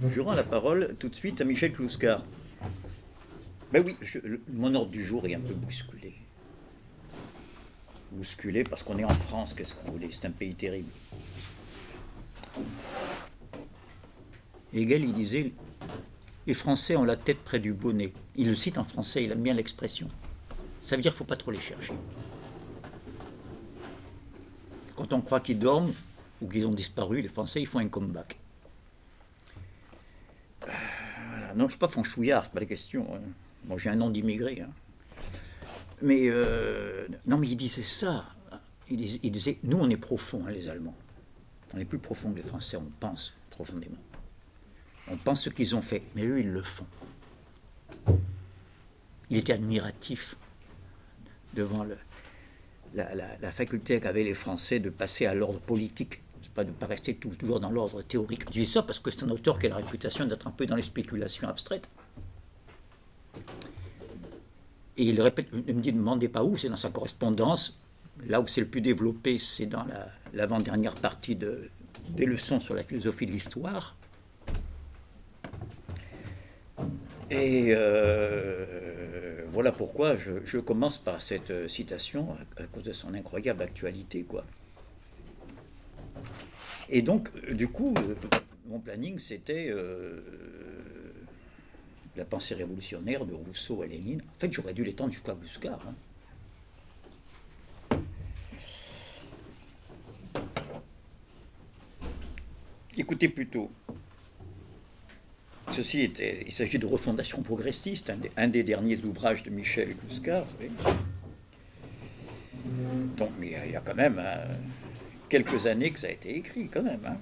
Je rends la parole tout de suite à Michel Clouscar. Ben oui, mon ordre du jour est un peu bousculé. Bousculé parce qu'on est en France, qu'est-ce que vous voulez, c'est un pays terrible. Hegel, il disait, les Français ont la tête près du bonnet. Il le cite en français, il aime bien l'expression. Ça veut dire qu'il ne faut pas trop les chercher. Quand on croit qu'ils dorment ou qu'ils ont disparu, les Français, ils font un comeback. Voilà. Non, je ne suis pas franchouillard, c'est pas la question. Hein. Bon, j'ai un nom d'immigré. Hein. Mais non, mais il disait ça. Il disait, nous, on est profonds, hein, les Allemands. On est plus profonds que les Français, on pense profondément. On pense ce qu'ils ont fait, mais eux, ils le font. Il était admiratif devant la faculté qu'avaient les Français de passer à l'ordre politique, pas de ne pas rester toujours dans l'ordre théorique. Je dis ça parce que c'est un auteur qui a la réputation d'être un peu dans les spéculations abstraites. Et il répète, ne me demandez pas où, c'est dans sa correspondance. Là où c'est le plus développé, c'est dans l'avant-dernière partie des leçons sur la philosophie de l'histoire. Et voilà pourquoi je commence par cette citation à cause de son incroyable actualité, quoi. Et donc, du coup, mon planning, c'était la pensée révolutionnaire de Rousseau et Lénine. En fait, j'aurais dû l'étendre jusqu'à Clouscar. Hein. Écoutez plutôt. Il s'agit de Refondation progressiste, un des derniers ouvrages de Michel Clouscar. Donc, mais il y a quand même quelques années que ça a été écrit, quand même. Hein.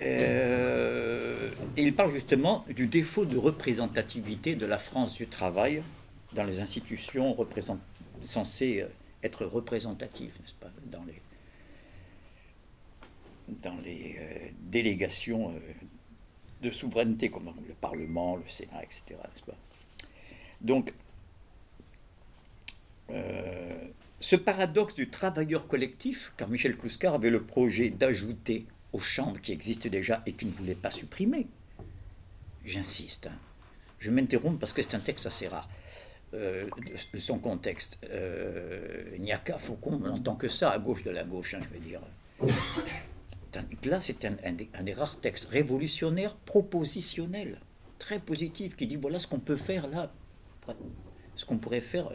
Et il parle justement du défaut de représentativité de la France du travail dans les institutions censées être représentatives, n'est-ce pas, dans les délégations de souveraineté, comme le Parlement, le Sénat, etc. N'est-ce pas ? Donc, ce paradoxe du travailleur collectif, car Michel Clouscar avait le projet d'ajouter aux chambres qui existent déjà et qui ne voulaient pas supprimer. J'insiste, hein. Je m'interromps parce que c'est un texte assez rare de son contexte. Il n'y a qu'à Faucon, on n'entend que ça à gauche de la gauche, hein, je veux dire. Là, c'est un des rares textes révolutionnaires, propositionnels, très positifs, qui dit voilà ce qu'on peut faire là, ce qu'on pourrait faire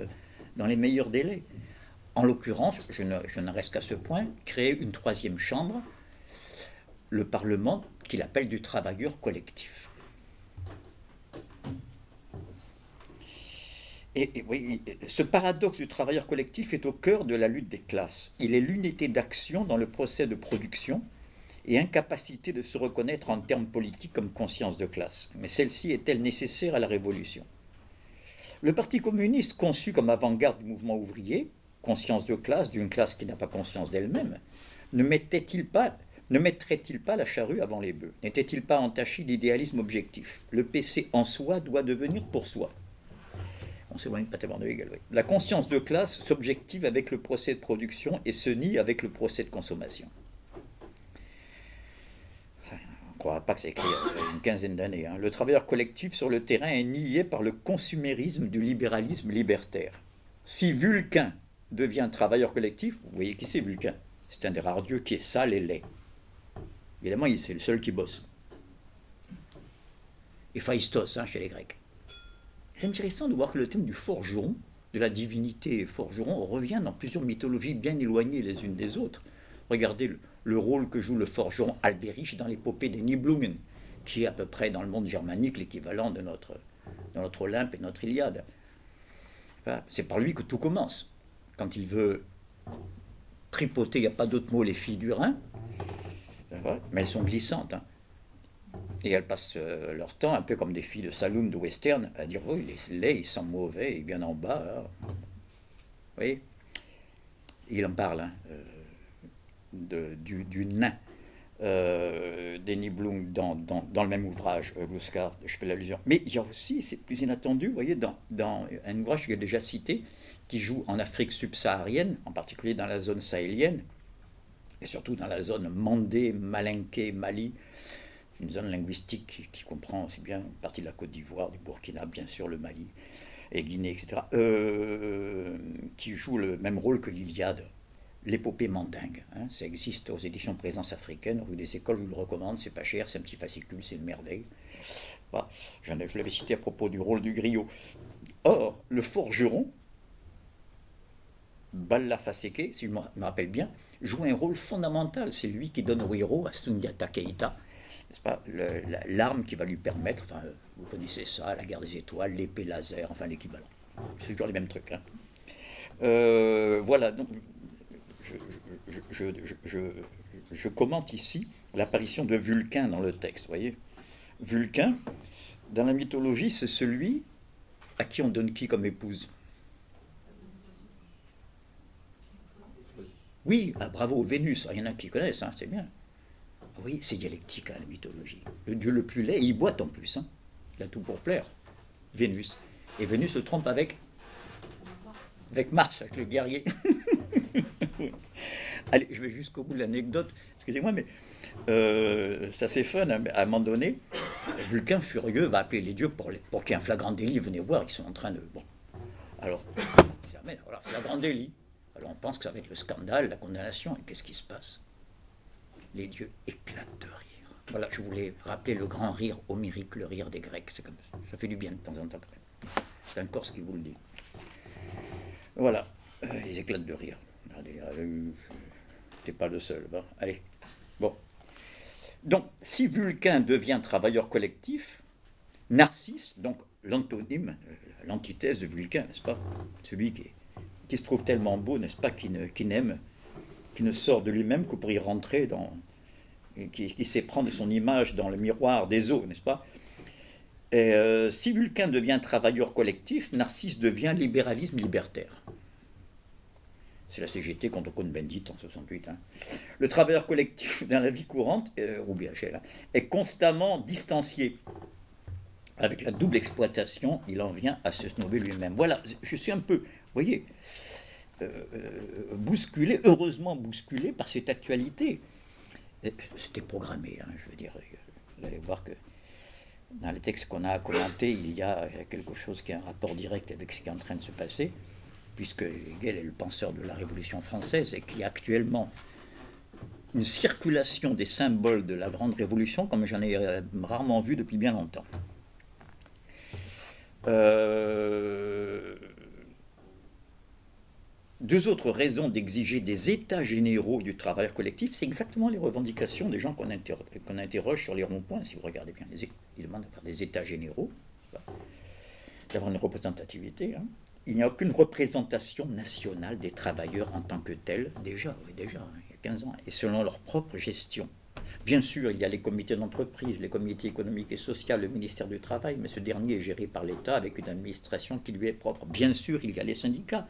dans les meilleurs délais. En l'occurrence, je n'en reste qu'à ce point, créer une troisième chambre, le Parlement, qu'il appelle du travailleur collectif. Et oui, ce paradoxe du travailleur collectif est au cœur de la lutte des classes. Il est l'unité d'action dans le procès de production et incapacité de se reconnaître en termes politiques comme conscience de classe. Mais celle-ci est-elle nécessaire à la Révolution ? Le Parti communiste, conçu comme avant-garde du mouvement ouvrier, conscience de classe, d'une classe qui n'a pas conscience d'elle-même, ne mettrait-il pas la charrue avant les bœufs? N'était-il pas entaché d'idéalisme objectif? Le PC en soi doit devenir pour soi. On s'éloigne pas tellement de Hegel, oui. La conscience de classe s'objective avec le procès de production et se nie avec le procès de consommation. Enfin, on ne croira pas que c'est écrit il y a une quinzaine d'années. Hein. Le travailleur collectif sur le terrain est nié par le consumérisme du libéralisme libertaire. Si Vulcain devient travailleur collectif, vous voyez qui c'est Vulcain? C'est un des rares dieux qui est sale et laid. Évidemment, c'est le seul qui bosse. Et Phaistos, hein, chez les Grecs. C'est intéressant de voir que le thème du forgeron, de la divinité forgeron, revient dans plusieurs mythologies bien éloignées les unes des autres. Regardez le rôle que joue le forgeron Albéric dans l'épopée des Nibelungen, qui est à peu près dans le monde germanique l'équivalent de notre Olympe et notre Iliade. C'est par lui que tout commence. Quand il veut tripoter, il n'y a pas d'autre mot, les filles du Rhin, mais elles sont glissantes. Hein. Et elles passent leur temps, un peu comme des filles de saloon, de western, à dire « Oh, il est laid, il sent mauvais, il vient en bas. » Vous voyez ? Il en parle, hein, du nain des Nibelungen dans le même ouvrage, Clouscar, je fais l'allusion. Mais il y a aussi, c'est plus inattendu, vous voyez, dans un ouvrage que j'ai déjà cité, qui joue en Afrique subsaharienne, en particulier dans la zone sahélienne, et surtout dans la zone Mandé, Malinké, Mali, une zone linguistique qui comprend aussi bien une partie de la Côte d'Ivoire, du Burkina, bien sûr, le Mali et Guinée, etc., qui joue le même rôle que l'Iliade. L'épopée mandingue, hein, ça existe aux éditions Présence africaine, rue des Écoles, je vous le recommande, c'est pas cher, c'est un petit fascicule, c'est une merveille. Voilà. Je l'avais cité à propos du rôle du griot. Or, le forgeron, Balla Faseke, si je me rappelle bien, joue un rôle fondamental. C'est lui qui donne au héros, à Sundiata Keita, n'est-ce pas, l'arme qui va lui permettre, vous connaissez ça, la guerre des étoiles, l'épée laser, enfin l'équivalent. C'est toujours les mêmes trucs. Hein. Voilà, donc je commente ici l'apparition de Vulcain dans le texte, voyez. Vulcain, dans la mythologie, c'est celui à qui on donne qui comme épouse? Oui, ah, bravo, Vénus, il y en a qui connaissent, hein, c'est bien. Oui, c'est dialectique, hein, la mythologie. Le dieu le plus laid, il boite en plus, hein. Il a tout pour plaire. Vénus. Et Vénus se trompe avec Mars, avec le guerrier. Allez, je vais jusqu'au bout de l'anecdote. Excusez-moi, mais ça c'est fun. Hein, à un moment donné, Vulcain furieux va appeler les dieux pour qu'il y ait un flagrant délit. Venez voir, ils sont en train de... Bon. Alors, voilà, flagrant délit. Alors on pense que ça va être le scandale, la condamnation. Et qu'est-ce qui se passe? Les dieux éclatent de rire. Voilà, je voulais rappeler le grand rire homérique, le rire des Grecs. C'est comme ça fait du bien de temps en temps. C'est un Corse qui vous le dit. Voilà, ils éclatent de rire. T'es pas le seul. Bon, allez. Bon. Donc, si Vulcain devient travailleur collectif, Narcisse, donc l'antonyme, l'antithèse de Vulcain, n'est-ce pas? Celui qui se trouve tellement beau, n'est-ce pas, qui n'aime, qui ne sort de lui-même que pour y rentrer qui sait prendre son image dans le miroir des eaux, n'est-ce pas? Et si Vulcain devient travailleur collectif, Narcisse devient libéralisme libertaire. C'est la CGT contre Cohn-Bendit en 68. Hein. Le travailleur collectif dans la vie courante, au BHL, est constamment distancié. Avec la double exploitation, il en vient à se snober lui-même. Voilà, je suis un peu, vous voyez, bousculé, heureusement bousculé par cette actualité. C'était programmé, hein, je veux dire. Vous allez voir que dans les textes qu'on a commentés, il y a quelque chose qui a un rapport direct avec ce qui est en train de se passer, puisque Hegel est le penseur de la Révolution française et qu'il y a actuellement une circulation des symboles de la Grande Révolution comme j'en ai rarement vu depuis bien longtemps. Deux autres raisons d'exiger des états généraux du travail collectif, c'est exactement les revendications des gens qu'on interroge sur les ronds-points, si vous regardez bien. Ils demandent de faire des états généraux, d'avoir une représentativité. Hein. Il n'y a aucune représentation nationale des travailleurs en tant que tels, déjà, il y a 15 ans, et selon leur propre gestion. Bien sûr, il y a les comités d'entreprise, les comités économiques et sociaux, le ministère du Travail, mais ce dernier est géré par l'État avec une administration qui lui est propre. Bien sûr, il y a les syndicats.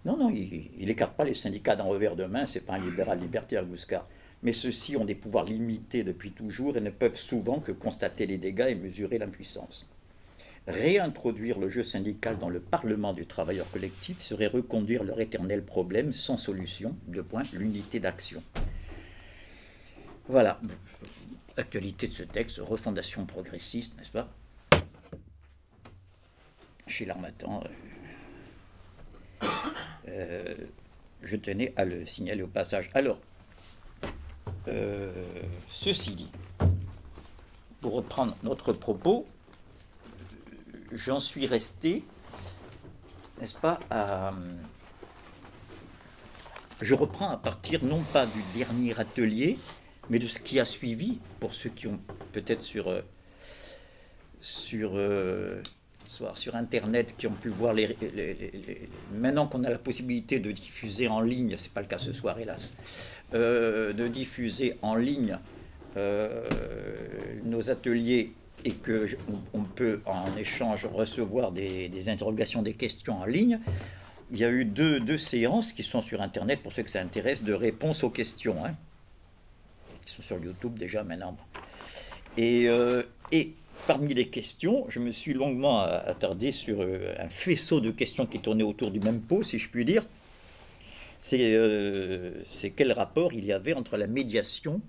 Non, il n'écarte pas les syndicats d'un revers de main, c'est pas un libéral libertaire, Guiscard. Mais ceux-ci ont des pouvoirs limités depuis toujours et ne peuvent souvent que constater les dégâts et mesurer l'impuissance. Réintroduire le jeu syndical dans le Parlement du travailleur collectif serait reconduire leur éternel problème sans solution, l'unité d'action. Voilà, actualité de ce texte, refondation progressiste, n'est-ce pas? Chez l'Harmattan, je tenais à le signaler au passage. Alors, ceci dit, pour reprendre notre propos, j'en suis resté, n'est-ce pas, je reprends à partir non pas du dernier atelier, mais de ce qui a suivi, pour ceux qui ont peut-être sur Internet, qui ont pu voir maintenant qu'on a la possibilité de diffuser en ligne, c'est pas le cas ce soir hélas, de diffuser en ligne nos ateliers et qu'on peut en échange recevoir des interrogations, des questions en ligne. Il y a eu deux séances qui sont sur Internet, pour ceux que ça intéresse, de réponses aux questions, hein, qui sont sur YouTube déjà maintenant. Et parmi les questions, je me suis longuement attardé sur un faisceau de questions qui tournaient autour du même pot, si je puis dire. C'est quel rapport il y avait entre la médiation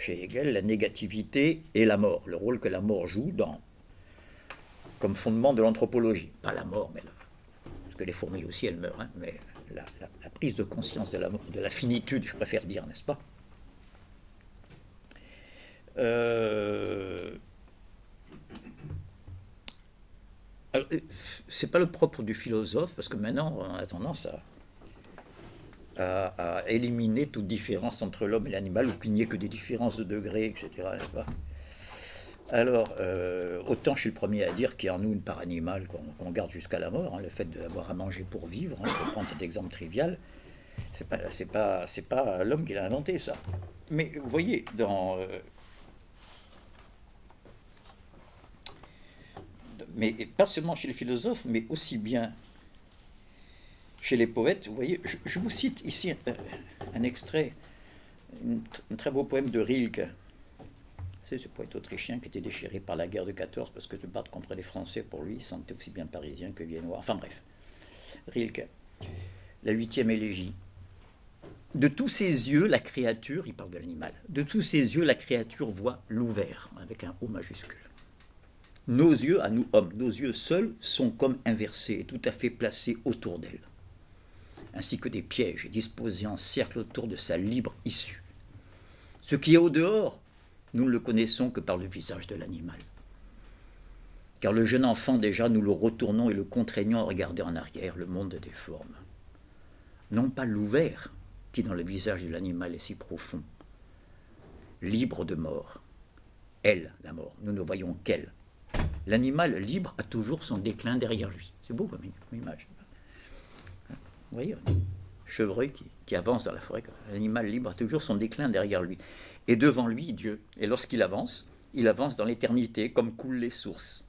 chez Hegel, la négativité et la mort, le rôle que la mort joue comme fondement de l'anthropologie. Pas la mort, mais parce que les fourmis aussi, elles meurent, hein, mais la prise de conscience de la finitude, je préfère dire, n'est-ce pas? C'est pas le propre du philosophe, parce que maintenant, on a tendance à éliminer toute différence entre l'homme et l'animal, ou qu'il n'y ait que des différences de degrés, etc. n'est-ce pas? Alors, autant je suis le premier à dire qu'il y a en nous une part animale qu'on garde jusqu'à la mort, hein, le fait d'avoir à manger pour vivre, hein, pour prendre cet exemple trivial, c'est pas l'homme qui l'a inventé, ça. Mais vous voyez, mais pas seulement chez les philosophes, mais aussi bien chez les poètes. Vous voyez, je vous cite ici un extrait, un très beau poème de Rilke. C'est ce poète autrichien qui était déchiré par la guerre de 14 parce que se battre contre les Français, pour lui, il sentait aussi bien parisien que viennois. Enfin bref, Rilke, la 8e élégie. De tous ses yeux, la créature, il parle de l'animal, de tous ses yeux, la créature voit l'ouvert, avec un O majuscule. Nos yeux, à nous hommes, nos yeux seuls sont comme inversés et tout à fait placés autour d'elle, ainsi que des pièges disposés en cercle autour de sa libre issue. Ce qui est au dehors, nous ne le connaissons que par le visage de l'animal. Car le jeune enfant, déjà, nous le retournons et le contraignons à regarder en arrière le monde des formes. Non pas l'ouvert, qui dans le visage de l'animal est si profond, libre de mort. Elle, la mort, nous ne voyons qu'elle. L'animal libre a toujours son déclin derrière lui. C'est beau comme image. Vous voyez, un chevreuil qui avance dans la forêt. L'animal libre a toujours son déclin derrière lui. Et devant lui, Dieu. Et lorsqu'il avance dans l'éternité, comme coulent les sources.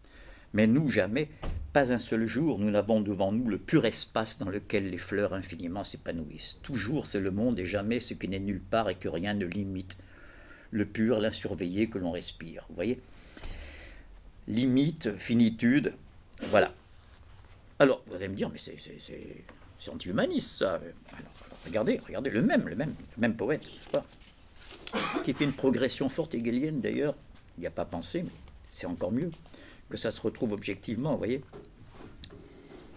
Mais nous, jamais, pas un seul jour, nous n'avons devant nous le pur espace dans lequel les fleurs infiniment s'épanouissent. Toujours, c'est le monde et jamais ce qui n'est nulle part et que rien ne limite. Le pur, l'insurveillé que l'on respire. Vous voyez ? Limite, finitude, voilà. Alors, vous allez me dire, mais c'est anti-humaniste, ça. Alors, regardez, le même poète, n'est-ce pas, qui fait une progression forte hegelienne, d'ailleurs. Il n'y a pas pensé, mais c'est encore mieux que ça se retrouve objectivement, vous voyez.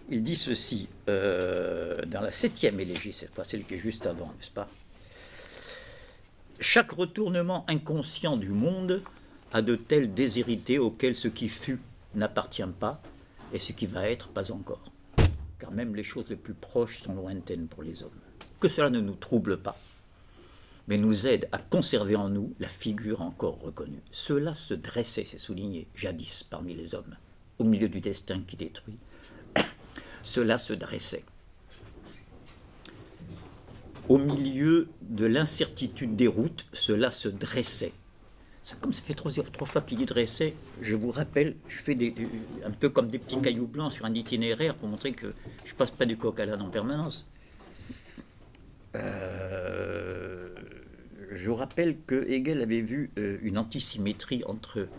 Il dit ceci, dans la 7e élégie, cette fois, celle qui est juste avant, n'est-ce pas? Chaque retournement inconscient du monde a de telles déshérités auxquelles ce qui fut n'appartient pas et ce qui va être pas encore. Car même les choses les plus proches sont lointaines pour les hommes. Que cela ne nous trouble pas, mais nous aide à conserver en nous la figure encore reconnue. Cela se dressait, c'est souligné, jadis parmi les hommes, au milieu du destin qui détruit. Cela se dressait. Au milieu de l'incertitude des routes, cela se dressait. Comme ça fait trois fois qu'il dit dressait, je vous rappelle, je fais un peu comme des petits cailloux blancs sur un itinéraire pour montrer que je ne passe pas du coq à l'âne en permanence. Je vous rappelle que Hegel avait vu une antisymétrie entre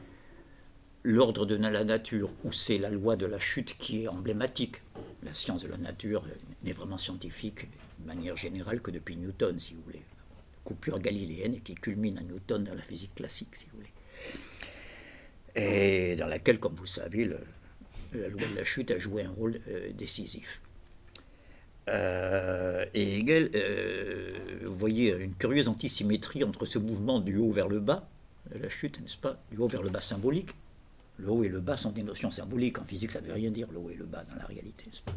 l'ordre de la nature, où c'est la loi de la chute qui est emblématique. La science de la nature n'est vraiment scientifique de manière générale que depuis Newton, si vous voulez. Coupure galiléenne et qui culmine à Newton dans la physique classique, si vous voulez. Et dans laquelle, comme vous le savez, la loi de la chute a joué un rôle décisif. Et Hegel, vous voyez une curieuse antisymétrie entre ce mouvement du haut vers le bas, la chute, n'est-ce pas, du haut vers le bas symbolique. Le haut et le bas sont des notions symboliques. En physique, ça ne veut rien dire, le haut et le bas, dans la réalité, n'est-ce pas.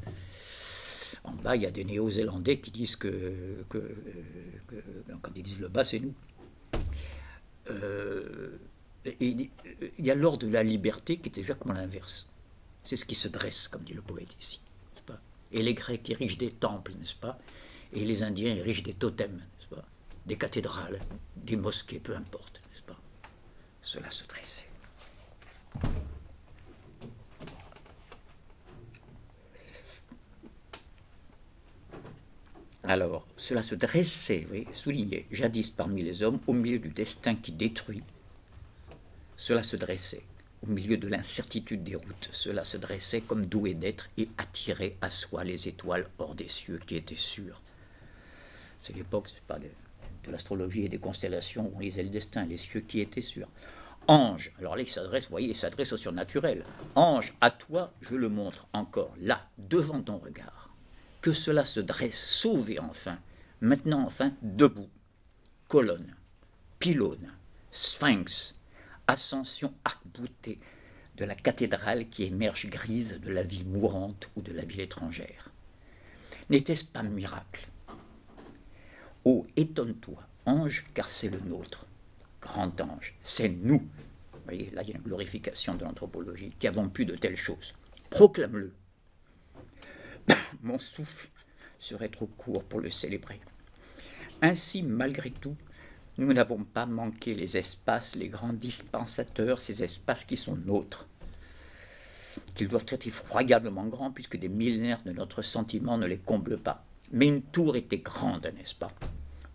En bas, il y a des Néo-Zélandais qui disent que quand ils disent le bas, c'est nous. Il y a l'ordre de la liberté qui est exactement l'inverse. C'est ce qui se dresse, comme dit le poète ici. N'est-ce pas? Et les Grecs érigent des temples, n'est-ce pas? Et les Indiens érigent des totems, n'est-ce pas? Des cathédrales, des mosquées, peu importe, n'est-ce pas? Cela se dressait. Alors, cela se dressait, oui, souligné, jadis parmi les hommes, au milieu du destin qui détruit. Cela se dressait, au milieu de l'incertitude des routes. Cela se dressait comme doué d'être et attirait à soi les étoiles hors des cieux qui étaient sûres. C'est l'époque, c'est pas de l'astrologie et des constellations où on lisait le destin, les cieux qui étaient sûrs. Ange, alors là il s'adresse, vous voyez, il s'adresse au surnaturel. Ange, à toi je le montre encore, là, devant ton regard. Que cela se dresse, sauvé enfin, maintenant enfin debout. Colonne, pylône, sphinx, ascension arc-boutée de la cathédrale qui émerge grise de la vie mourante ou de la ville étrangère. N'était-ce pas miracle? Oh, étonne-toi, ange, car c'est le nôtre. Grand ange, c'est nous. Vous voyez, là il y a une glorification de l'anthropologie, qui avons pu de telles choses. Proclame-le. Mon souffle serait trop court pour le célébrer. Ainsi, malgré tout, nous n'avons pas manqué les espaces, les grands dispensateurs, ces espaces qui sont nôtres, qu'ils doivent être effroyablement grands, puisque des millénaires de notre sentiment ne les comblent pas. Mais une tour était grande, n'est-ce pas?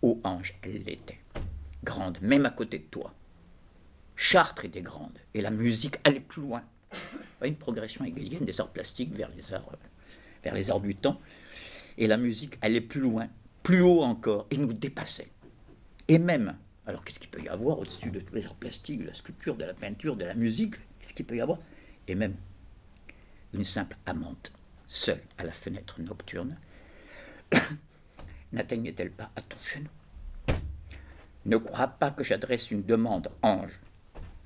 Ô ange, elle l'était. Grande, même à côté de toi. Chartres était grande, et la musique allait plus loin. Une progression hegelienne des arts plastiques vers les arts du temps, et la musique allait plus loin, plus haut encore, et nous dépassait. Et même, alors qu'est-ce qu'il peut y avoir au-dessus de tous les arts plastiques, de la sculpture, de la peinture, de la musique? Qu'est-ce qu'il peut y avoir? Et même une simple amante, seule à la fenêtre nocturne, n'atteignait-elle pas à ton genou? Ne crois pas que j'adresse une demande, ange,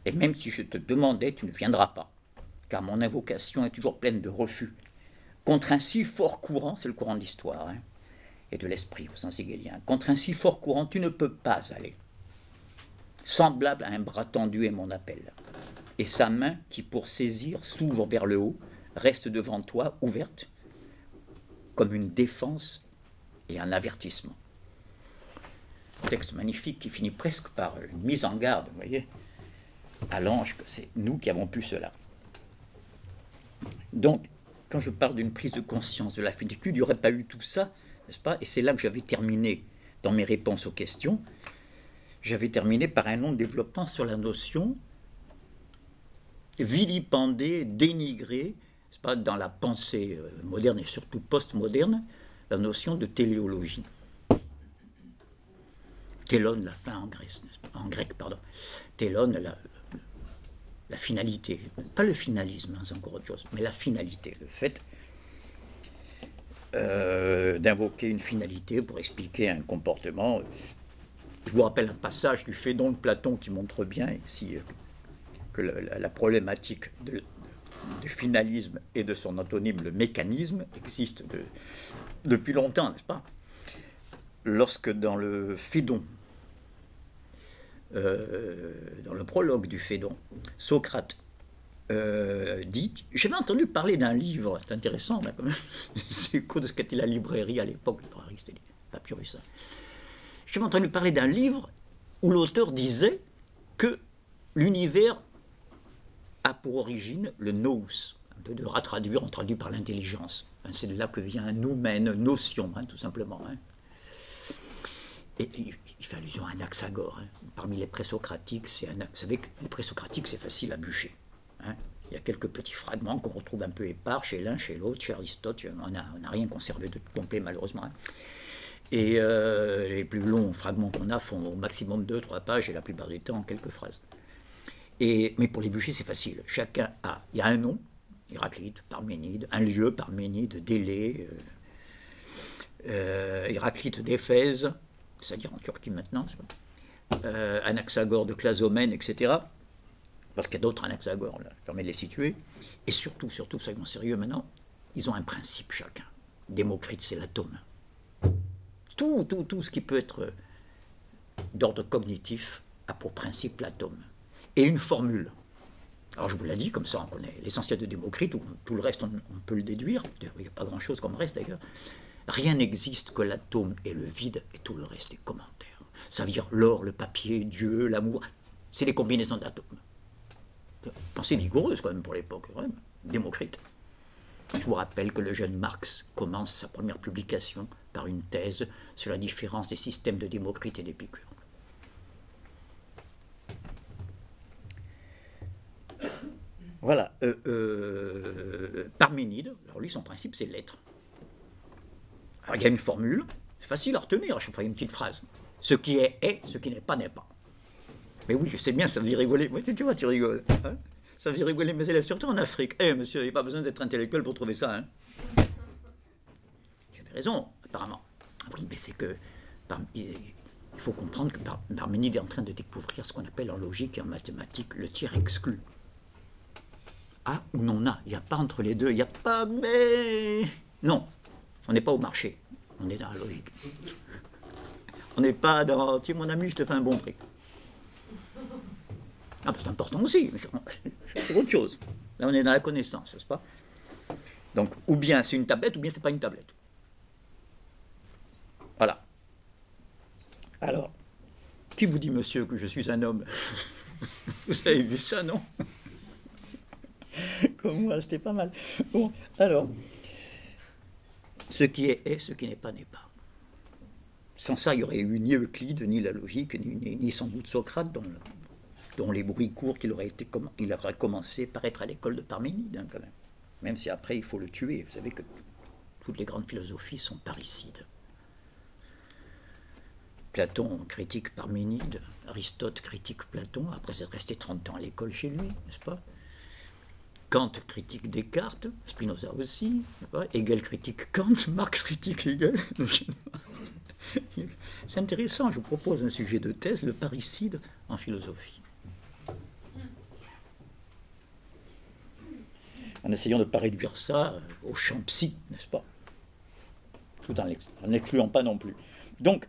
et même si je te demandais, tu ne viendras pas, car mon invocation est toujours pleine de refus. Contre un si fort courant, c'est le courant de l'histoire, hein, et de l'esprit au sens hegelien, contre un si fort courant, tu ne peux pas aller. Semblable à un bras tendu est mon appel, et sa main qui pour saisir s'ouvre vers le haut, reste devant toi ouverte, comme une défense et un avertissement. Texte magnifique qui finit presque par une mise en garde, vous voyez, à l'ange, que c'est nous qui avons pu cela. Donc, quand je parle d'une prise de conscience de la finitude, il n'y aurait pas eu tout ça, n'est-ce pas? Et c'est là que j'avais terminé dans mes réponses aux questions. J'avais terminé par un long développement sur la notion vilipendée, dénigrée, n'est-ce pas, dans la pensée moderne et surtout post-moderne, la notion de téléologie. Télone, la fin en grec, pardon. Télone, la finalité. Pas le finalisme, hein, c'est encore autre chose, mais la finalité. Le fait d'invoquer une finalité pour expliquer un comportement. Je vous rappelle un passage du Phédon de Platon qui montre bien ici que la problématique du finalisme et de son antonyme, le mécanisme, existe depuis longtemps, n'est-ce pas? Lorsque dans le Phédon, dans le prologue du Phédon, Socrate dit « J'avais entendu parler d'un livre, c'est intéressant, là, quand même. C'est écho de ce qu'était la librairie à l'époque, par Aristote, Papyrus. J'avais entendu parler d'un livre où l'auteur disait que l'univers a pour origine le nous, un peu de traduire, on traduit par l'intelligence. C'est de là que vient noumène, notion, hein, tout simplement. Hein. Et il fait allusion à Anaxagore. Hein. Parmi les présocratiques, vous savez que les présocratiques, c'est facile à bûcher. Hein. Il y a quelques petits fragments qu'on retrouve un peu épars chez l'un, chez l'autre, chez Aristote. On n'a rien conservé de complet, malheureusement. Hein. Et les plus longs fragments qu'on a font au maximum 2-3 pages, et la plupart du temps, quelques phrases. Mais pour les bûcher, c'est facile. Chacun a. Il y a un nom, Héraclite, Parménide, un lieu, Parménide, Délé, Héraclite d'Éphèse, c'est-à-dire en Turquie maintenant, Anaxagore de Clazomène, etc. Parce qu'il y a d'autres Anaxagores, là, je permets de les situer. Et surtout, soyons sérieux maintenant, ils ont un principe chacun. Démocrite, c'est l'atome. Tout ce qui peut être d'ordre cognitif a pour principe l'atome. Et une formule. Alors je vous l'ai dit, comme ça on connaît l'essentiel de Démocrite, ou tout le reste on peut le déduire, il n'y a pas grand-chose comme reste d'ailleurs. Rien n'existe que l'atome et le vide, et tout le reste est commentaire. Ça veut dire l'or, le papier, Dieu, l'amour, c'est des combinaisons d'atomes. Pensée vigoureuse quand même pour l'époque, Démocrite. Je vous rappelle que le jeune Marx commence sa première publication par une thèse sur la différence des systèmes de Démocrite et d'Épicure. Voilà. Parménide, alors lui, son principe, c'est l'être. Alors, il y a une formule, c'est facile à retenir, je ferai une petite phrase. Ce qui est, ce qui n'est pas, n'est pas. Mais oui, je sais bien, ça me fait rigoler. Oui, tu vois, tu rigoles. Hein, ça me fait rigoler mes élèves, surtout en Afrique. Eh, monsieur, il n'y a pas besoin d'être intellectuel pour trouver ça. Hein. Vous avez raison, apparemment. Oui, mais c'est que... il faut comprendre que Parménide est en train de découvrir ce qu'on appelle en logique et en mathématiques le tiers exclu. A ou non A. Il n'y a pas entre les deux. Il n'y a pas mais... Non, on n'est pas au marché. On est dans la logique. On n'est pas dans... Tiens, mon ami, je te fais un bon prix. Ah, c'est important aussi, mais c'est autre chose. Là, on est dans la connaissance, n'est-ce pas? Donc, ou bien c'est une tablette, ou bien c'est pas une tablette. Voilà. Alors, qui vous dit, monsieur, que je suis un homme? Vous avez vu ça, non? Comme moi, c'était pas mal. Bon, alors, ce qui est, ce qui n'est pas, n'est pas. Sans ça, il n'y aurait eu ni Euclide, ni la logique, ni sans doute Socrate, dont les bruits courent qu'il aurait commencé par être à l'école de Parménide, hein, quand même. Même si après, il faut le tuer. Vous savez que toutes les grandes philosophies sont parricides. Platon critique Parménide, Aristote critique Platon, après être resté 30 ans à l'école chez lui, n'est-ce pas? Kant critique Descartes, Spinoza aussi, Hegel critique Kant, Marx critique Hegel. C'est intéressant, je vous propose un sujet de thèse, le parricide en philosophie. En essayant de ne pas réduire ça au champ psy, n'est-ce pas? Tout en n'excluant pas non plus. Donc,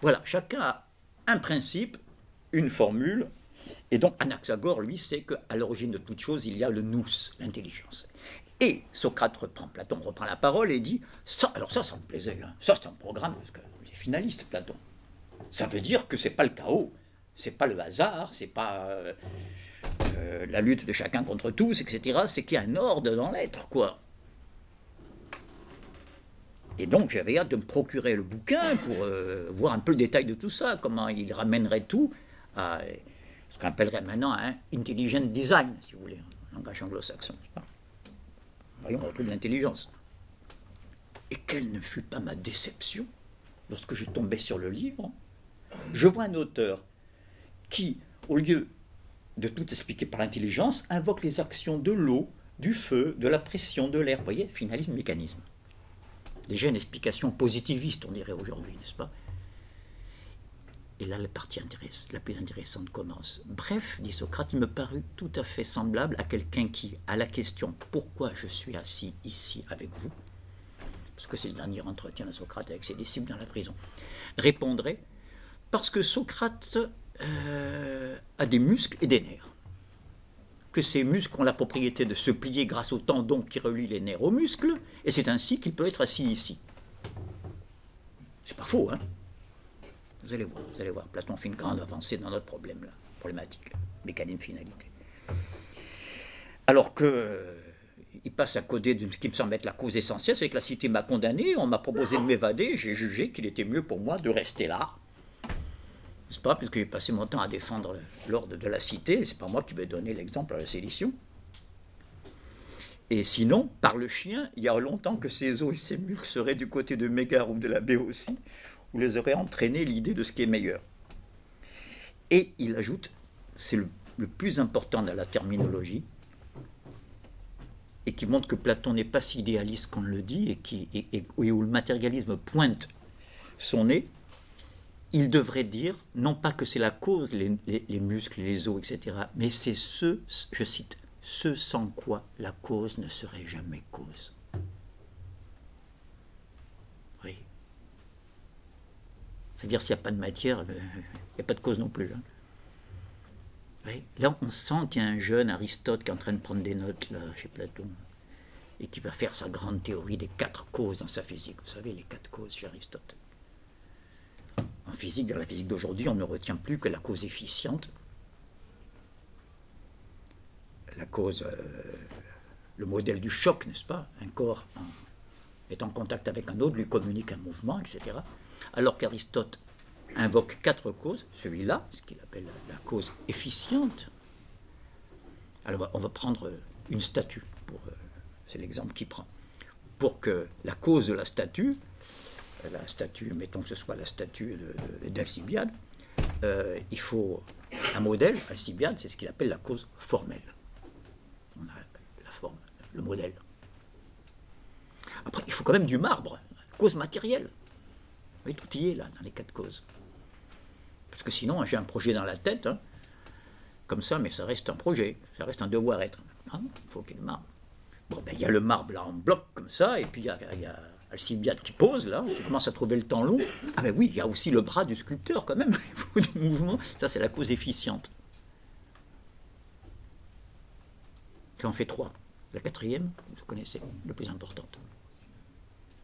voilà, chacun a un principe, une formule, et donc Anaxagore, lui, sait qu'à l'origine de toute chose, il y a le nous, l'intelligence. Et Socrate reprend, Platon reprend la parole et dit, ça, alors ça me plaisait, hein, ça c'est un programme, parce que c'est finaliste, Platon. Ça veut dire que c'est pas le chaos, c'est pas le hasard, c'est pas la lutte de chacun contre tous, etc. C'est qu'il y a un ordre dans l'être, quoi. Et donc j'avais hâte de me procurer le bouquin pour voir un peu le détail de tout ça, comment il ramènerait tout à ce qu'on appellerait maintenant un intelligent design, si vous voulez, en langage anglo-saxon. Voyons, on retrouve l'intelligence. Et quelle ne fut pas ma déception lorsque je tombais sur le livre. Je vois un auteur qui, au lieu de tout expliquer par l'intelligence, invoque les actions de l'eau, du feu, de la pression, de l'air. Vous voyez, finalisme, mécanisme. Déjà une explication positiviste, on dirait aujourd'hui, n'est-ce pas? Et là, la partie la plus intéressante commence. Bref, dit Socrate, il me parut tout à fait semblable à quelqu'un qui, à la question « Pourquoi je suis assis ici avec vous ?» parce que c'est le dernier entretien de Socrate avec ses disciples dans la prison, répondrait « Parce que Socrate a des muscles et des nerfs. Que ces muscles ont la propriété de se plier grâce aux tendons qui relient les nerfs aux muscles, et c'est ainsi qu'il peut être assis ici. » C'est pas faux, hein? Vous allez voir, Platon fait une grande avancée dans notre problème, là, problématique, mécanisme finalité. Alors qu'il passe à côté de ce qui me semble être la cause essentielle, c'est que la cité m'a condamné, on m'a proposé de m'évader, j'ai jugé qu'il était mieux pour moi de rester là. N'est-ce pas? Puisque j'ai passé mon temps à défendre l'ordre de la cité, c'est pas moi qui vais donner l'exemple à la sédition. Et sinon, par le chien, il y a longtemps que ses os et ses muscles seraient du côté de Mégare ou de la Béotie, où les aurait entraîné l'idée de ce qui est meilleur. Et il ajoute, c'est le plus important dans la terminologie, et qui montre que Platon n'est pas si idéaliste qu'on le dit, et où le matérialisme pointe son nez, il devrait dire, non pas que c'est la cause, les muscles, les os, etc., mais c'est ce, je cite, ce sans quoi la cause ne serait jamais cause. Oui. C'est-à-dire, s'il n'y a pas de matière, il n'y a pas de cause non plus. Hein. Oui. Là, on sent qu'il y a un jeune Aristote qui est en train de prendre des notes là, chez Platon, et qui va faire sa grande théorie des 4 causes dans sa physique. Vous savez, les 4 causes chez Aristote. En physique, dans la physique d'aujourd'hui, on ne retient plus que la cause efficiente, la cause, le modèle du choc, n'est-ce pas? Un corps est en contact avec un autre, lui communique un mouvement, etc. Alors qu'Aristote invoque 4 causes, celui-là, ce qu'il appelle la cause efficiente. Alors on va prendre une statue, c'est l'exemple qu'il prend. Pour que la cause de la statue la statue, mettons que ce soit la statue d'Alcibiade, il faut un modèle. Alcibiade, c'est ce qu'il appelle la cause formelle. On a la forme, le modèle. Après, il faut quand même du marbre, cause matérielle. Vous voyez, tout y est là, dans les 4 causes. Parce que sinon, j'ai un projet dans la tête, hein, comme ça, mais ça reste un projet, ça reste un devoir-être. Il faut qu'il y ait le marbre. Bon, ben, il y a le marbre là en bloc, comme ça, et puis il y a Alcibiade qui pose, là, on commence à trouver le temps long. Ah ben oui, il y a aussi le bras du sculpteur, quand même, il faut du mouvement. Ça, c'est la cause efficiente. Ça en fait 3. La 4e, vous connaissez, la plus importante.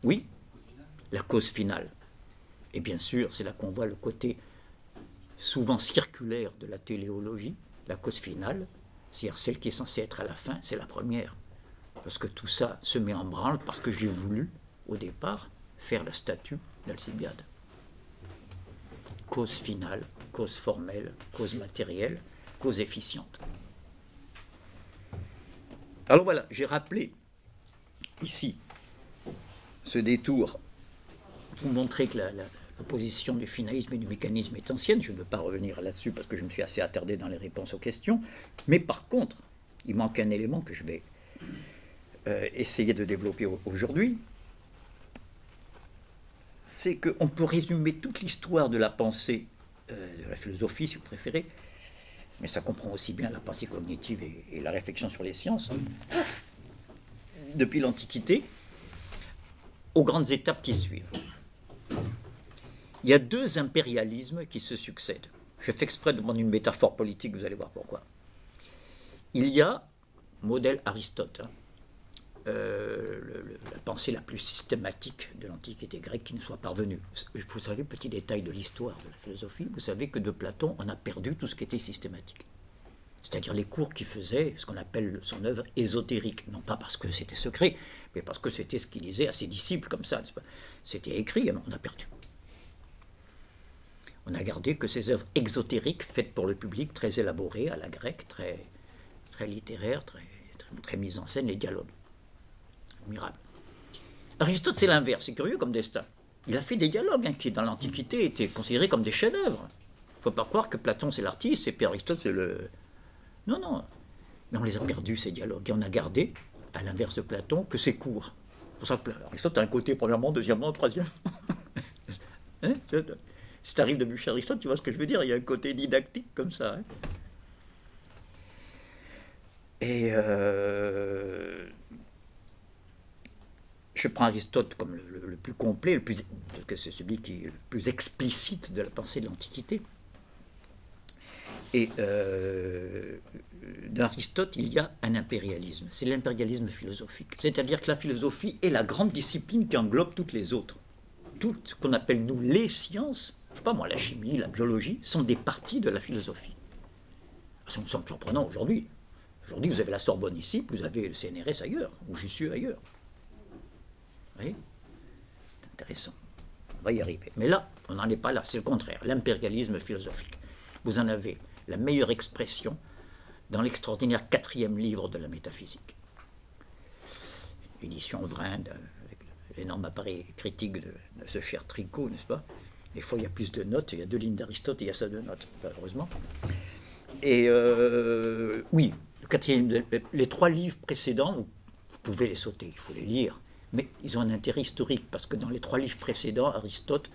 Oui, la cause finale. Et bien sûr, c'est là qu'on voit le côté souvent circulaire de la téléologie. La cause finale, c'est-à-dire celle qui est censée être à la fin, c'est la première. Parce que tout ça se met en branle parce que j'ai voulu, au départ, faire la statue d'Alcibiade. Cause finale, cause formelle, cause matérielle, cause efficiente. Alors voilà, j'ai rappelé ici ce détour pour montrer que l'opposition du finalisme et du mécanisme est ancienne. Je ne veux pas revenir là-dessus parce que je me suis assez attardé dans les réponses aux questions. Mais par contre, il manque un élément que je vais essayer de développer aujourd'hui. C'est qu'on peut résumer toute l'histoire de la pensée, de la philosophie si vous préférez, mais ça comprend aussi bien la pensée cognitive et la réflexion sur les sciences, depuis l'Antiquité, aux grandes étapes qui suivent. Il y a 2 impérialismes qui se succèdent. Je fais exprès de prendre une métaphore politique, vous allez voir pourquoi. Il y a, modèle Aristote, la pensée la plus systématique de l'Antiquité grecque qui nous soit parvenue. Vous savez, petit détail de l'histoire de la philosophie, vous savez que de Platon, on a perdu tout ce qui était systématique. C'est-à-dire les cours qu'il faisait, ce qu'on appelle son œuvre ésotérique. Non pas parce que c'était secret, mais parce que c'était ce qu'il disait à ses disciples comme ça. C'était écrit, on a perdu. On a gardé que ces œuvres exotériques, faites pour le public, très élaborées, à la grecque, très littéraires, très mises en scène, les dialogues. Admirable. Aristote, c'est l'inverse, c'est curieux comme destin. Il a fait des dialogues qui, dans l'Antiquité, étaient considérés comme des chefs-d'œuvre. Il ne faut pas croire que Platon, c'est l'artiste, et puis Aristote, c'est le... Non, non. Mais on les a perdus, ces dialogues. Et on a gardé, à l'inverse de Platon, que ses cours. C'est pour ça que Aristote a un côté, premièrement, deuxièmement, troisièmement. Hein, si tu arrives de bûcher Aristote, tu vois ce que je veux dire. Il y a un côté didactique comme ça. Hein. Et... je prends Aristote comme le plus complet, parce que c'est celui qui est le plus explicite de la pensée de l'Antiquité. Et d'Aristote, il y a un impérialisme. C'est l'impérialisme philosophique. C'est-à-dire que la philosophie est la grande discipline qui englobe toutes les autres. Tout ce qu'on appelle, nous, les sciences, je ne sais pas moi, la chimie, la biologie, sont des parties de la philosophie. Ça me semble surprenant aujourd'hui. Aujourd'hui, vous avez la Sorbonne ici, vous avez le CNRS ailleurs, ou Jussieu ailleurs. Vous voyez ? C'est intéressant. On va y arriver. Mais là, on n'en est pas là. C'est le contraire. L'impérialisme philosophique. Vous en avez la meilleure expression dans l'extraordinaire 4e livre de la métaphysique. Édition Vrind, avec l'énorme appareil critique de ce cher Tricot, n'est-ce pas? Des fois, il y a plus de notes. Il y a 2 lignes d'Aristote et il y a ça de notes, heureusement. Et oui, les 3 livres précédents, vous pouvez les sauter, il faut les lire. Mais ils ont un intérêt historique, parce que dans les 3 livres précédents, Aristote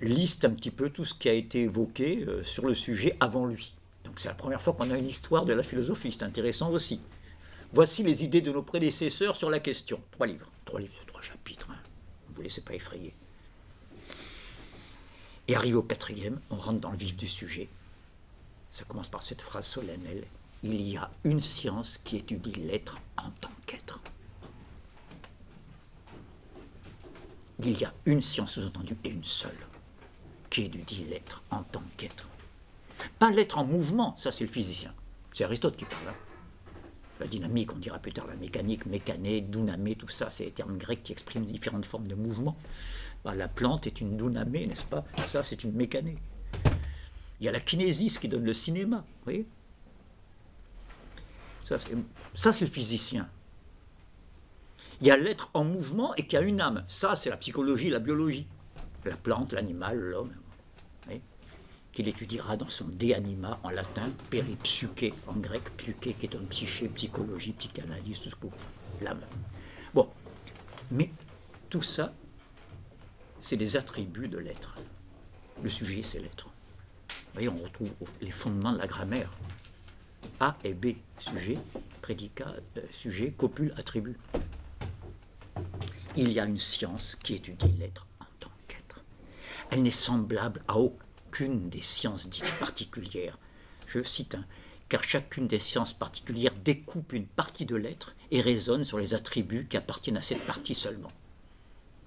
liste un petit peu tout ce qui a été évoqué sur le sujet avant lui. Donc c'est la première fois qu'on a une histoire de la philosophie, c'est intéressant aussi. Voici les idées de nos prédécesseurs sur la question. 3 livres, 3 chapitres, hein. Ne vous laissez pas effrayer. Et arrivé au 4e, on rentre dans le vif du sujet. Ça commence par cette phrase solennelle. Il y a une science qui étudie l'être en tant qu'être. Il y a une science sous-entendue et une seule qui étudie l'être en tant qu'être. Pas l'être en mouvement, ça c'est le physicien. C'est Aristote qui parle. Hein. La dynamique, on dira plus tard la mécanique, mécané, dounamé, tout ça, c'est les termes grecs qui expriment différentes formes de mouvement. La plante est une dounamé, n'est-ce pas? Ça c'est une mécané. Il y a la kinésis qui donne le cinéma, vous voyez? Ça c'est le physicien. Il y a l'être en mouvement et qui a une âme. Ça, c'est la psychologie, la biologie. La plante, l'animal, l'homme. Qu'il étudiera dans son De Anima en latin, Psyché en grec, psyché qui est un psyché, psychologie, psychanalyse, tout ce que vous voulez, l'âme. Bon, mais tout ça, c'est les attributs de l'être. Le sujet, c'est l'être. Vous voyez, on retrouve les fondements de la grammaire. A et B, sujet, prédicat, sujet, copule, attribut. Il y a une science qui étudie l'être en tant qu'être. Elle n'est semblable à aucune des sciences dites particulières. Je cite car chacune des sciences particulières découpe une partie de l'être et raisonne sur les attributs qui appartiennent à cette partie seulement.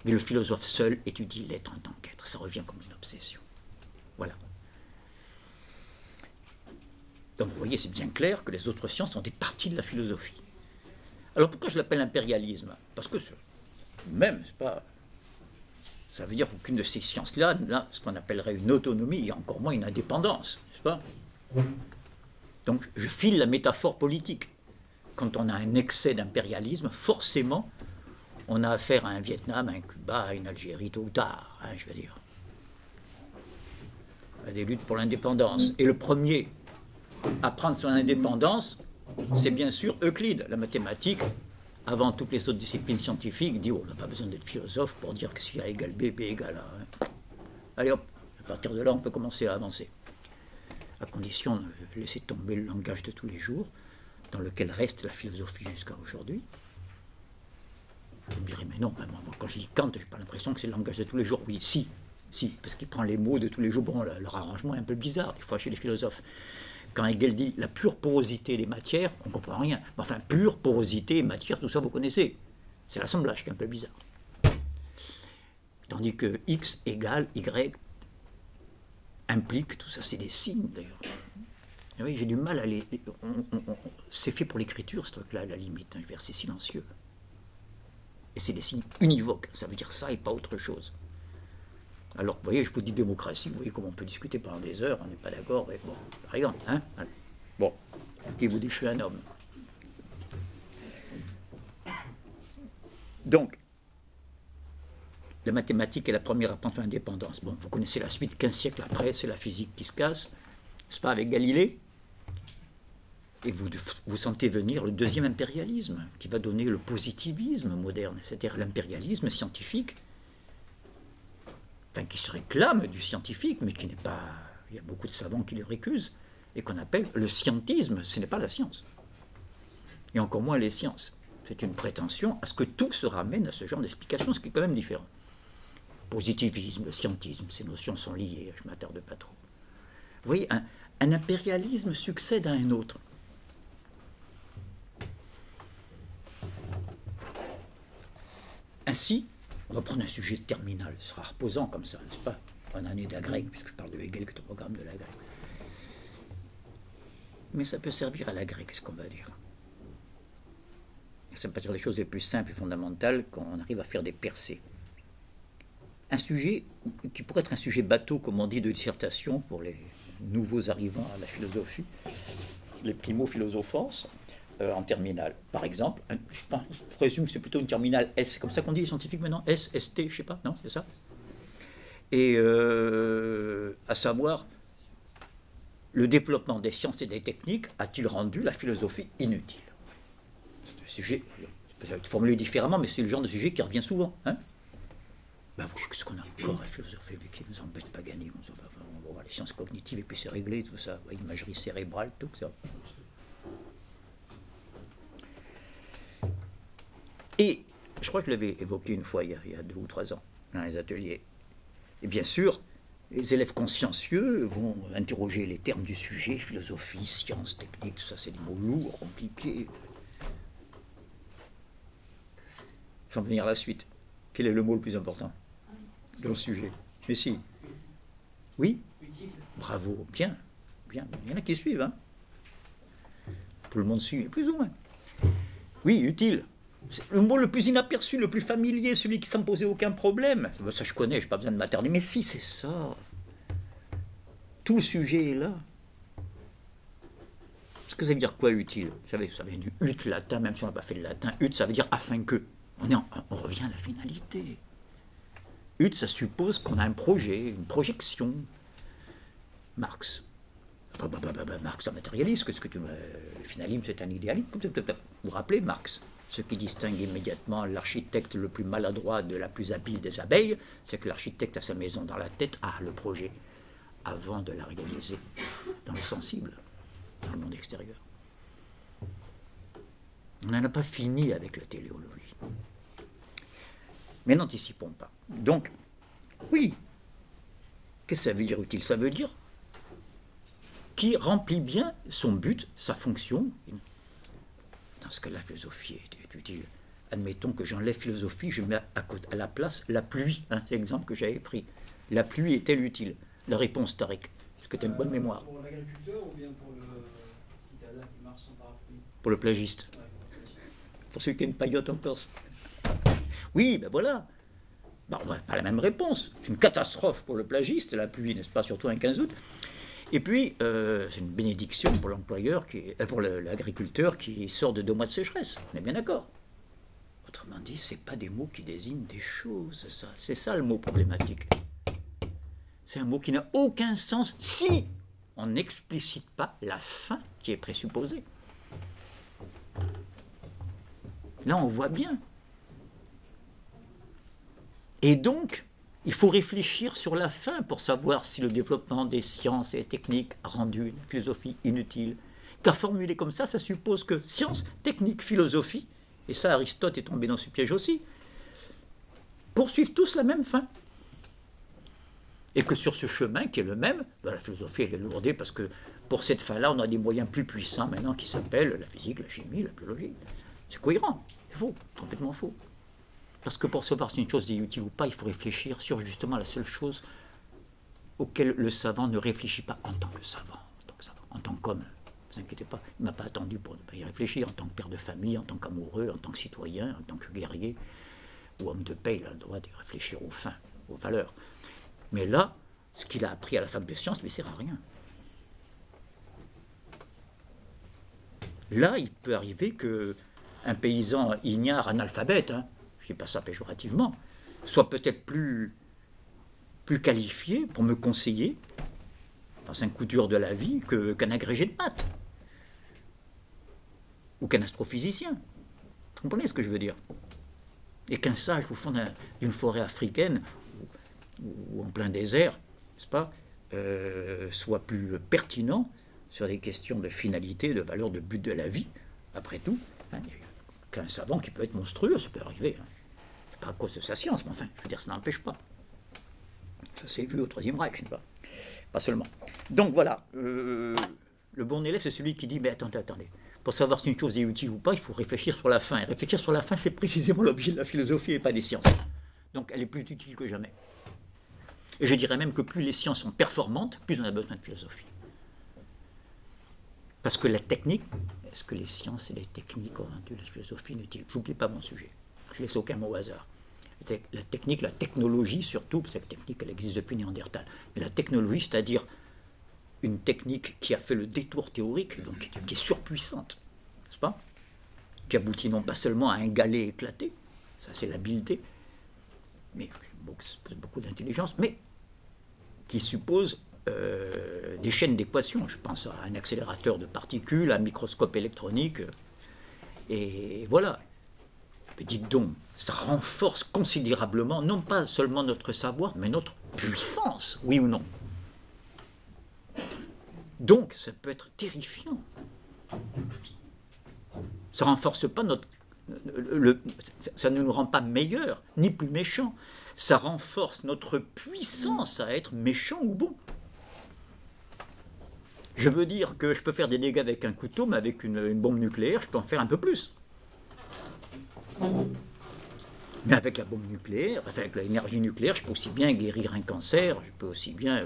Mais le philosophe seul étudie l'être en tant qu'être. Ça revient comme une obsession. Voilà. Donc vous voyez, c'est bien clair que les autres sciences sont des parties de la philosophie. Alors pourquoi je l'appelle impérialisme? Parce que même, c'est pas... Ça veut dire qu'aucune de ces sciences-là n'a ce qu'on appellerait une autonomie et encore moins une indépendance, n'est-ce pas? Donc je file la métaphore politique. Quand on a un excès d'impérialisme, forcément, on a affaire à un Vietnam, à un Cuba, à une Algérie tôt ou tard, hein, je veux dire. À des luttes pour l'indépendance. Et le premier à prendre son indépendance, c'est bien sûr Euclide, la mathématique. Avant toutes les autres disciplines scientifiques, dit on n'a pas besoin d'être philosophe pour dire que si A égale B, B égale A. Hein. Allez hop, à partir de là, on peut commencer à avancer. À condition de laisser tomber le langage de tous les jours, dans lequel reste la philosophie jusqu'à aujourd'hui. Vous me direz, mais non, moi, quand je dis Kant, je n'ai pas l'impression que c'est le langage de tous les jours. Oui, si, parce qu'il prend les mots de tous les jours. Bon, leur arrangement est un peu bizarre, des fois, chez les philosophes. Quand Hegel dit la pure porosité des matières, on ne comprend rien. Mais enfin, pure porosité, matière, tout ça, vous connaissez. C'est l'assemblage qui est un peu bizarre. Tandis que X égale Y implique, tout ça, c'est des signes, d'ailleurs. Oui, j'ai du mal à les... c'est fait pour l'écriture, ce truc-là, à la limite, un verset silencieux. Et c'est des signes univoques, ça veut dire ça et pas autre chose. Alors, vous voyez, je vous dis démocratie, vous voyez comment on peut discuter pendant des heures, on n'est pas d'accord, mais bon, par exemple, hein. Bon, qui vous dit je suis un homme. Donc, la mathématique est la première à prendre l'indépendance. Bon, vous connaissez la suite, 15 siècles après, c'est la physique qui se casse, n'est-ce pas, avec Galilée. Et vous sentez venir le deuxième impérialisme, qui va donner le positivisme moderne, c'est-à-dire l'impérialisme scientifique, enfin qui se réclame du scientifique, mais qui n'est pas... Il y a beaucoup de savants qui le récusent, et qu'on appelle le scientisme. Ce n'est pas la science. Et encore moins les sciences. C'est une prétention à ce que tout se ramène à ce genre d'explication, ce qui est quand même différent. Positivisme, le scientisme, ces notions sont liées, je ne m'attarde pas trop. Vous voyez, un impérialisme succède à un autre. Ainsi, on va prendre un sujet terminal, ce sera reposant comme ça, n'est-ce pas? En année d'agrég, puisque je parle de Hegel, qui est au programme de l'agrég. Mais ça peut servir à l'agrég, qu'est-ce qu'on va dire? Ça peut dire les choses les plus simples et fondamentales quand on arrive à faire des percées. Un sujet qui pourrait être un sujet bateau, comme on dit, de dissertation pour les nouveaux arrivants à la philosophie, les primo-philosophos, en terminale. Par exemple, je présume que c'est plutôt une terminale S, c'est comme ça qu'on dit les scientifiques maintenant, S, ST, je ne sais pas, non, c'est ça? Et à savoir, le développement des sciences et des techniques a-t-il rendu la philosophie inutile? C'est un sujet, peut être formulé différemment, mais c'est le genre de sujet qui revient souvent. Hein? Ben oui, qu'est-ce qu'on a encore à philosophie, mais qui nous embête pas gagner? On va voir les sciences cognitives et puis c'est réglé, tout ça, imagerie cérébrale, tout ça. Et je crois que je l'avais évoqué une fois, il y a 2 ou 3 ans, dans les ateliers. Et bien sûr, les élèves consciencieux vont interroger les termes du sujet, philosophie, science, technique, tout ça, c'est des mots lourds, compliqués. Sans venir à la suite. Quel est le mot le plus important dans le sujet? Mais si. Oui? Utile. Bravo, bien, bien. Il y en a qui suivent, hein. Tout le monde suit, plus ou moins. Oui, utile. C'est le mot le plus inaperçu, le plus familier, celui qui ne posait aucun problème. Ça, je connais, je n'ai pas besoin de m'attarder. Mais si, c'est ça. Tout le sujet est là. Est-ce que ça veut dire quoi, utile? Vous savez, ça vient du ut latin, même si on n'a pas fait le latin. Ut, ça veut dire afin que. On revient à la finalité. Hutt, ça suppose qu'on a un projet, une projection. Marx. Marx, un matérialiste, qu'est-ce que tu me... Le finalisme, c'est un idéalisme. Vous vous rappelez Marx? Ce qui distingue immédiatement l'architecte le plus maladroit de la plus habile des abeilles, c'est que l'architecte a sa maison dans la tête, le projet, avant de la réaliser dans le sensible, dans le monde extérieur. On n'en a pas fini avec la téléologie. Mais n'anticipons pas. Donc, oui, qu'est-ce que ça veut dire utile? Ça veut dire qui remplit bien son but, sa fonction. Dans ce cas, la philosophie est utile. Admettons que j'enlève philosophie, je mets à la place la pluie. C'est l'exemple que j'avais pris. La pluie est-elle utile? La réponse, Tariq. Est-ce que tu as une bonne mémoire? Pour l'agriculteur ou bien pour le citadin qui marche sans parapluie? Pour le plagiste. Ouais, pour celui qui a une paillote en Corse. Oui, ben voilà. Ben, on n'a pas la même réponse. C'est une catastrophe pour le plagiste, la pluie, n'est-ce pas, surtout un 15 août. Et puis, c'est une bénédiction pour l'employeur, pour l'agriculteur qui sort de 2 mois de sécheresse. On est bien d'accord. Autrement dit, ce n'est pas des mots qui désignent des choses, ça. C'est ça le mot problématique. C'est un mot qui n'a aucun sens si on n'explicite pas la fin qui est présupposée. Là, on voit bien. Et donc, il faut réfléchir sur la fin pour savoir si le développement des sciences et des techniques a rendu une philosophie inutile. Car formuler comme ça suppose que science, technique, philosophie, et ça Aristote est tombé dans ce piège aussi, poursuivent tous la même fin. Et que sur ce chemin qui est le même, la philosophie elle est lourdée parce que pour cette fin-là, on a des moyens plus puissants maintenant qui s'appellent la physique, la chimie, la biologie. C'est cohérent, c'est faux, complètement faux. Parce que pour savoir si une chose est utile ou pas, il faut réfléchir sur justement la seule chose auquel le savant ne réfléchit pas en tant que savant, en tant qu'homme. Ne vous inquiétez pas, il ne m'a pas attendu pour ne pas y réfléchir, en tant que père de famille, en tant qu'amoureux, en tant que citoyen, en tant que guerrier, ou homme de paix, il a le droit de réfléchir aux fins, aux valeurs. Mais là, ce qu'il a appris à la fac de sciences ne sert à rien. Là, il peut arriver qu'un paysan ignare, analphabète, je ne dis pas ça péjorativement, soit peut-être plus qualifié pour me conseiller dans un coup dur de la vie qu'un agrégé de maths ou qu'un astrophysicien. Vous comprenez ce que je veux dire? Et qu'un sage au fond d'une forêt africaine ou en plein désert, n'est-ce pas, soit plus pertinent sur des questions de finalité, de valeur, de but de la vie, après tout, qu'un savant qui peut être monstrueux, ça peut arriver. C'est pas à cause de sa science, mais enfin, je veux dire, ça n'empêche pas. Ça s'est vu au Troisième Reich, pas seulement. Donc voilà, le bon élève, c'est celui qui dit, mais attendez, pour savoir si une chose est utile ou pas, il faut réfléchir sur la fin. Et réfléchir sur la fin, c'est précisément l'objet de la philosophie et pas des sciences. Donc elle est plus utile que jamais. Et je dirais même que plus les sciences sont performantes, plus on a besoin de philosophie. Parce que la technique, est-ce que les sciences et les techniques ont rendu la philosophie inutile? J'oublie pas mon sujet, je laisse aucun mot au hasard. La technique, la technologie surtout, parce que la technique elle existe depuis Néandertal, mais la technologie, c'est-à-dire une technique qui a fait le détour théorique, donc qui est surpuissante, n'est-ce pas? Qui aboutit non pas seulement à un galet éclaté, ça c'est l'habileté, mais qui suppose beaucoup d'intelligence, mais qui suppose des chaînes d'équations. Je pense à un accélérateur de particules, un microscope électronique, et voilà. Mais dites donc, ça renforce considérablement, non pas seulement notre savoir, mais notre puissance, oui ou non? Donc, ça peut être terrifiant. Ça ne renforce pas notre... ça ne nous rend pas meilleurs, ni plus méchants. Ça renforce notre puissance à être méchant ou bon. Je veux dire que je peux faire des dégâts avec un couteau, mais avec une bombe nucléaire, je peux en faire un peu plus. Mais avec la bombe nucléaire, enfin avec l'énergie nucléaire, je peux aussi bien guérir un cancer, je peux aussi bien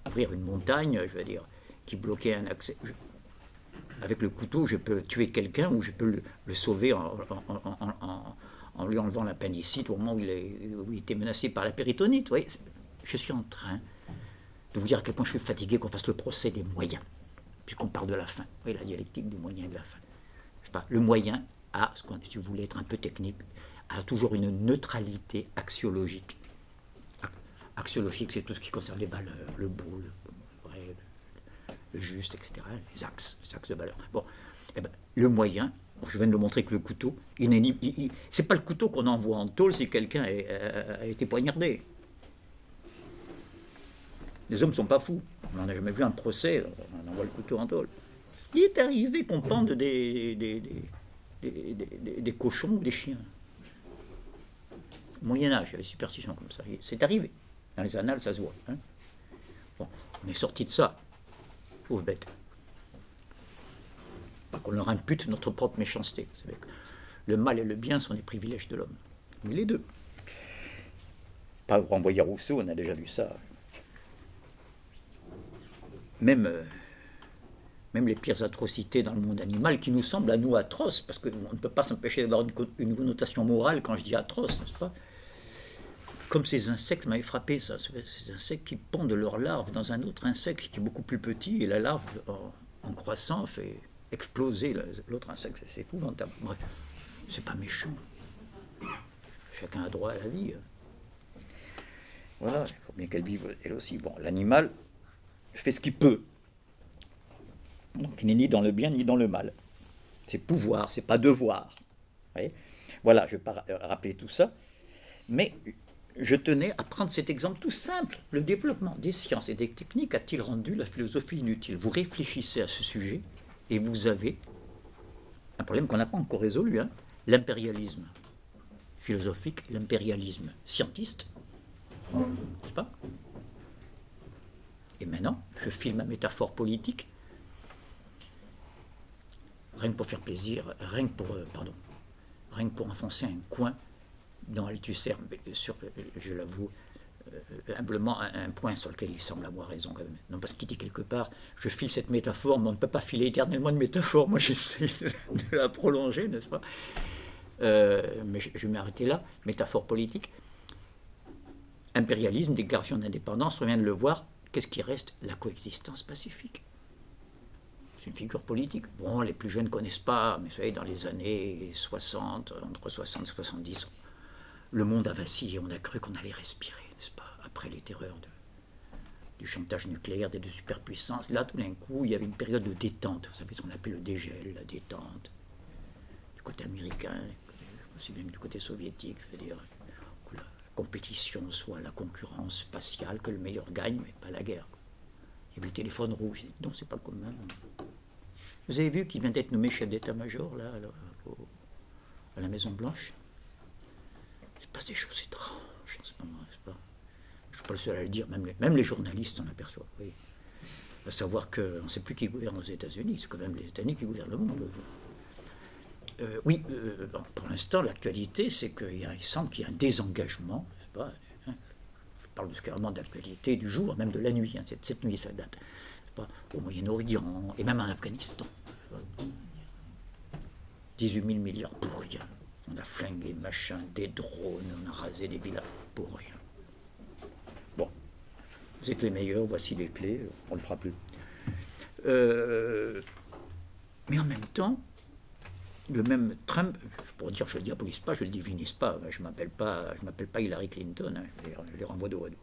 ouvrir une montagne, je veux dire, qui bloquait un accès. Avec le couteau, je peux tuer quelqu'un ou je peux le sauver en lui enlevant l'appendicite au moment où il était menacé par la péritonite. Vous voyez, je suis en train de vous dire à quel point je suis fatigué qu'on fasse le procès des moyens, puisqu'on parle de la fin. Vous voyez, la dialectique du moyen et de la fin. C'est pas, le moyen a, si vous voulez être un peu technique, a toujours une neutralité axiologique. Axiologique, c'est tout ce qui concerne les valeurs, le beau, le vrai, le juste, etc. Les axes de valeur. Bon, eh ben, le moyen, je viens de le montrer avec le couteau, c'est pas le couteau qu'on envoie en tôle si quelqu'un a été poignardé. Les hommes ne sont pas fous. On n'en a jamais vu un procès, on envoie le couteau en tôle. Il est arrivé qu'on pende des cochons ou des chiens. Au Moyen-Âge, il y avait des superstitions comme ça. C'est arrivé. Dans les annales, ça se voit. Hein. Bon, on est sorti de ça. Pauvre bête. Pas qu'on leur impute notre propre méchanceté. Vous savez que le mal et le bien sont des privilèges de l'homme. Mais les deux. Pas renvoyer à Rousseau, on a déjà vu ça. Même les pires atrocités dans le monde animal qui nous semblent à nous atroces, parce qu'on ne peut pas s'empêcher d'avoir une connotation morale quand je dis atroce, n'est-ce pas? Comme ces insectes m'avaient frappé, ça, ces insectes qui pondent leurs larves dans un autre insecte qui est beaucoup plus petit, et la larve, en croissant, fait exploser l'autre insecte. C'est épouvantable. Bref, c'est pas méchant. Chacun a droit à la vie. Voilà, il faut bien qu'elle vive elle aussi. Bon, l'animal fait ce qu'il peut. Donc il n'est ni dans le bien ni dans le mal. C'est pouvoir, c'est pas devoir. Vous voyez, voilà, je ne vais pas rappeler tout ça, mais je tenais à prendre cet exemple tout simple. Le développement des sciences et des techniques a-t-il rendu la philosophie inutile? Vous réfléchissez à ce sujet et vous avez un problème qu'on n'a pas encore résolu, hein, l'impérialisme philosophique, l'impérialisme scientiste, n'est-ce pas? Et maintenant, je file ma métaphore politique, rien que pour faire plaisir, rien que pour enfoncer un coin dans Althusser, je l'avoue, humblement un point sur lequel il semble avoir raison quand même. Non, parce qu'il dit quelque part, je file cette métaphore, mais on ne peut pas filer éternellement de métaphore, moi j'essaie de la prolonger, n'est-ce pas? Mais je vais m'arrêter là, métaphore politique. Impérialisme, déclaration d'indépendance, on vient de le voir, qu'est-ce qui reste? La coexistence pacifique. C'est une figure politique. Bon, les plus jeunes ne connaissent pas, mais vous savez, dans les années 60, entre 60 et 70, le monde a vacillé, on a cru qu'on allait respirer, n'est-ce pas? Après les terreurs du chantage nucléaire, des deux superpuissances, là, tout d'un coup, il y avait une période de détente. Vous savez ce qu'on appelle le dégel, la détente, du côté américain, aussi bien que du côté soviétique, c'est-à-dire que la compétition soit la concurrence spatiale, que le meilleur gagne, mais pas la guerre. Il y avait le téléphone rouge, non, c'est pas commun. Vous avez vu qu'il vient d'être nommé chef d'état-major, là, à la Maison-Blanche? Il se passe des choses étranges en ce moment, n'est-ce pas? Je ne suis pas le seul à le dire, même les journalistes s'en aperçoivent. Oui. À savoir qu'on ne sait plus qui gouverne aux États-Unis, c'est quand même les États-Unis qui gouvernent le monde. Oui, bon, pour l'instant, l'actualité, c'est qu'il semble qu'il y a un désengagement, n'est-ce pas? Je parle carrément d'actualité du jour, même de la nuit, hein, cette nuit, ça date, pas, au Moyen-Orient, et même en Afghanistan. 18 000 milliards pour rien. On a flingué, machin, des drones, on a rasé des villages pour rien. Bon, vous êtes les meilleurs, voici les clés, on ne le fera plus. Mais en même temps, le même Trump, pour dire je ne le diabolise pas, je ne le divinise pas, je ne m'appelle pas Hillary Clinton, hein, je les renvoie dos à dos.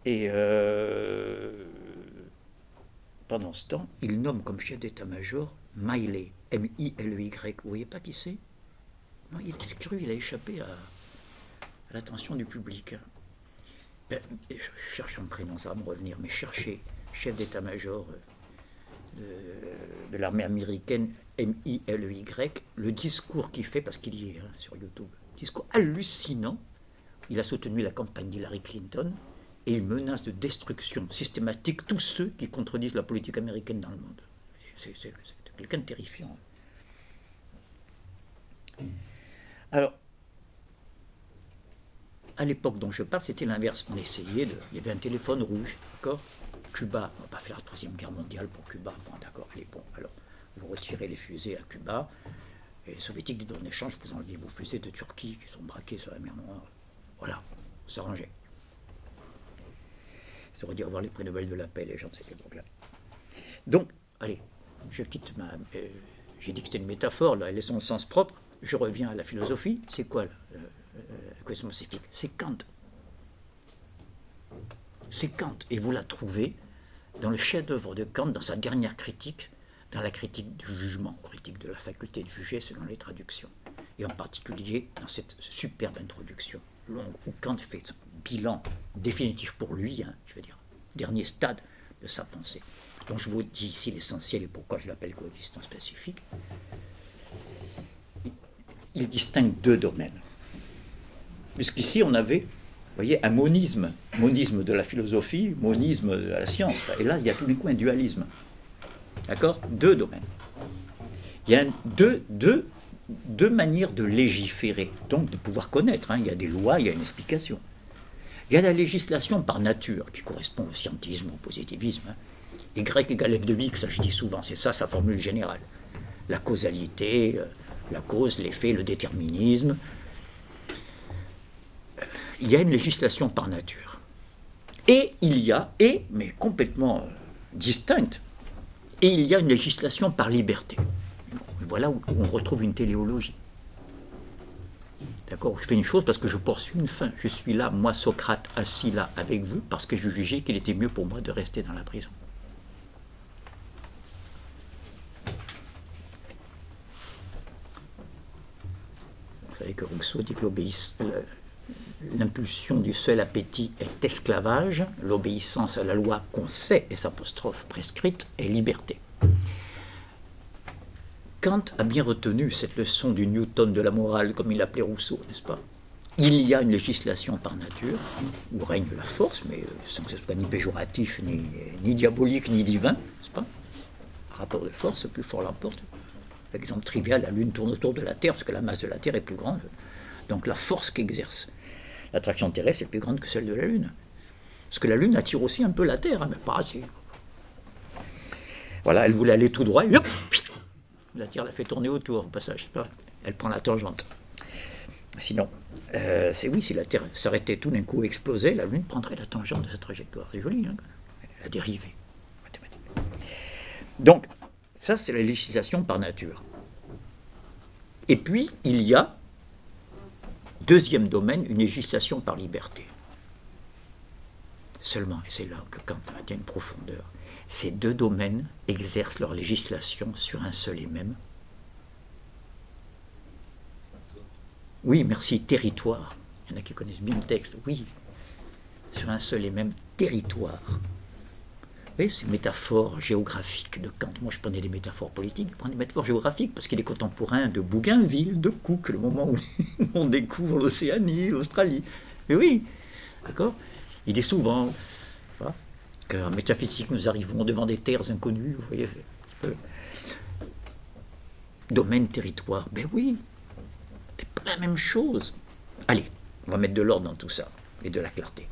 Et pendant ce temps, il nomme comme chef d'état-major Miley, M-I-L-E-Y. Vous voyez pas qui c'est? Non, c'est curieux, il a échappé à l'attention du public. Ben, je cherche son prénom, ça va me revenir, mais cherchez chef d'état-major de l'armée américaine, M-I-L-E-Y, le discours qu'il fait, parce qu'il y est sur YouTube, discours hallucinant. Il a soutenu la campagne d'Hillary Clinton et il menace de destruction systématique tous ceux qui contredisent la politique américaine dans le monde. C'est quelqu'un de terrifiant. Alors, à l'époque dont je parle, c'était l'inverse. On essayait il y avait un téléphone rouge, d'accord? Cuba, on ne va pas faire la Troisième Guerre mondiale pour Cuba. Bon, d'accord, allez, bon, alors, vous retirez les fusées à Cuba, et les Soviétiques disent en échange, vous enlevez vos fusées de Turquie qui sont braquées sur la mer Noire. Voilà, s'arranger. Ça aurait dû avoir les prix Nobel de la paix, les gens de cette époque-là. Donc, allez, je quitte j'ai dit que c'était une métaphore, là, elle est son sens propre. Je reviens à la philosophie. C'est quoi la question spécifique? C'est Kant. C'est Kant. Et vous la trouvez dans le chef-d'œuvre de Kant, dans sa dernière critique, dans la critique du jugement, critique de la faculté de juger selon les traductions. Et en particulier dans cette superbe introduction longue où Kant fait son bilan définitif pour lui, hein, je veux dire, dernier stade de sa pensée. Donc je vous dis ici l'essentiel et pourquoi je l'appelle coexistence spécifique. Il distingue deux domaines. Jusqu'ici, on avait, vous voyez, un monisme de la philosophie, monisme de la science. Et là, il y a tout d'un coup un dualisme. D'accord? Deux domaines. Il y a deux manières de légiférer, donc de pouvoir connaître. Hein. Il y a des lois, il y a une explication. Il y a la législation par nature, qui correspond au scientisme, au positivisme. Hein. Y égale f de x, ça je dis souvent, c'est ça sa formule générale. La causalité, la cause, l'effet, le déterminisme. Il y a une législation par nature. Et il y a, mais complètement distincte, et il y a une législation par liberté. Voilà où on retrouve une téléologie. D'accord? Je fais une chose parce que je poursuis une fin. Je suis là, moi Socrate, assis là avec vous, parce que je jugeais qu'il était mieux pour moi de rester dans la prison. Vous savez que Rousseau dit que l'impulsion du seul appétit est esclavage, l'obéissance à la loi qu'on sait, et s'apostrophe prescrite, est liberté. Kant a bien retenu cette leçon du Newton de la morale, comme il l'appelait Rousseau, n'est-ce pas? Il y a une législation par nature, où règne la force, mais sans que ce soit ni péjoratif, ni diabolique, ni divin, n'est-ce pas? Rapport de force, le plus fort l'emporte. L'exemple trivial, la Lune tourne autour de la Terre, parce que la masse de la Terre est plus grande. Donc la force qu'exerce l'attraction terrestre est plus grande que celle de la Lune. Parce que la Lune attire aussi un peu la Terre, hein, mais pas assez. Voilà, elle voulait aller tout droit, et hop, la Terre la fait tourner autour, au passage. Elle prend la tangente. Sinon, si la Terre s'arrêtait tout d'un coup, explosait, la Lune prendrait la tangente de sa trajectoire. C'est joli, hein, la dérivée mathématique. Donc, ça, c'est la législation par nature. Et puis, il y a, deuxième domaine, une législation par liberté. Seulement, et c'est là que Kant a une profondeur, ces deux domaines exercent leur législation sur un seul et même. Oui, merci, territoire. Il y en a qui connaissent bien le texte. Oui, sur un seul et même territoire. Vous voyez, ces métaphores géographiques de Kant. Moi, je prenais des métaphores politiques, je prenais des métaphores géographiques parce qu'il est contemporain de Bougainville, de Cook, le moment où on découvre l'Océanie, l'Australie. Mais oui, d'accord? Il dit souvent qu'en métaphysique, nous arrivons devant des terres inconnues, vous voyez. Domaine, territoire, ben oui, c'est pas la même chose. Allez, on va mettre de l'ordre dans tout ça, et de la clarté.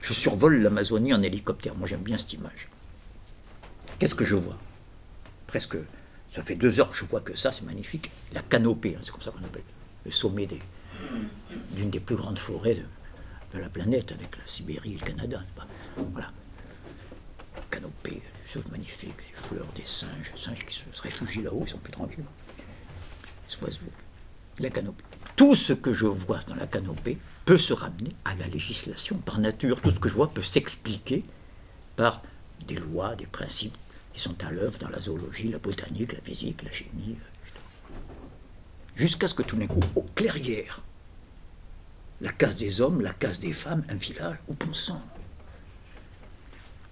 Je survole l'Amazonie en hélicoptère, moi j'aime bien cette image. Qu'est-ce que je vois? Presque, ça fait 2 heures que je vois que ça, c'est magnifique. La canopée, hein, c'est comme ça qu'on appelle le sommet d'une des plus grandes forêts de la planète, avec la Sibérie et le Canada. Voilà. Canopée, des choses magnifiques, des fleurs, des singes qui se réfugient là-haut, ils sont plus tranquilles. Les oiseaux, la canopée. Tout ce que je vois dans la canopée peut se ramener à la législation par nature. Tout ce que je vois peut s'expliquer par des lois, des principes qui sont à l'œuvre dans la zoologie, la botanique, la physique, la chimie, jusqu'à ce que tout d'un coup, aux clairières, la case des hommes, la case des femmes, un village, au bon sang.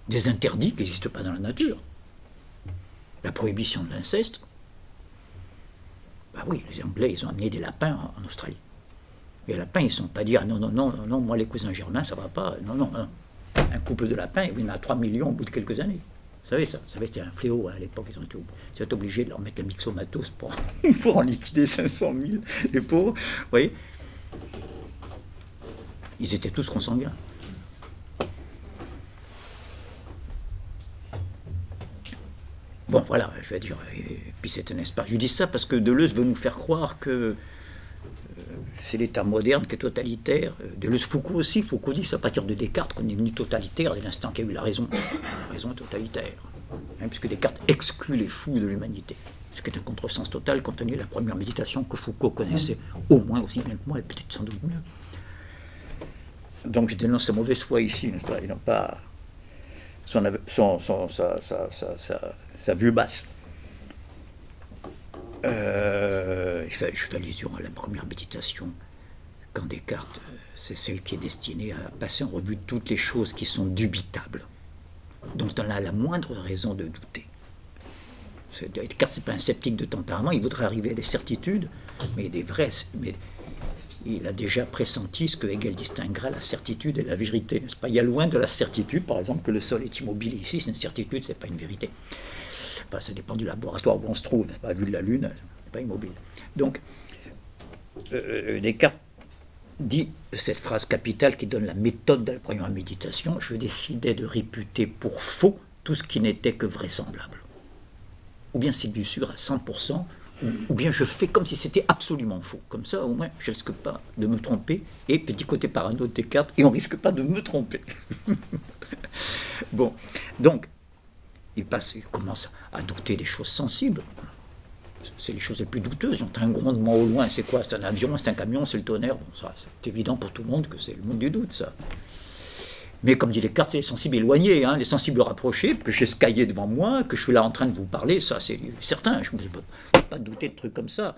Des interdits qui n'existent pas dans la nature. La prohibition de l'inceste. Ben oui, les Anglais, ils ont amené des lapins en Australie. Les lapins, ils ne sont pas dit, ah non, moi les cousins germains, ça ne va pas. Non. Un couple de lapins, il y en a 3 millions au bout de quelques années. Vous savez ça, c'était un fléau à l'époque, ils ont été obligés de leur mettre le myxomatose pour en liquider 500 000, les pauvres. Vous voyez, ils étaient tous consanguins. Bon, voilà, je vais dire, et puis c'est un espace. Je dis ça parce que Deleuze veut nous faire croire que c'est l'État moderne qui est totalitaire. Deleuze, Foucault aussi. Foucault dit que c'est à partir de Descartes qu'on est venu totalitaire dès l'instant qu'il y a eu la raison totalitaire. Hein, puisque Descartes exclut les fous de l'humanité. Ce qui est un contresens total compte tenu de la première méditation que Foucault connaissait au moins aussi bien que moi, et peut-être sans doute mieux. Donc je dénonce sa mauvaise foi ici, n'est-ce pas? Ils n'ont pas sa vue basse. Je fais allusion à la première méditation, quand Descartes, c'est celle qui est destinée à passer en revue toutes les choses qui sont dubitables, dont on a la moindre raison de douter. Descartes, ce n'est pas un sceptique de tempérament, il voudrait arriver à des certitudes, mais des vraies. Mais il a déjà pressenti ce que Hegel distinguera la certitude et la vérité, n'est-ce pas? Il y a loin de la certitude, par exemple, que le sol est immobile. Ici, c'est une certitude, ce n'est pas une vérité. Enfin, ça dépend du laboratoire où on se trouve. Pas vu de la Lune, c'est pas immobile. Donc, Descartes dit cette phrase capitale qui donne la méthode de la première méditation: je décidais de réputer pour faux tout ce qui n'était que vraisemblable. Ou bien c'est du sûr à 100%, ou bien je fais comme si c'était absolument faux. Comme ça, au moins, je ne risque pas de me tromper. Et petit côté parano de Descartes, et on ne risque pas de me tromper. Bon, donc, il commence à douter des choses sensibles. C'est les choses les plus douteuses. J'entends un grondement au loin. C'est quoi? C'est un avion, c'est un camion, c'est le tonnerre. Bon, ça, c'est évident pour tout le monde que c'est le monde du doute, ça. Mais comme dit Descartes, c'est les sensibles éloignés, hein, les sensibles rapprochés, que j'ai skyé devant moi, que je suis là en train de vous parler, ça c'est certain. Je ne peux pas douter de trucs comme ça.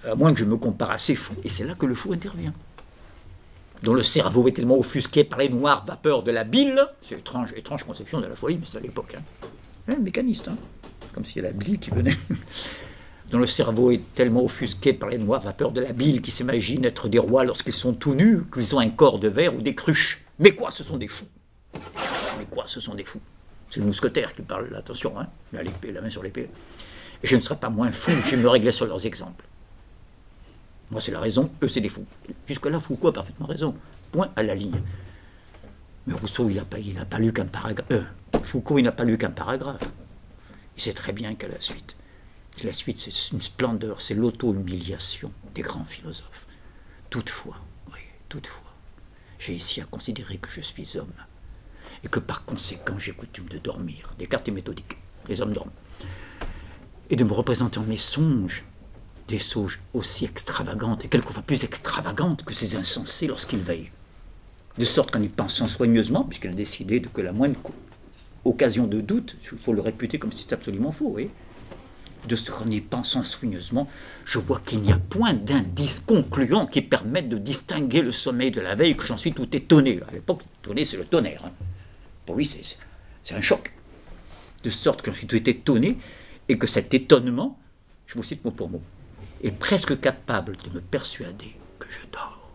À moins que je me compare à ces fous. Et c'est là que le fou intervient. Dont le cerveau est tellement offusqué par les noires vapeurs de la bile. C'est étrange conception de la folie, mais c'est à l'époque. Hein, mécaniste, hein. Comme s'il y a la bile qui venait. Dont le cerveau est tellement offusqué par les noires vapeurs de la bile qu'ils s'imaginent être des rois lorsqu'ils sont tout nus, qu'ils ont un corps de verre ou des cruches. Mais quoi, ce sont des fous. Mais quoi, ce sont des fous. C'est le mousquetaire qui parle, là, attention, hein, la main sur l'épée. Et je ne serais pas moins fou si je me réglais sur leurs exemples. Moi, c'est la raison, eux, c'est des fous. Jusque-là, Foucault a parfaitement raison. Point à la ligne. Mais Rousseau, il n'a pas lu qu'un paragraphe. Foucault, il n'a pas lu qu'un paragraphe. Il sait très bien qu'à la suite. La suite, c'est une splendeur, c'est l'auto-humiliation des grands philosophes. Toutefois, j'ai ici à considérer que je suis homme, et que par conséquent, j'ai coutume de dormir. Descartes est méthodique, les hommes dorment. Et de me représenter en mes songes des songes aussi extravagantes, et quelquefois plus extravagantes que ces insensés lorsqu'ils veillent. De sorte qu'en y pensant soigneusement, puisqu'il a décidé que la moindre occasion de doute, il faut le réputer comme si c'était absolument faux, oui. De ce qu'en y pensant soigneusement, je vois qu'il n'y a point d'indices concluants qui permettent de distinguer le sommeil de la veille, que j'en suis tout étonné. À l'époque, étonné, c'est le tonnerre. Hein. Pour lui, c'est un choc. De sorte que j'en suis tout étonné, et que cet étonnement, je vous cite mot pour mot, est presque capable de me persuader que je dors.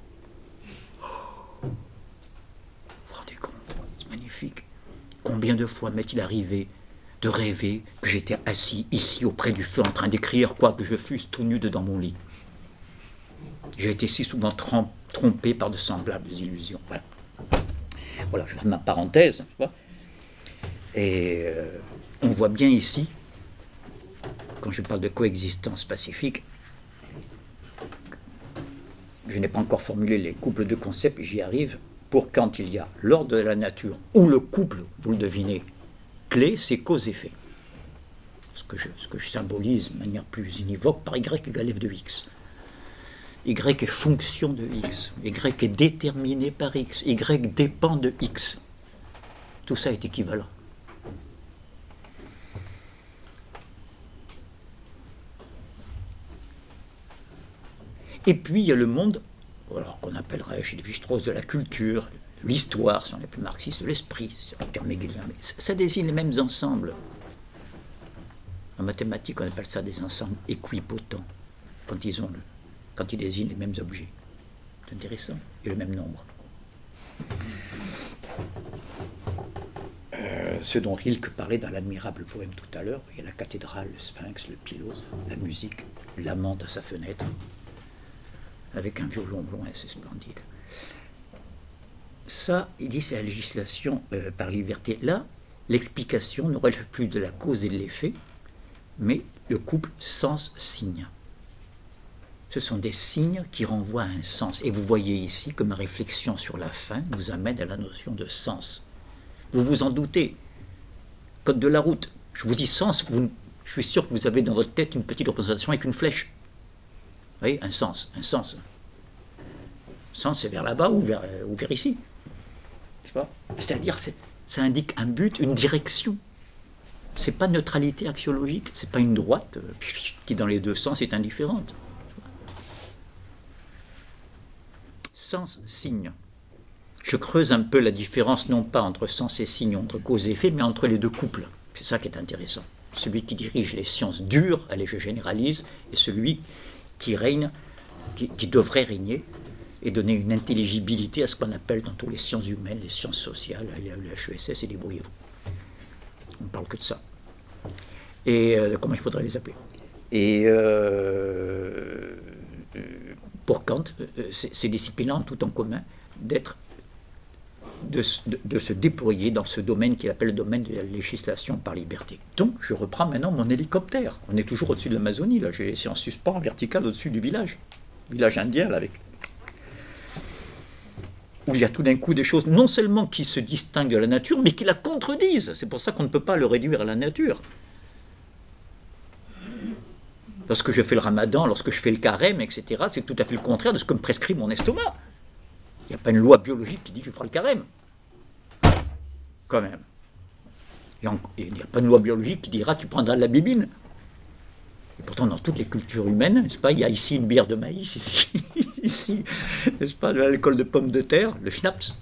Oh, vous vous rendez compte? C'est magnifique. Combien de fois m'est-il arrivé de rêver que j'étais assis ici auprès du feu en train d'écrire, quoi que je fusse tout nu dedans mon lit. J'ai été si souvent trompé par de semblables illusions. Voilà, je ferme ma parenthèse. Et on voit bien ici, quand je parle de coexistence pacifique, je n'ai pas encore formulé les couples de concepts, j'y arrive, pour quand il y a l'ordre de la nature ou le couple, vous le devinez, clé, c'est cause-effet. Ce que je symbolise de manière plus univoque par Y égale f de x. Y est fonction de x. Y est déterminé par x. Y dépend de x. Tout ça est équivalent. Et puis il y a le monde, alors qu'on appellerait chez Lévi-Strauss de la culture, l'histoire, si on est plus marxiste, de l'esprit, c'est un terme hegelien, mais ça désigne les mêmes ensembles. En mathématiques, on appelle ça des ensembles équipotents, quand ils désignent les mêmes objets. C'est intéressant, et le même nombre. Ce dont Rilke parlait dans l'admirable poème tout à l'heure, il y a la cathédrale, le sphinx, le pilote, la musique, l'amante à sa fenêtre, avec un violon blond assez splendide. Ça, il dit, c'est la législation par liberté. Là, l'explication ne relève plus de la cause et de l'effet, mais le couple sens-signe. Ce sont des signes qui renvoient à un sens. Et vous voyez ici que ma réflexion sur la fin nous amène à la notion de sens. Vous vous en doutez. Code de la route, Je vous dis sens, je suis sûr que vous avez dans votre tête une petite représentation avec une flèche. Vous voyez, un sens, un sens. Sens, c'est vers là-bas ou vers ici. C'est-à-dire, ça indique un but, une direction. C'est pas neutralité axiologique, c'est pas une droite qui dans les deux sens est indifférente. Sens, signe. Je creuse un peu la différence, non pas entre sens et signe, entre cause et effet, mais entre les deux couples. C'est ça qui est intéressant. Celui qui dirige les sciences dures, allez, je généralise, et celui qui règne, qui devrait régner, et donner une intelligibilité à ce qu'on appelle dans toutes les sciences humaines, les sciences sociales, le HESS, et débrouillez-vous. On ne parle que de ça. Et comment il faudrait les appeler. Et pour Kant, ces disciplines ont tout en commun de se déployer dans ce domaine qu'il appelle le domaine de la législation par liberté. Donc, je reprends maintenant mon hélicoptère. On est toujours au-dessus de l'Amazonie, là. J'ai laissé en suspens vertical au-dessus du village indien, là, avec... où il y a tout d'un coup des choses, non seulement qui se distinguent de la nature, mais qui la contredisent. C'est pour ça qu'on ne peut pas le réduire à la nature. Lorsque je fais le ramadan, lorsque je fais le carême, etc., c'est tout à fait le contraire de ce que me prescrit mon estomac. Il n'y a pas une loi biologique qui dit que tu feras le carême. Quand même. Il n'y a pas une loi biologique qui dira que tu prendras de la bibine. Et pourtant, dans toutes les cultures humaines, n'est-ce pas, il y a ici une bière de maïs, ici, n'est-ce pas, de l'alcool de pommes de terre, le schnapps.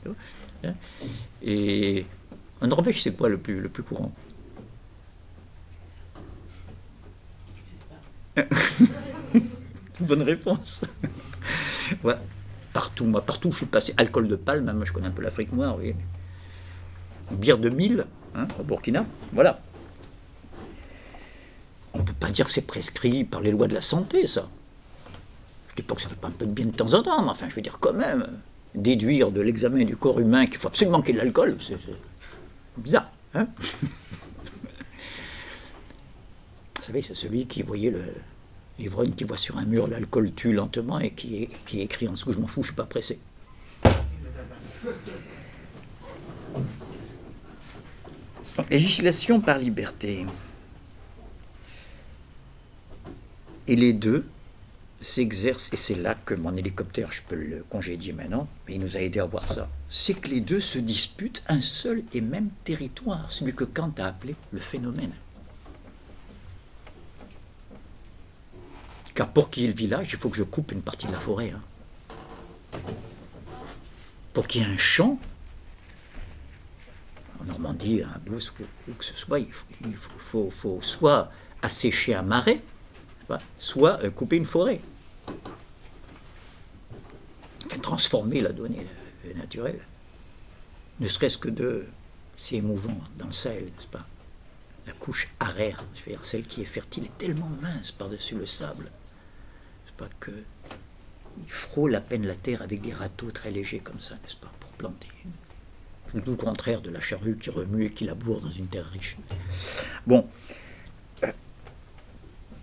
Et en Norvège, c'est quoi le plus courant? Bonne réponse. Voilà. Partout où je suis passé, alcool de palme, moi je connais un peu l'Afrique noire, oui. Bière de mille, au Burkina, voilà. On ne peut pas dire que c'est prescrit par les lois de la santé, ça. Je ne dis pas que ça ne fait pas un peu de bien de temps en temps, mais enfin, je veux dire, quand même, déduire de l'examen du corps humain qu'il faut absolument qu'il y ait de l'alcool, c'est bizarre, hein. Vous savez, c'est celui qui voyait l'ivrogne qui voit sur un mur l'alcool tue lentement et qui écrit en dessous, je m'en fous, je ne suis pas pressé. Donc, législation par liberté. Et les deux s'exercent, et c'est là que mon hélicoptère, je peux le congédier maintenant, mais il nous a aidé à voir ça, c'est que les deux se disputent un seul et même territoire, celui que Kant a appelé le phénomène. Car pour qu'il y ait le village, il faut que je coupe une partie de la forêt. Pour qu'il y ait un champ, en Normandie, à Beauce, où que ce soit, il faut soit assécher un marais, soit couper une forêt. Enfin, transformer la donnée naturelle. Ne serait-ce que c'est émouvant dans le Sahel, n'est-ce pas? La couche araire, c'est-à-dire celle qui est fertile, est tellement mince par-dessus le sable. Pas que il frôle à peine la terre avec des râteaux très légers comme ça, n'est-ce pas, pour planter. Tout le contraire de la charrue qui remue et qui laboure dans une terre riche. Bon,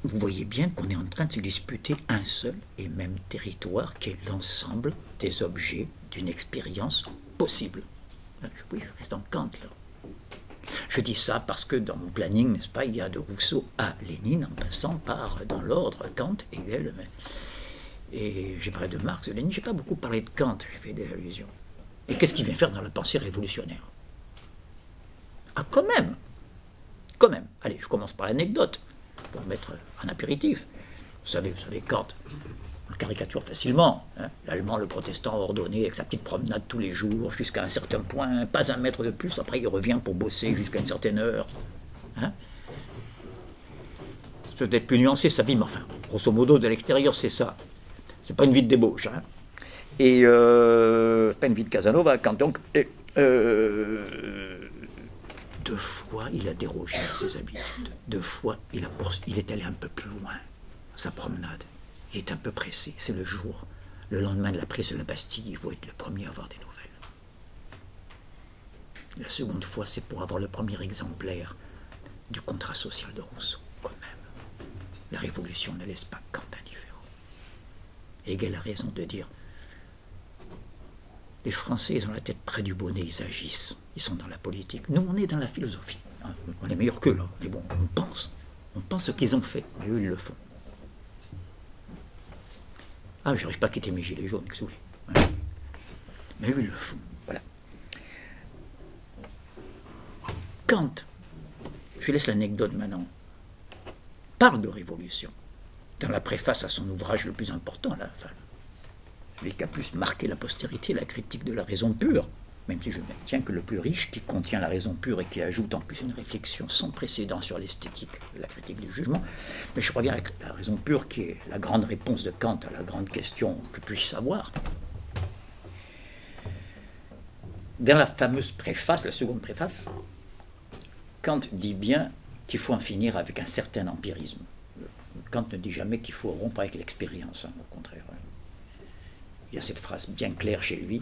vous voyez bien qu'on est en train de se disputer un seul et même territoire qui est l'ensemble des objets d'une expérience possible. Oui, je reste en Kant là. Je dis ça parce que dans mon planning, n'est-ce pas, il y a de Rousseau à Lénine, en passant par, dans l'ordre, Kant, Hegel, et j'ai parlé de Marx, de Lénine, j'ai pas beaucoup parlé de Kant, j'ai fait des allusions. Et qu'est-ce qu'il vient faire dans la pensée révolutionnaire? Ah, quand même, allez, je commence par l'anecdote, pour mettre un apéritif. Vous savez, Kant, on le caricature facilement, hein, l'allemand, le protestant ordonné, avec sa petite promenade tous les jours, jusqu'à un certain point, pas un mètre de plus, après il revient pour bosser jusqu'à une certaine heure. Hein. C'est peut-être plus nuancé sa vie, mais enfin, grosso modo, de l'extérieur, c'est ça. C'est pas une vie de débauche. Hein. Et pas une vie de Casanova, Kant. Donc, deux fois, il a dérogé à ses habitudes. Deux fois, il est allé un peu plus loin dans sa promenade. Il est un peu pressé, c'est le jour. Le lendemain de la prise de la Bastille, il faut être le premier à avoir des nouvelles. La seconde fois, c'est pour avoir le premier exemplaire du contrat social de Rousseau, quand même. La Révolution ne laisse pas Kant indifférent. Hegel a raison de dire les Français, ils ont la tête près du bonnet, ils agissent, ils sont dans la politique. Nous, on est dans la philosophie. On est meilleur qu'eux, là. Mais bon, on pense ce qu'ils ont fait, mais eux, ils le font. Ah, j'arrive pas à quitter mes gilets jaunes, que vous voulez. Ouais. Mais eux, ils le font, voilà. Kant, je laisse l'anecdote maintenant, parle de révolution. Dans la préface à son ouvrage le plus important, là, enfin, celui qui a plus marqué la postérité, la critique de la raison pure, même si je maintiens que le plus riche, qui contient la raison pure et qui ajoute en plus une réflexion sans précédent sur l'esthétique, la critique du jugement, mais je reviens à la raison pure qui est la grande réponse de Kant à la grande question que puis-je savoir. Dans la fameuse préface, la seconde préface, Kant dit bien qu'il faut en finir avec un certain empirisme. Kant ne dit jamais qu'il faut rompre avec l'expérience, hein, au contraire. Il y a cette phrase bien claire chez lui.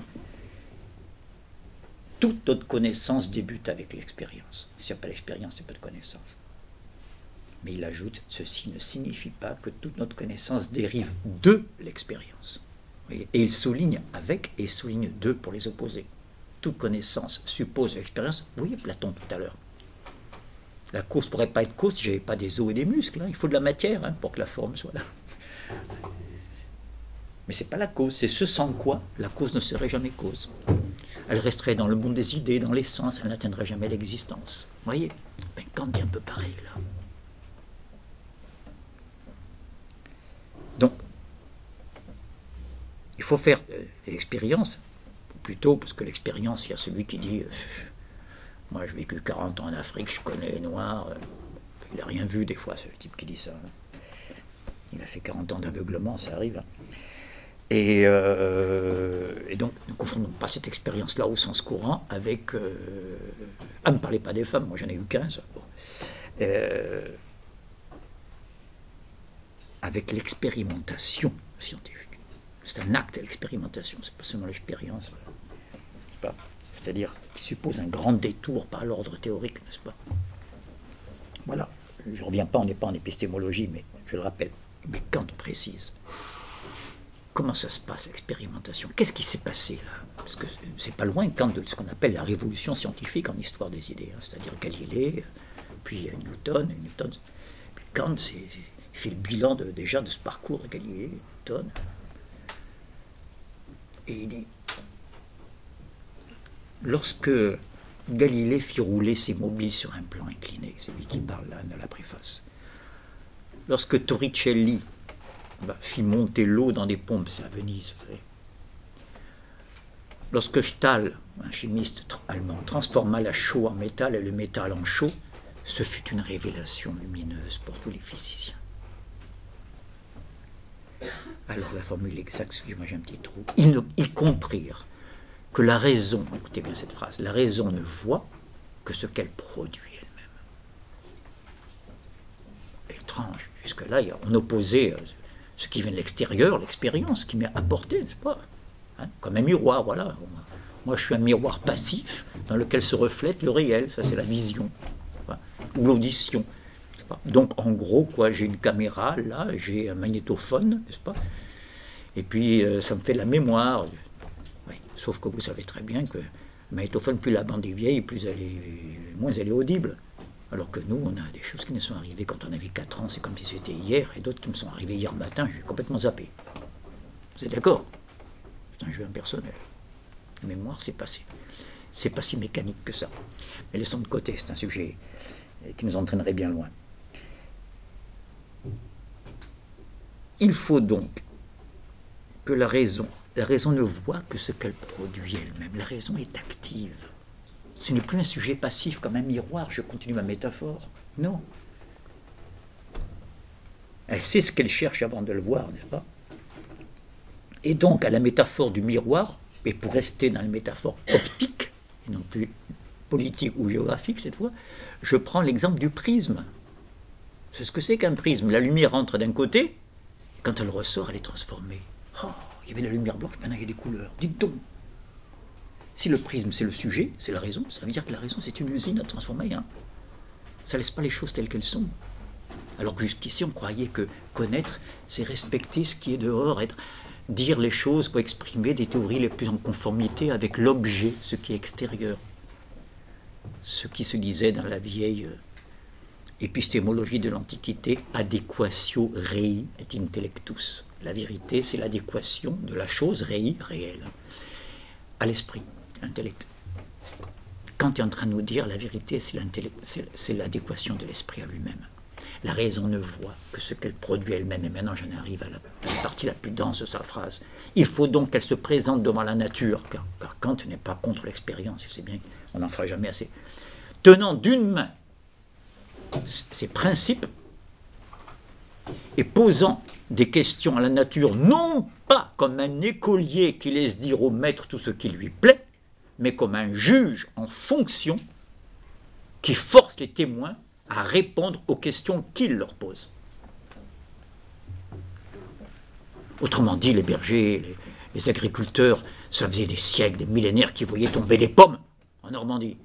Toute notre connaissance débute avec l'expérience. S'il n'y a pas d'expérience, il n'y a pas de connaissance. Mais il ajoute, ceci ne signifie pas que toute notre connaissance dérive de l'expérience. Et il souligne avec et souligne de pour les opposer. Toute connaissance suppose l'expérience. Vous voyez Platon tout à l'heure. La cause ne pourrait pas être cause si je n'avais pas des os et des muscles. Hein. Il faut de la matière, hein, pour que la forme soit là. Mais ce n'est pas la cause, c'est ce sans quoi la cause ne serait jamais cause. Elle resterait dans le monde des idées, dans l'essence, elle n'atteindrait jamais l'existence. Vous voyez, ben, Kant dit un peu pareil là. Donc, il faut faire l'expérience, plutôt, parce que l'expérience, il y a celui qui dit moi j'ai vécu 40 ans en Afrique, je connais les Noirs, il n'a rien vu des fois, c'est le type qui dit ça. Il a fait 40 ans d'aveuglement, ça arrive. Hein. Et donc, ne confondons pas cette expérience-là au sens courant avec... ah, ne me parlez pas des femmes, moi j'en ai eu 15. Bon. Avec l'expérimentation scientifique. C'est un acte, l'expérimentation, c'est pas seulement l'expérience. C'est-à-dire qui suppose un grand détour par l'ordre théorique, n'est-ce pas? Voilà, je ne reviens pas, on n'est pas en épistémologie, mais je le rappelle. Mais Kant précise. Comment ça se passe, l'expérimentation? Qu'est-ce qui s'est passé là? Parce que c'est pas loin, Kant, de ce qu'on appelle la révolution scientifique en histoire des idées. Hein. C'est-à-dire Galilée, puis Newton. Puis Kant, il fait le bilan déjà de ce parcours de Galilée, Newton. Et il dit, lorsque Galilée fit rouler ses mobiles sur un plan incliné, c'est lui qui parle là dans la préface, lorsque Torricelli fit monter l'eau dans des pompes, c'est à Venise, vous savez. Lorsque Stahl, un chimiste allemand, transforma la chaux en métal et le métal en chaux, ce fut une révélation lumineuse pour tous les physiciens. Alors la formule exacte, excusez-moi j'ai un petit trou, ils comprirent que la raison, écoutez bien cette phrase, la raison ne voit que ce qu'elle produit elle-même. Étrange, jusque-là on opposait ce qui vient de l'extérieur, l'expérience qui m'est apportée, n'est-ce pas, hein, comme un miroir, voilà. Moi je suis un miroir passif dans lequel se reflète le réel, ça c'est la vision, hein, ou l'audition. Donc en gros, quoi, j'ai une caméra, là, j'ai un magnétophone, n'est-ce pas? Et puis ça me fait la mémoire. Oui, sauf que vous savez très bien que le magnétophone, plus la bande est vieille, moins elle est audible. Alors que nous, on a des choses qui nous sont arrivées quand on avait 4 ans, c'est comme si c'était hier, et d'autres qui me sont arrivées hier matin, je suis complètement zappé. Vous êtes d'accord? C'est un jeu impersonnel. La mémoire, c'est pas si mécanique que ça. Mais laissons de côté, c'est un sujet qui nous entraînerait bien loin. Il faut donc que la raison ne voit que ce qu'elle produit elle-même. La raison est active. Ce n'est plus un sujet passif comme un miroir, je continue ma métaphore. Non. Elle sait ce qu'elle cherche avant de le voir, n'est-ce pas? Et donc, à la métaphore du miroir, et pour rester dans la métaphore optique, et non plus politique ou géographique cette fois, je prends l'exemple du prisme. C'est ce que c'est qu'un prisme. La lumière entre d'un côté, quand elle ressort, elle est transformée. Oh, il y avait la lumière blanche, maintenant il y a des couleurs. Dites donc. Si le prisme c'est le sujet, c'est la raison, ça veut dire que la raison c'est une usine à transformer. Hein. Ça ne laisse pas les choses telles qu'elles sont. Alors que jusqu'ici on croyait que connaître c'est respecter ce qui est dehors, dire les choses pour exprimer des théories les plus en conformité avec l'objet, ce qui est extérieur. ce qui se disait dans la vieille épistémologie de l'Antiquité, adequatio rei et intellectus. La vérité, c'est l'adéquation de la chose rei, réelle, à l'esprit, intellect. Kant est en train de nous dire la vérité, c'est l'adéquation de l'esprit à lui-même. La raison ne voit que ce qu'elle produit elle-même. Et maintenant, j'en arrive à la partie la plus dense de sa phrase. Il faut donc qu'elle se présente devant la nature, car Kant n'est pas contre l'expérience, il sait bien qu'on n'en fera jamais assez. Tenant d'une main ses principes et posant des questions à la nature, non pas comme un écolier qui laisse dire au maître tout ce qui lui plaît, mais comme un juge en fonction qui force les témoins à répondre aux questions qu'il leur pose. Autrement dit, les bergers, les agriculteurs, ça faisait des siècles, des millénaires qu'ils voyaient tomber des pommes en Normandie.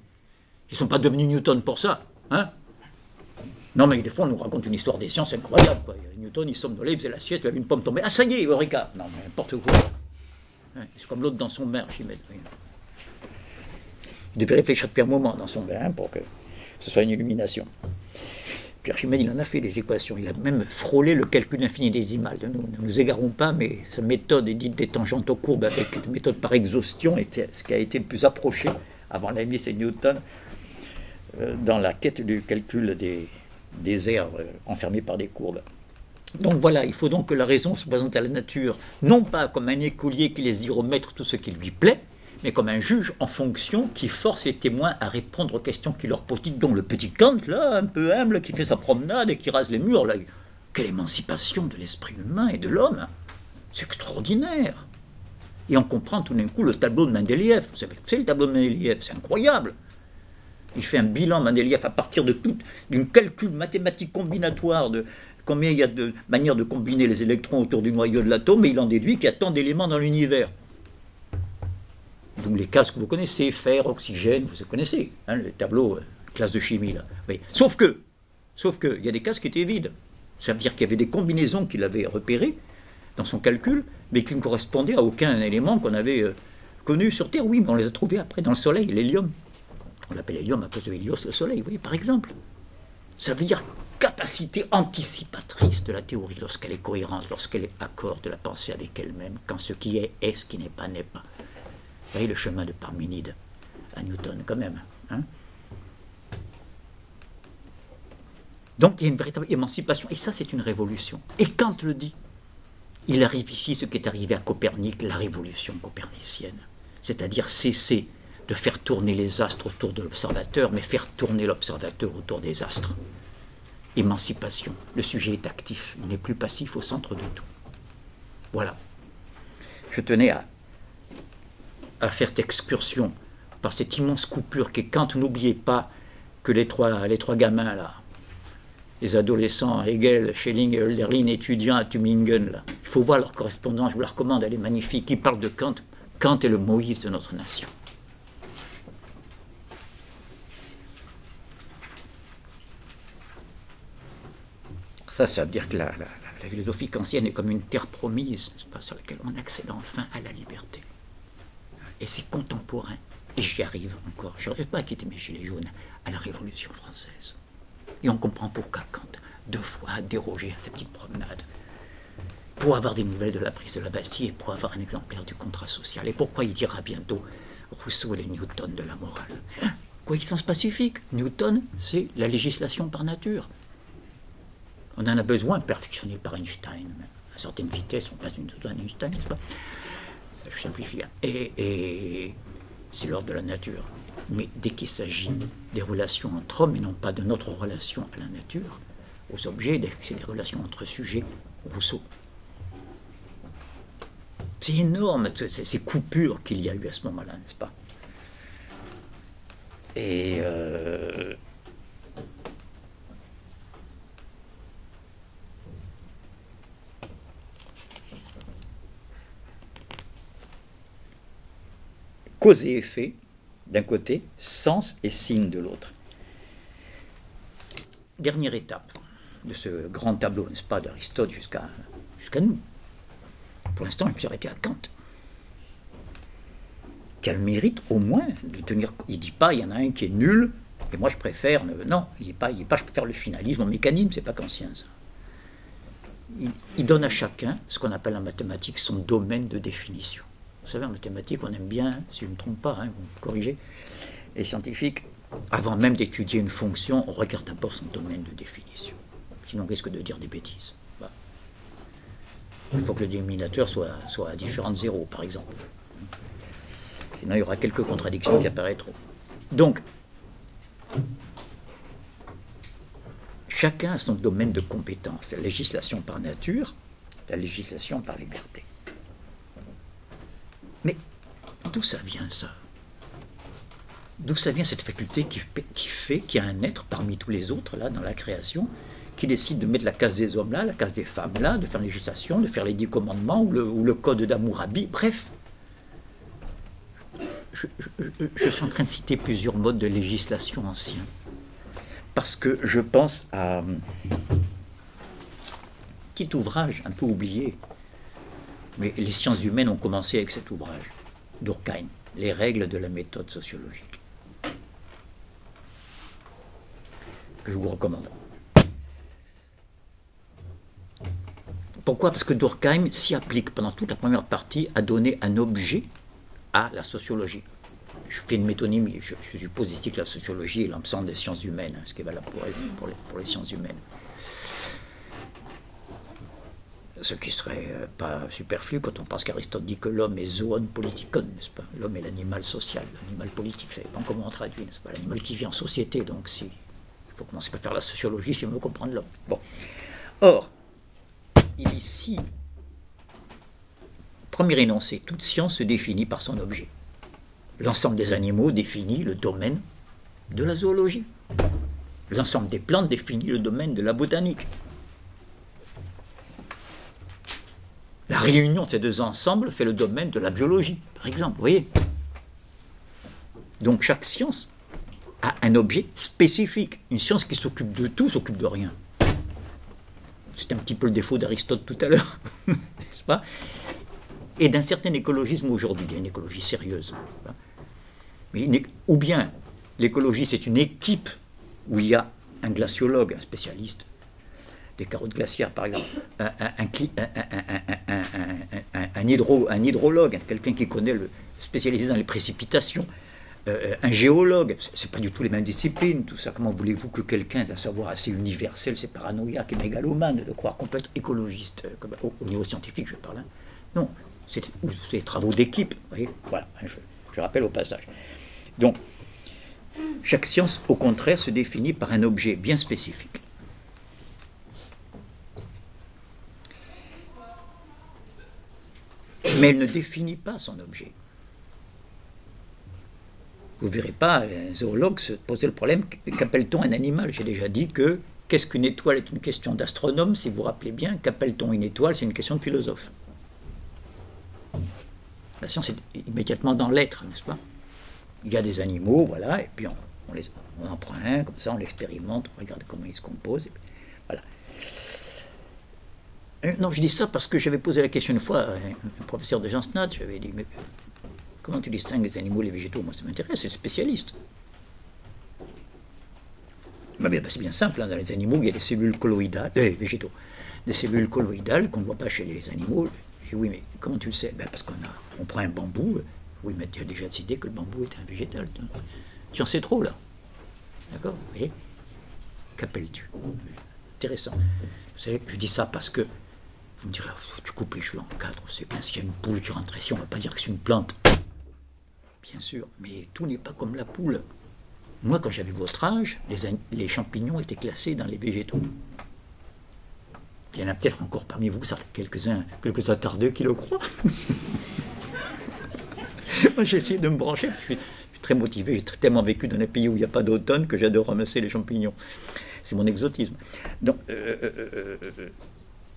Ils ne sont pas devenus Newton pour ça, hein? Non, mais des fois, on nous raconte une histoire des sciences incroyable, quoi. Newton, il somnolait, il faisait la sieste, il avait une pomme tombée. Ah, ça y est, Eureka! Non, mais n'importe quoi. C'est comme l'autre dans son bain, Archimède. Il devait réfléchir depuis un moment dans son bain pour que ce soit une illumination. Puis Archimède, il en a fait des équations. Il a même frôlé le calcul infinitésimal. Ne nous égarons pas, mais sa méthode est dite des tangentes aux courbes avec une méthode par exhaustion, était ce qui a été le plus approché avant Leibniz et Newton dans la quête du calcul des aires enfermées par des courbes. Donc voilà, il faut donc que la raison se présente à la nature, non pas comme un écolier qui laisse dire au maître tout ce qui lui plaît, mais comme un juge en fonction qui force les témoins à répondre aux questions qui leur posent, dont le petit Kant, là, un peu humble, qui fait sa promenade et qui rase les murs, là. Quelle émancipation de l'esprit humain et de l'homme! C'est extraordinaire! Et on comprend tout d'un coup le tableau de Mendeleïev. Vous savez, c'est le tableau de Mendeleïev, c'est incroyable! Il fait un bilan, Mendeleïev, à partir d'un calcul mathématique combinatoire de combien il y a de manières de combiner les électrons autour du noyau de l'atome, et il en déduit qu'il y a tant d'éléments dans l'univers. Donc les cases que vous connaissez, fer, oxygène, vous connaissez, hein, les tableaux, classe de chimie, là. Oui. Sauf que, il y a des cases qui étaient vides. Ça veut dire qu'il y avait des combinaisons qu'il avait repérées dans son calcul, mais qui ne correspondaient à aucun élément qu'on avait connu sur Terre. Oui, mais on les a trouvés après dans le Soleil, l'hélium. On l'appelle hélium à cause de Hélios, le Soleil, oui, par exemple. Ça veut dire capacité anticipatrice de la théorie lorsqu'elle est cohérente, lorsqu'elle est accord de la pensée avec elle-même, quand ce qui est, ce qui n'est pas, n'est pas. Vous voyez le chemin de Parménide à Newton, quand même. Hein? Donc il y a une véritable émancipation, et ça c'est une révolution. Et Kant le dit, il arrive ici ce qui est arrivé à Copernic, la révolution copernicienne, c'est-à-dire cesser de faire tourner les astres autour de l'observateur, mais faire tourner l'observateur autour des astres. Émancipation, le sujet est actif, il n'est plus passif au centre de tout. Voilà. Je tenais à faire cette excursion par cette immense coupure qu'est Kant. N'oubliez pas que les trois gamins, là, les adolescents, Hegel, Schelling et Hölderlin, étudiants à Tübingen, là, il faut voir leur correspondance, je vous la recommande, elle est magnifique. Ils parlent de Kant. Kant est le Moïse de notre nation. Ça veut dire que la philosophie kantienne est comme une terre promise, n'est-ce pas, sur laquelle on accède enfin à la liberté. Et c'est contemporain. Et j'y arrive encore. Je n'arrive pas à quitter mes gilets jaunes à la Révolution française. Et on comprend pourquoi Kant, 2 fois, a dérogé à sa petite promenade. Pour avoir des nouvelles de la prise de la Bastille et pour avoir un exemplaire du contrat social. Et pourquoi il dira bientôt Rousseau est le Newton de la morale. Hein? Coexistence pacifique. Newton, c'est la législation par nature. On en a besoin, perfectionné par Einstein. À certaines vitesses, on passe d'une Newton à Einstein, n'est-ce pas? Je simplifie. Et c'est l'ordre de la nature. Mais dès qu'il s'agit des relations entre hommes, et non pas de notre relation à la nature, aux objets, dès que c'est des relations entre sujets, Rousseau. C'est énorme, ces coupures qu'il y a eu à ce moment-là, n'est-ce pas? Et cause et effet d'un côté, sens et signe de l'autre. Dernière étape de ce grand tableau, n'est-ce pas, d'Aristote jusqu'à nous. Pour l'instant, je me suis arrêté à Kant. qui a le mérite au moins de tenir. Il ne dit pas il y en a un qui est nul et moi je préfère. Non, il dit pas je préfère le finalisme en mécanisme, c'est pas kantien ça. Il donne à chacun ce qu'on appelle en mathématiques son domaine de définition. Vous savez, en mathématiques, on aime bien, si je ne me trompe pas, vous me corrigez, les scientifiques, avant même d'étudier une fonction, on regarde d'abord son domaine de définition. Sinon, on risque de dire des bêtises. Voilà. Il faut que le dénominateur soit différent de 0, par exemple. Sinon, il y aura quelques contradictions qui apparaîtront. Donc, chacun a son domaine de compétence. La législation par nature, la législation par liberté. Mais d'où ça vient, ça? D'où ça vient cette faculté qui fait qu'il y a un être parmi tous les autres, là, dans la création, qui décide de mettre la case des hommes là, la case des femmes là, de faire la législation, de faire les 10 commandements, ou le code d'Hammurabi, bref. Je suis en train de citer plusieurs modes de législation anciens. Parce que je pense à un petit ouvrage un peu oublié, mais les sciences humaines ont commencé avec cet ouvrage, Durkheim, Les règles de la méthode sociologique, que je vous recommande. Pourquoi? Parce que Durkheim s'y applique pendant toute la première partie à donner un objet à la sociologie. Je fais une métonymie, je suppose ici que la sociologie est l'ensemble des sciences humaines, ce qui est valable pour les sciences humaines. Ce qui serait pas superflu quand on pense qu'Aristote dit que l'homme est zoon politikon, n'est-ce pas? L'homme est l'animal social, l'animal politique, vous savez pas comment on traduit, n'est-ce pas? L'animal qui vit en société, donc il faut commencer par faire la sociologie si on veut comprendre l'homme. Bon. Or, ici, premier énoncé, toute science se définit par son objet. L'ensemble des animaux définit le domaine de la zoologie. L'ensemble des plantes définit le domaine de la botanique. La réunion de ces deux ensembles fait le domaine de la biologie, par exemple, vous voyez. Donc chaque science a un objet spécifique. Une science qui s'occupe de tout s'occupe de rien. C'est un petit peu le défaut d'Aristote tout à l'heure, n'est-ce pas? Et d'un certain écologisme aujourd'hui, il y a une écologie sérieuse. Ou bien l'écologie, c'est une équipe où il y a un glaciologue, un spécialiste des carottes glaciaires, par exemple, un hydrologue, quelqu'un qui connaît spécialisé dans les précipitations, un géologue, c'est pas du tout les mêmes disciplines, tout ça. Comment voulez-vous que quelqu'un d'un savoir assez universel, c'est paranoïaque et mégalomane de croire qu'on peut être écologiste, au niveau scientifique, je parle. Hein. Non, c'est des travaux d'équipe, vous voyez, voilà, je rappelle au passage. Donc, chaque science, au contraire, se définit par un objet bien spécifique. Mais elle ne définit pas son objet. Vous ne verrez pas un zoologue se poser le problème, qu'appelle-t-on un animal? J'ai déjà dit que qu'est-ce qu'une étoile est une question d'astronome, si vous vous rappelez bien, qu'appelle-t-on une étoile, c'est une question de philosophe. La science est immédiatement dans l'être, n'est-ce pas? Il y a des animaux, voilà, et puis on en prend un, comme ça, on l'expérimente, on regarde comment il se compose, et puis, voilà. Non, je dis ça parce que j'avais posé la question une fois à un professeur de Jean Snat, j'avais dit, mais comment tu distingues les animaux et les végétaux? Moi, ça m'intéresse, c'est le spécialiste. C'est bien simple, hein, dans les animaux, il y a des cellules colloïdales, végétaux, des cellules colloïdales qu'on ne voit pas chez les animaux. Et oui, mais comment tu le sais? Parce qu'on prend un bambou, oui, mais tu as déjà décidé que le bambou est un végétal. Tu en sais trop, là. D'accord? Vous voyez? Qu'appelles-tu? Intéressant. Vous savez, je dis ça parce que vous me direz, tu coupes les cheveux en quatre, c'est bien, s'il y a une poule qui rentre ici, on ne va pas dire que c'est une plante. Bien sûr, mais tout n'est pas comme la poule. Moi, quand j'avais votre âge, les champignons étaient classés dans les végétaux. Il y en a peut-être encore parmi vous, quelques attardés qui le croient. Moi, j'ai essayé de me brancher, je suis très motivé, j'ai tellement vécu dans un pays où il n'y a pas d'automne que j'adore ramasser les champignons. C'est mon exotisme. Donc,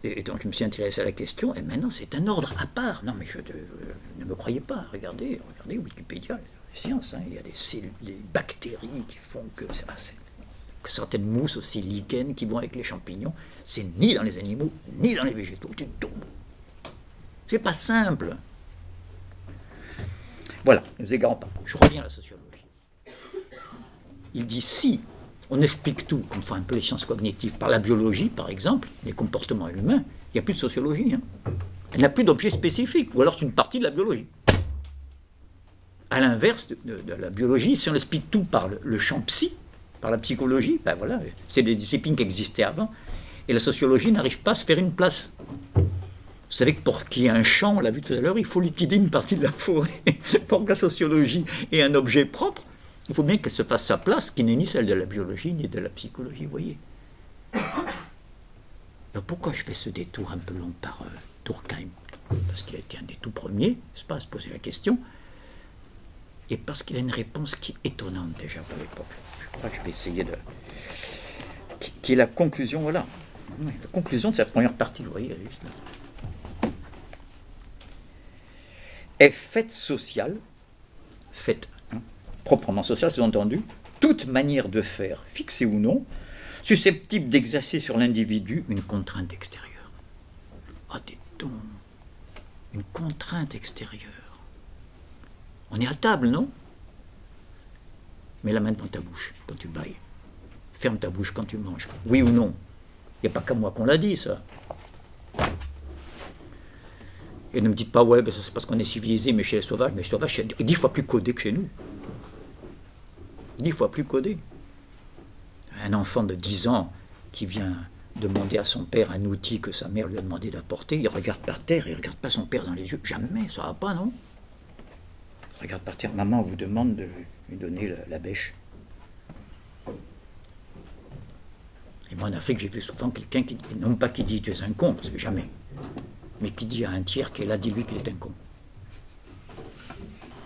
et donc je me suis intéressé à la question, et maintenant c'est un ordre à part. Non mais ne me croyez pas, regardez Wikipédia, les sciences, hein, il y a des bactéries qui font que certaines mousses aussi lichens qui vont avec les champignons, c'est ni dans les animaux, ni dans les végétaux, tu tombes. C'est pas simple. Voilà, ne nous égarons pas. Je reviens à la sociologie. Il dit si on explique tout, comme font un peu les sciences cognitives, par la biologie, par exemple, les comportements humains, il n'y a plus de sociologie. Hein. Elle n'a plus d'objet spécifique, ou alors c'est une partie de la biologie. À l'inverse de la biologie, si on explique tout par le champ psy, par la psychologie, ben voilà, c'est des disciplines qui existaient avant, et la sociologie n'arrive pas à se faire une place. Vous savez que pour qu'il y ait un champ, on l'a vu tout à l'heure, il faut liquider une partie de la forêt. Pour que la sociologie ait un objet propre, il faut bien qu'elle se fasse sa place, qui n'est ni celle de la biologie, ni de la psychologie, vous voyez. Alors pourquoi je fais ce détour un peu long par Durkheim? Parce qu'il a été un des tout premiers, n'est-ce pas, à se poser la question, et parce qu'il a une réponse qui est étonnante déjà pour l'époque. Je crois que je vais essayer de... qui est la conclusion, voilà. La conclusion de cette première partie, vous voyez, elle est juste là. Est faite sociale, faite proprement sociale, sous-entendu, toute manière de faire, fixée ou non, susceptible d'exercer sur l'individu une contrainte extérieure. Ah, dis-donc, une contrainte extérieure. On est à table, non? Mets la main devant ta bouche quand tu bailles. Ferme ta bouche quand tu manges. Oui ou non? Il n'y a pas qu'à moi qu'on l'a dit, ça. Et ne me dites pas, ouais, ben, c'est parce qu'on est civilisé, mais chez les sauvages, c'est 10 fois plus codé que chez nous. 10 fois plus codé. Un enfant de 10 ans qui vient demander à son père un outil que sa mère lui a demandé d'apporter, il regarde par terre, il ne regarde pas son père dans les yeux. Jamais, ça ne va pas, non? Il regarde par terre. Maman vous demande de lui donner la bêche. Et moi, en Afrique, j'ai vu souvent quelqu'un qui, non pas qui dit tu es un con, parce que jamais, mais qui dit à un tiers qui est là, dis-lui qu'il est un con.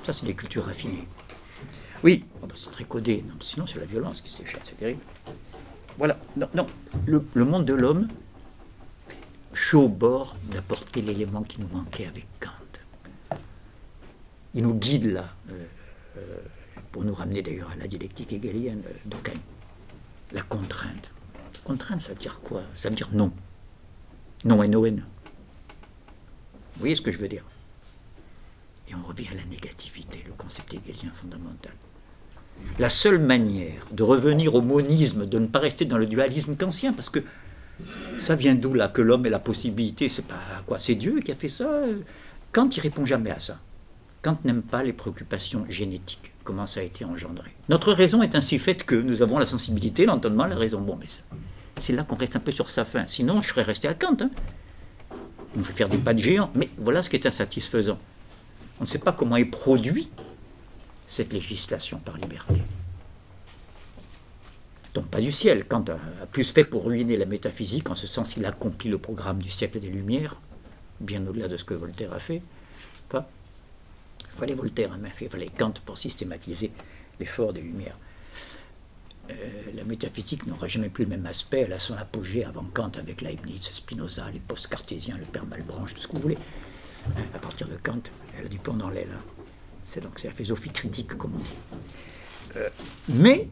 Ça, c'est des cultures raffinées. Oui, oh ben c'est très codé. Non, sinon, c'est la violence qui s'échappe, c'est terrible. Voilà. Non, non. Le monde de l'homme, je suis au bord d'apporter l'élément qui nous manquait avec Kant. Il nous guide là, pour nous ramener d'ailleurs à la dialectique hegelienne de Kant. La contrainte. La contrainte, ça veut dire quoi? Ça veut dire non. Non, N-O-N. Vous voyez ce que je veux dire? Et on revient à la négativité, le concept hegelien fondamental. La seule manière de revenir au monisme, de ne pas rester dans le dualisme kantien, parce que ça vient d'où là, que l'homme ait la possibilité, c'est pas quoi, c'est Dieu qui a fait ça. Kant il répond jamais à ça. Kant n'aime pas les préoccupations génétiques, comment ça a été engendré. Notre raison est ainsi faite que nous avons la sensibilité, l'entendement, la raison. Bon, mais c'est là qu'on reste un peu sur sa fin. Sinon, je serais resté à Kant. Hein. Il nous fait faire des pas de géant, mais voilà ce qui est insatisfaisant. On ne sait pas comment est produit cette législation par liberté. Donc pas du ciel. Kant a plus fait pour ruiner la métaphysique, en ce sens il accomplit le programme du siècle des Lumières, bien au-delà de ce que Voltaire a fait. Pas. Il fallait Voltaire, hein, mais il fallait Kant pour systématiser l'effort des Lumières. La métaphysique n'aura jamais plus le même aspect, elle a son apogée avant Kant avec Leibniz, Spinoza, les post-cartésiens, le père Malebranche, tout ce que vous voulez. À partir de Kant, elle a du plomb dans l'aile. Hein. C'est donc c'est la philosophie critique, comme on dit. Mais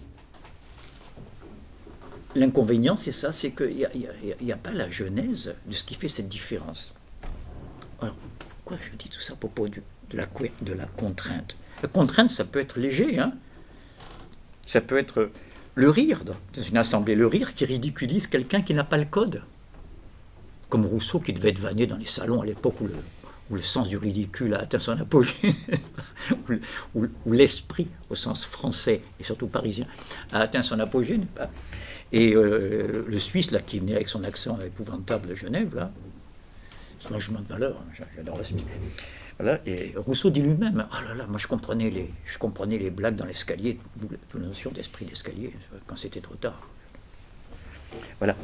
l'inconvénient, c'est ça, c'est qu'il n'y a pas la genèse de ce qui fait cette différence. Alors, pourquoi je dis tout ça à propos de la contrainte? La contrainte, ça peut être léger, hein. Ça peut être le rire dans une assemblée, le rire qui ridiculise quelqu'un qui n'a pas le code. Comme Rousseau qui devait être vanné dans les salons à l'époque où le sens du ridicule a atteint son apogée, où l'esprit, au sens français et surtout parisien, a atteint son apogée, n'est-ce pas? Et le Suisse, là, qui venait avec son accent épouvantable de Genève, là, c'est un jugement de valeur, hein, j'adore la Suisse. Voilà, et Rousseau dit lui-même, oh là là, moi je comprenais les blagues dans l'escalier, d'où la notion d'esprit d'escalier, quand c'était trop tard. Voilà.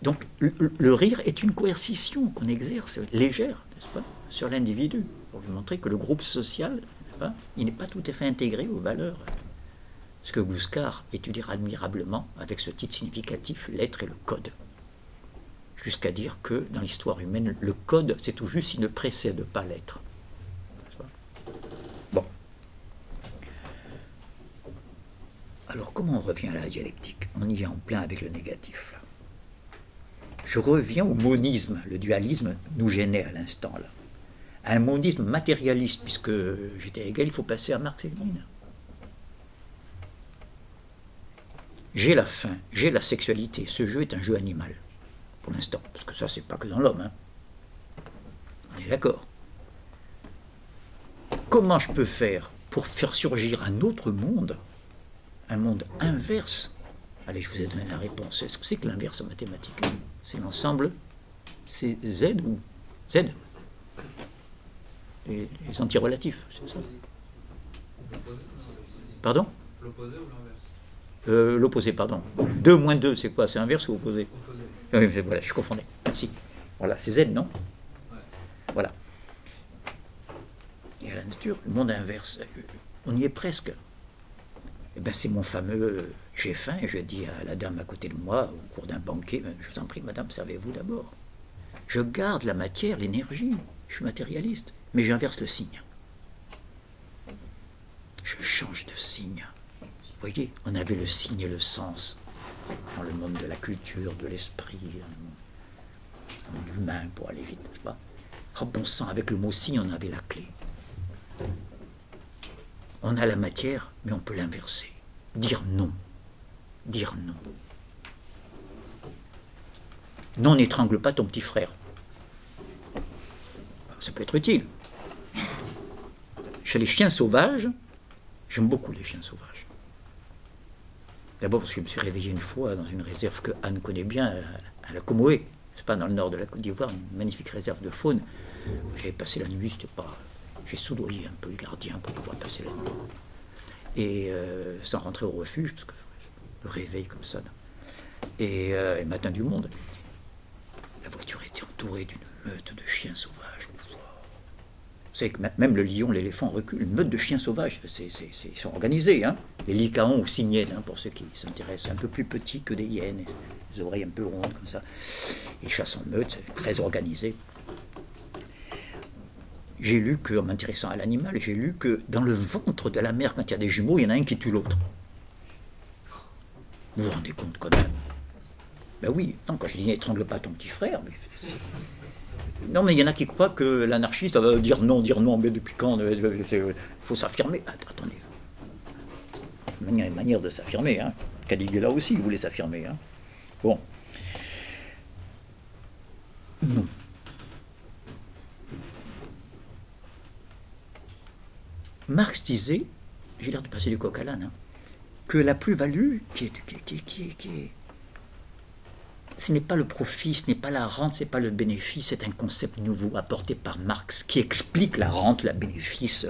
Donc le rire est une coercition qu'on exerce légère, n'est-ce pas, sur l'individu, pour lui montrer que le groupe social, il n'est pas tout à fait intégré aux valeurs. Ce que Gluskar étudiera admirablement avec ce titre significatif, l'être et le code. Jusqu'à dire que dans l'histoire humaine, le code, c'est tout juste, il ne précède pas l'être. Bon. Alors comment on revient à la dialectique? On y est en plein avec le négatif, là. Je reviens au monisme, le dualisme nous gênait à l'instant, là. un mondisme matérialiste, puisque j'étais égal, il faut passer à Marx et Lénine. J'ai la faim, j'ai la sexualité. Ce jeu est un jeu animal, pour l'instant. Parce que ça, c'est pas que dans l'homme. Hein. On est d'accord. Comment je peux faire pour faire surgir un autre monde, un monde inverse? Allez, je vous ai donné la réponse. Est-ce que c'est que l'inverse en mathématiques? C'est l'ensemble, c'est Z ou Z? Les antirelatifs, c'est ça? Pardon? L'opposé ou l'inverse? L'opposé, pardon. 2 moins 2, c'est quoi? C'est inverse ou opposé? Opposé. Oui, voilà, je confondais. Merci. Voilà, c'est Z, non? Ouais. Voilà. Et à la nature, le monde inverse, on y est presque. Eh bien, c'est mon fameux j'ai faim, et je dis à la dame à côté de moi, au cours d'un banquet, je vous en prie, madame, servez-vous d'abord. Je garde la matière, l'énergie, je suis matérialiste, mais j'inverse le signe. Je change de signe. Vous voyez, on avait le signe et le sens dans le monde de la culture, de l'esprit, dans le monde humain, pour aller vite, n'est-ce pas? Oh, bon sang, avec le mot signe, on avait la clé. On a la matière, mais on peut l'inverser. Dire non. Dire non. Non, n'étrangle pas ton petit frère. Ça peut être utile. Chez les chiens sauvages, j'aime beaucoup les chiens sauvages. D'abord parce que je me suis réveillé une fois dans une réserve que Anne connaît bien, à la Comoé. C'est pas dans le nord de la Côte d'Ivoire, une magnifique réserve de faune. J'avais passé la nuit, c'était pas... J'ai soudoyé un peu le gardien pour pouvoir passer la nuit. Et sans rentrer au refuge, parce que le réveil comme ça. Et matin du monde. La voiture était entourée d'une meute de chiens sauvages. Vous savez que même le lion, l'éléphant reculent. Une meute de chiens sauvages, ils sont organisés. Hein. Les lycaons ou cygnes, hein, pour ceux qui s'intéressent, un peu plus petits que des hyènes, les oreilles un peu rondes comme ça. Ils chassent en meute, très organisés. J'ai lu que, en m'intéressant à l'animal, j'ai lu que dans le ventre de la mère, quand il y a des jumeaux, il y en a un qui tue l'autre. Vous vous rendez compte quand même? Ben oui, non, quand je dis n'étrangle pas ton petit frère, non, mais il y en a qui croient que l'anarchiste va dire non, mais depuis quand? Il faut s'affirmer. Attendez. Il y a une manière de s'affirmer. Hein. Caligula aussi, il voulait s'affirmer. Hein. Bon. Non. Marx disait, j'ai l'air de passer du coq à l'âne, hein, que la plus-value ce n'est pas le profit, ce n'est pas la rente, ce n'est pas le bénéfice, c'est un concept nouveau apporté par Marx qui explique la rente, la bénéfice,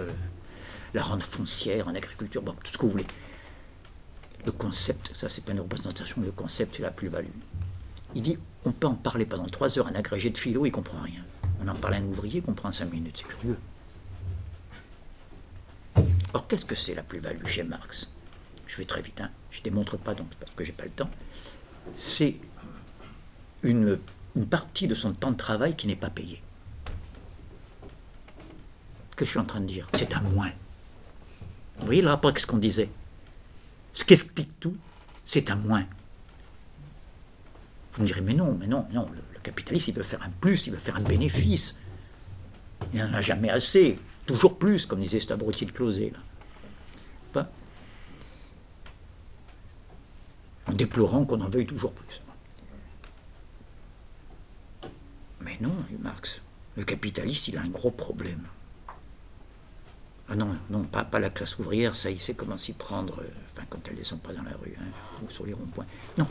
la rente foncière en agriculture, bon, tout ce que vous voulez. Le concept, ça c'est pas une représentation, le concept c'est la plus-value. Il dit, on peut en parler pendant 3 heures, un agrégé de philo, il ne comprend rien. On en parle à un ouvrier, il comprend 5 minutes, c'est curieux. Or, qu'est-ce que c'est la plus-value chez Marx? Je vais très vite, hein. Je ne démontre pas donc, parce que je n'ai pas le temps. C'est une partie de son temps de travail qui n'est pas payée. Qu'est-ce que je suis en train de dire? C'est un moins. Vous voyez le rapport avec ce qu'on disait? Ce qui explique tout, c'est un moins. Vous me direz, mais non, le capitaliste, il veut faire un plus, il veut faire un bénéfice. Il n'en a jamais assez. Toujours plus, comme disait cet abruti de Closet, là. Pas? En déplorant qu'on en veuille toujours plus. Mais non, Marx, le capitaliste, il a un gros problème. Ah non, pas la classe ouvrière, ça, il sait comment s'y prendre, quand elle ne descend pas dans la rue, hein, ou sur les ronds-points. Non,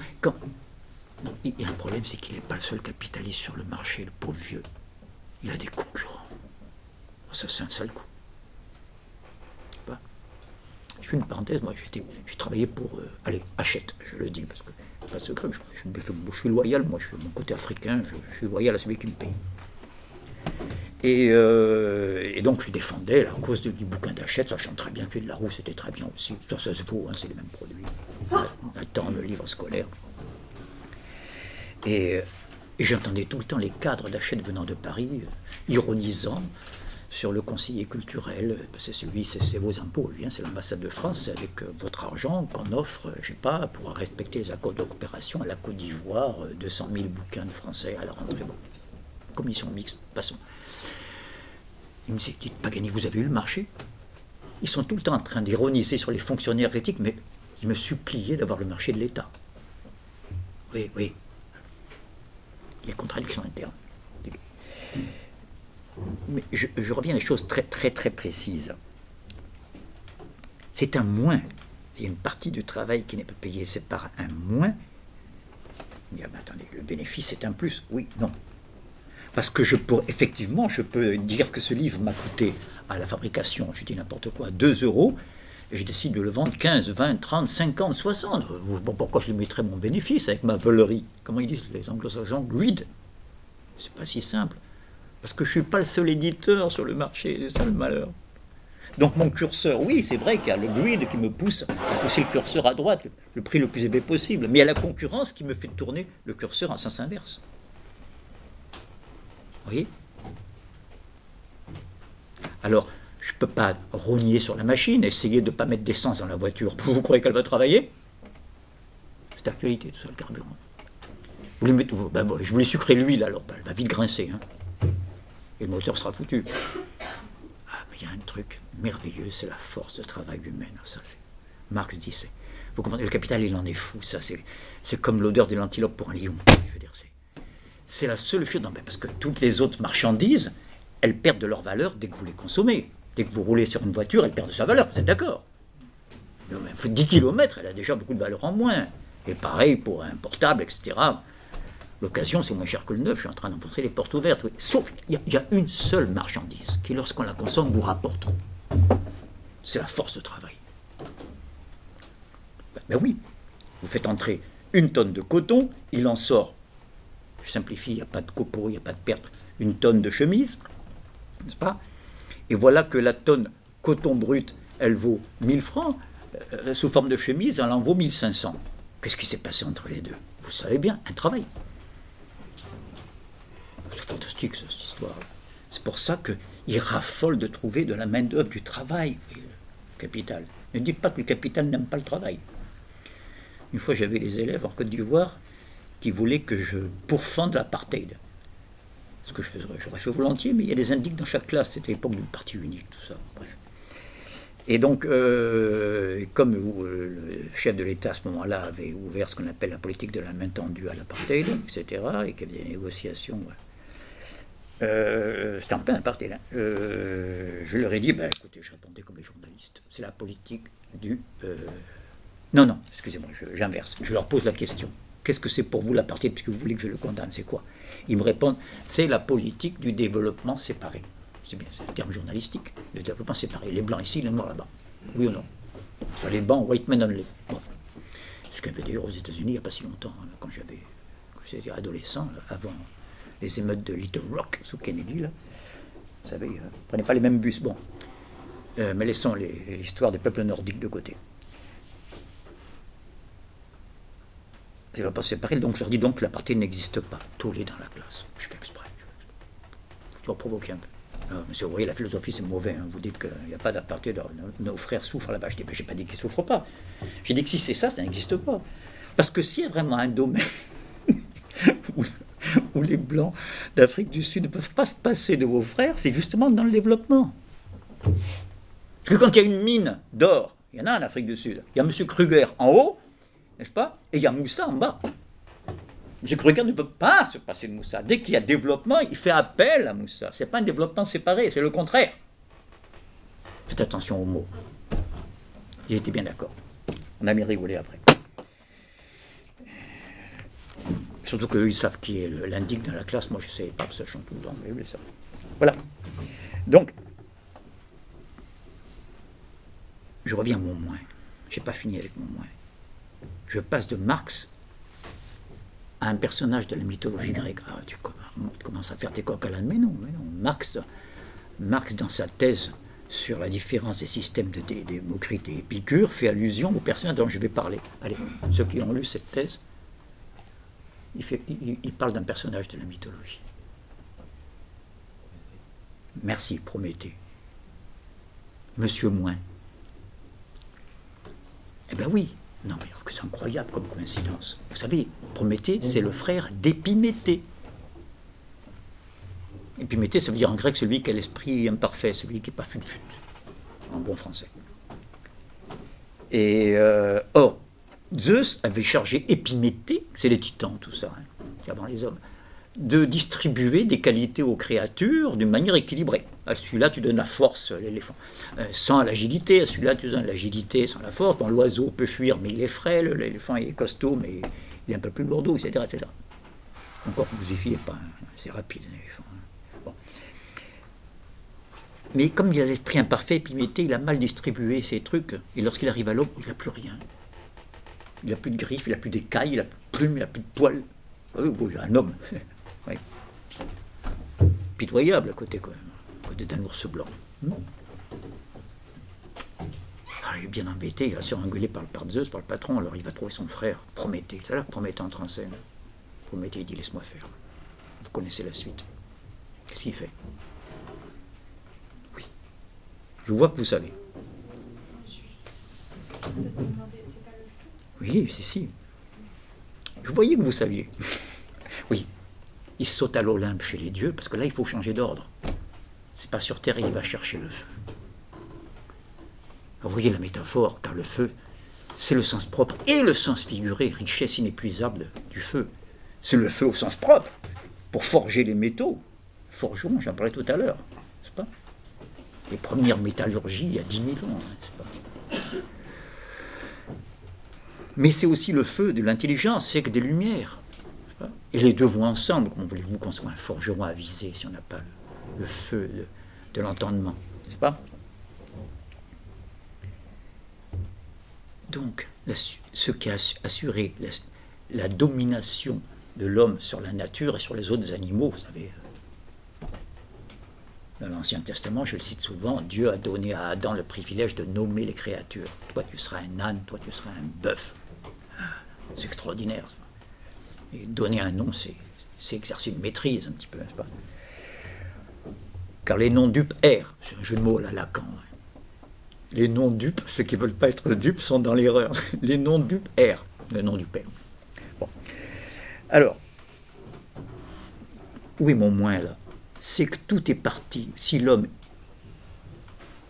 il y a un problème, c'est qu'il n'est pas le seul capitaliste sur le marché, le pauvre vieux. Il a des concurrents. Ça, c'est un sale coup. Je fais une parenthèse, moi j'ai travaillé pour Hachette, je le dis, parce que c'est pas secret, je suis loyal, moi je suis mon côté africain, je suis loyal à celui qui me paye. Et donc je défendais la cause du bouquin d'Hachette, sachant très bien que de la roue c'était très bien aussi. Ça se vaut, hein, c'est les mêmes produits. Nathan, le livre scolaire. Et j'entendais tout le temps les cadres d'Hachette venant de Paris, ironisant sur le conseiller culturel, c'est vos impôts, hein, c'est l'ambassade de France, c'est avec votre argent qu'on offre, je sais pas, pour respecter les accords de coopération à la Côte d'Ivoire, 200 000 bouquins de français à la rentrée. Bon, commission mixte, passons. Il me dit, dites Pagani, vous avez eu le marché? Ils sont tout le temps en train d'ironiser sur les fonctionnaires critiques, mais ils me suppliaient d'avoir le marché de l'État. Oui, oui. Les contradictions internes. Mais je reviens à des choses très, très, très précises. C'est un moins. Il y a une partie du travail qui n'est pas payée, c'est par un moins. Mais attendez, le bénéfice est un plus. Oui, non. Parce que effectivement, je peux dire que ce livre m'a coûté à la fabrication, je dis n'importe quoi, 2 €, et je décide de le vendre 15, 20, 30, 50, 60. Bon, pourquoi je lui mettrais mon bénéfice avec ma veulerie? Comment ils disent les anglo-saxons? Greed. C'est pas si simple. Parce que je ne suis pas le seul éditeur sur le marché, c'est ça le malheur. Donc mon curseur, oui, c'est vrai qu'il y a le greed qui me pousse à pousser le curseur à droite, le prix le plus élevé possible, mais il y a la concurrence qui me fait tourner le curseur en sens inverse. Vous voyez? Alors, je ne peux pas rogner sur la machine, essayer de ne pas mettre d'essence dans la voiture. Vous croyez qu'elle va travailler? C'est d'actualité, tout ça, le carburant. Vous lui mettez, ben, je voulais sucrer l'huile, alors ben, elle va vite grincer. Hein. Et le moteur sera foutu. Ah, mais il y a un truc merveilleux, c'est la force de travail humaine. Ça, Marx dit, vous comprenez, le capital, il en est fou. Ça, c'est comme l'odeur de l'antilope pour un lion. Je veux dire, c'est la seule chose, non, parce que toutes les autres marchandises, elles perdent de leur valeur dès que vous les consommez. Dès que vous roulez sur une voiture, elle perd de sa valeur, vous êtes d'accord? 10 km, elle a déjà beaucoup de valeur en moins. Et pareil pour un portable, etc. L'occasion, c'est moins cher que le neuf, je suis en train d'enfoncer les portes ouvertes. Oui. Sauf qu'il y a une seule marchandise qui, lorsqu'on la consomme, vous rapporte. C'est la force de travail. Ben oui, vous faites entrer 1 tonne de coton, il en sort, je simplifie, il n'y a pas de copeaux, il n'y a pas de perte, 1 tonne de chemise, n'est-ce pas? Et voilà que la tonne coton brut, elle vaut 1000 francs, sous forme de chemise, elle en vaut 1500. Qu'est-ce qui s'est passé entre les deux? Vous savez bien, un travail. C'est fantastique, cette histoire. C'est pour ça qu'il raffole de trouver de la main-d'œuvre, du travail, le capital. Ne dites pas que le capital n'aime pas le travail. Une fois, j'avais des élèves en Côte d'Ivoire qui voulaient que je pourfende l'apartheid. Ce que j'aurais fait volontiers, mais il y a des indices dans chaque classe. C'était l'époque du parti unique, tout ça. Bref. Et donc, comme le chef de l'État à ce moment-là avait ouvert ce qu'on appelle la politique de la main tendue à l'apartheid, etc., et qu'il y avait des négociations, c'était en plein apartheid. Je leur ai dit, ben, écoutez, je répondais comme les journalistes. C'est la politique du... Non, excusez-moi, j'inverse. Je leur pose la question. Qu'est-ce que c'est pour vous l'apartheid, puisque vous voulez que je le condamne, c'est quoi? Ils me répondent, c'est la politique du développement séparé. C'est bien, c'est un terme journalistique, le développement séparé. Les blancs ici, les noirs là-bas. Oui ou non? Sur les bancs, white men only. Bon. Ce qu'il y avait d'ailleurs aux États-Unis il n'y a pas si longtemps, quand j'étais adolescent, avant les émeutes de Little Rock sous Kennedy, là. Vous savez, ne prenez pas les mêmes bus. Bon. Mais laissons l'histoire des peuples nordiques de côté. Je ne vais pas séparer, donc je leur dis donc que l'apartheid n'existe pas. Tous les dans la classe. Je fais exprès. Tu vas provoquer un peu. Monsieur, vous voyez, la philosophie, c'est mauvais. Hein. Vous dites qu'il n'y a pas d'apartheid, nos frères souffrent là-bas. Je dis, ben, je n'ai pas dit qu'ils ne souffrent pas. J'ai dit que si c'est ça, ça n'existe pas. Parce que s'il y a vraiment un domaine où les Blancs d'Afrique du Sud ne peuvent pas se passer de vos frères, c'est justement dans le développement. Parce que quand il y a une mine d'or, il y en a en Afrique du Sud, il y a M. Kruger en haut, n'est-ce pas? Et il y a Moussa en bas. M. Kruger ne peut pas se passer de Moussa. Dès qu'il y a développement, il fait appel à Moussa. Ce n'est pas un développement séparé, c'est le contraire. Faites attention aux mots. J'ai été bien d'accord. On a mis rigolé après. Surtout qu'eux, ils savent qui est l'indique dans la classe. Moi, je ne sais pas que ça chante tout le temps, mais ça. Voilà. Donc, je reviens à mon moins. Je n'ai pas fini avec mon moins. Je passe de Marx à un personnage de la mythologie grecque. Ah, tu commences à faire tes coques à l'âne, mais non. Marx, dans sa thèse sur la différence des systèmes de Démocrite et Épicure, fait allusion au personnage dont je vais parler. Allez, ceux qui ont lu cette thèse, il parle d'un personnage de la mythologie. Merci, Prométhée. Monsieur Moins. Eh bien oui. Non, mais c'est incroyable comme coïncidence. Vous savez, Prométhée, c'est le frère d'Épiméthée. Epiméthée, ça veut dire en grec celui qui a l'esprit imparfait, celui qui n'est pas fut en bon français. Et or, Zeus avait chargé Épiméthée, c'est les titans tout ça, hein, c'est avant les hommes, de distribuer des qualités aux créatures d'une manière équilibrée. À celui-là, tu donnes la force, l'éléphant, sans l'agilité. À celui-là, tu donnes l'agilité sans la force. Bon, l'oiseau peut fuir, mais il est frêle. L'éléphant est costaud, mais il est un peu plus lourdeau, etc., etc. Encore, ne vous y fiez pas, hein, c'est rapide, l'éléphant. Bon. Mais comme il a l'esprit imparfait, Épiméthée, il a mal distribué ses trucs. Et lorsqu'il arrive à l'homme, il n'a plus rien. Il n'a plus de griffes, il n'a plus d'écailles, il n'a plus de plumes, il n'a plus de poils. Oui, il a un homme. Oui. Pitoyable à côté, quand même. À côté d'un ours blanc. Alors, il est bien embêté, il va se faire engueuler par Zeus, par le patron. Alors il va trouver son frère, Prométhée. C'est là que Prométhée entre en scène. Prométhée, il dit, laisse-moi faire. Vous connaissez la suite. Qu'est-ce qu'il fait? Oui. Je vois que vous savez. Oui, si. Je voyais que vous saviez. Oui. Il saute à l'Olympe chez les dieux, parce que là, il faut changer d'ordre. C'est pas sur Terre, il va chercher le feu. Vous voyez la métaphore, car le feu, c'est le sens propre et le sens figuré, richesse inépuisable du feu. C'est le feu au sens propre, pour forger les métaux. Forgeron, j'en parlais tout à l'heure, n'est-ce pas? Les premières métallurgies, il y a 10 000 ans, n'est-ce pas? Mais c'est aussi le feu de l'intelligence, c'est que des lumières. Et les deux vont ensemble. Comment voulez-vous qu'on soit un forgeron avisé si on n'a pas le feu de l'entendement, n'est-ce pas? Donc, ce qui a assuré la domination de l'homme sur la nature et sur les autres animaux, vous savez, dans l'Ancien Testament, je le cite souvent, Dieu a donné à Adam le privilège de nommer les créatures. Toi, tu seras un âne, toi, tu seras un bœuf. C'est extraordinaire. Et donner un nom, c'est exercer une maîtrise un petit peu, n'est-ce pas? Car les noms dupes errent. C'est un jeu de mots à la Lacan. Les noms dupes, ceux qui ne veulent pas être dupes, sont dans l'erreur. Les noms dupes errent. Le nom du Père. Bon. Alors, où est mon moins là? C'est que tout est parti. Si l'homme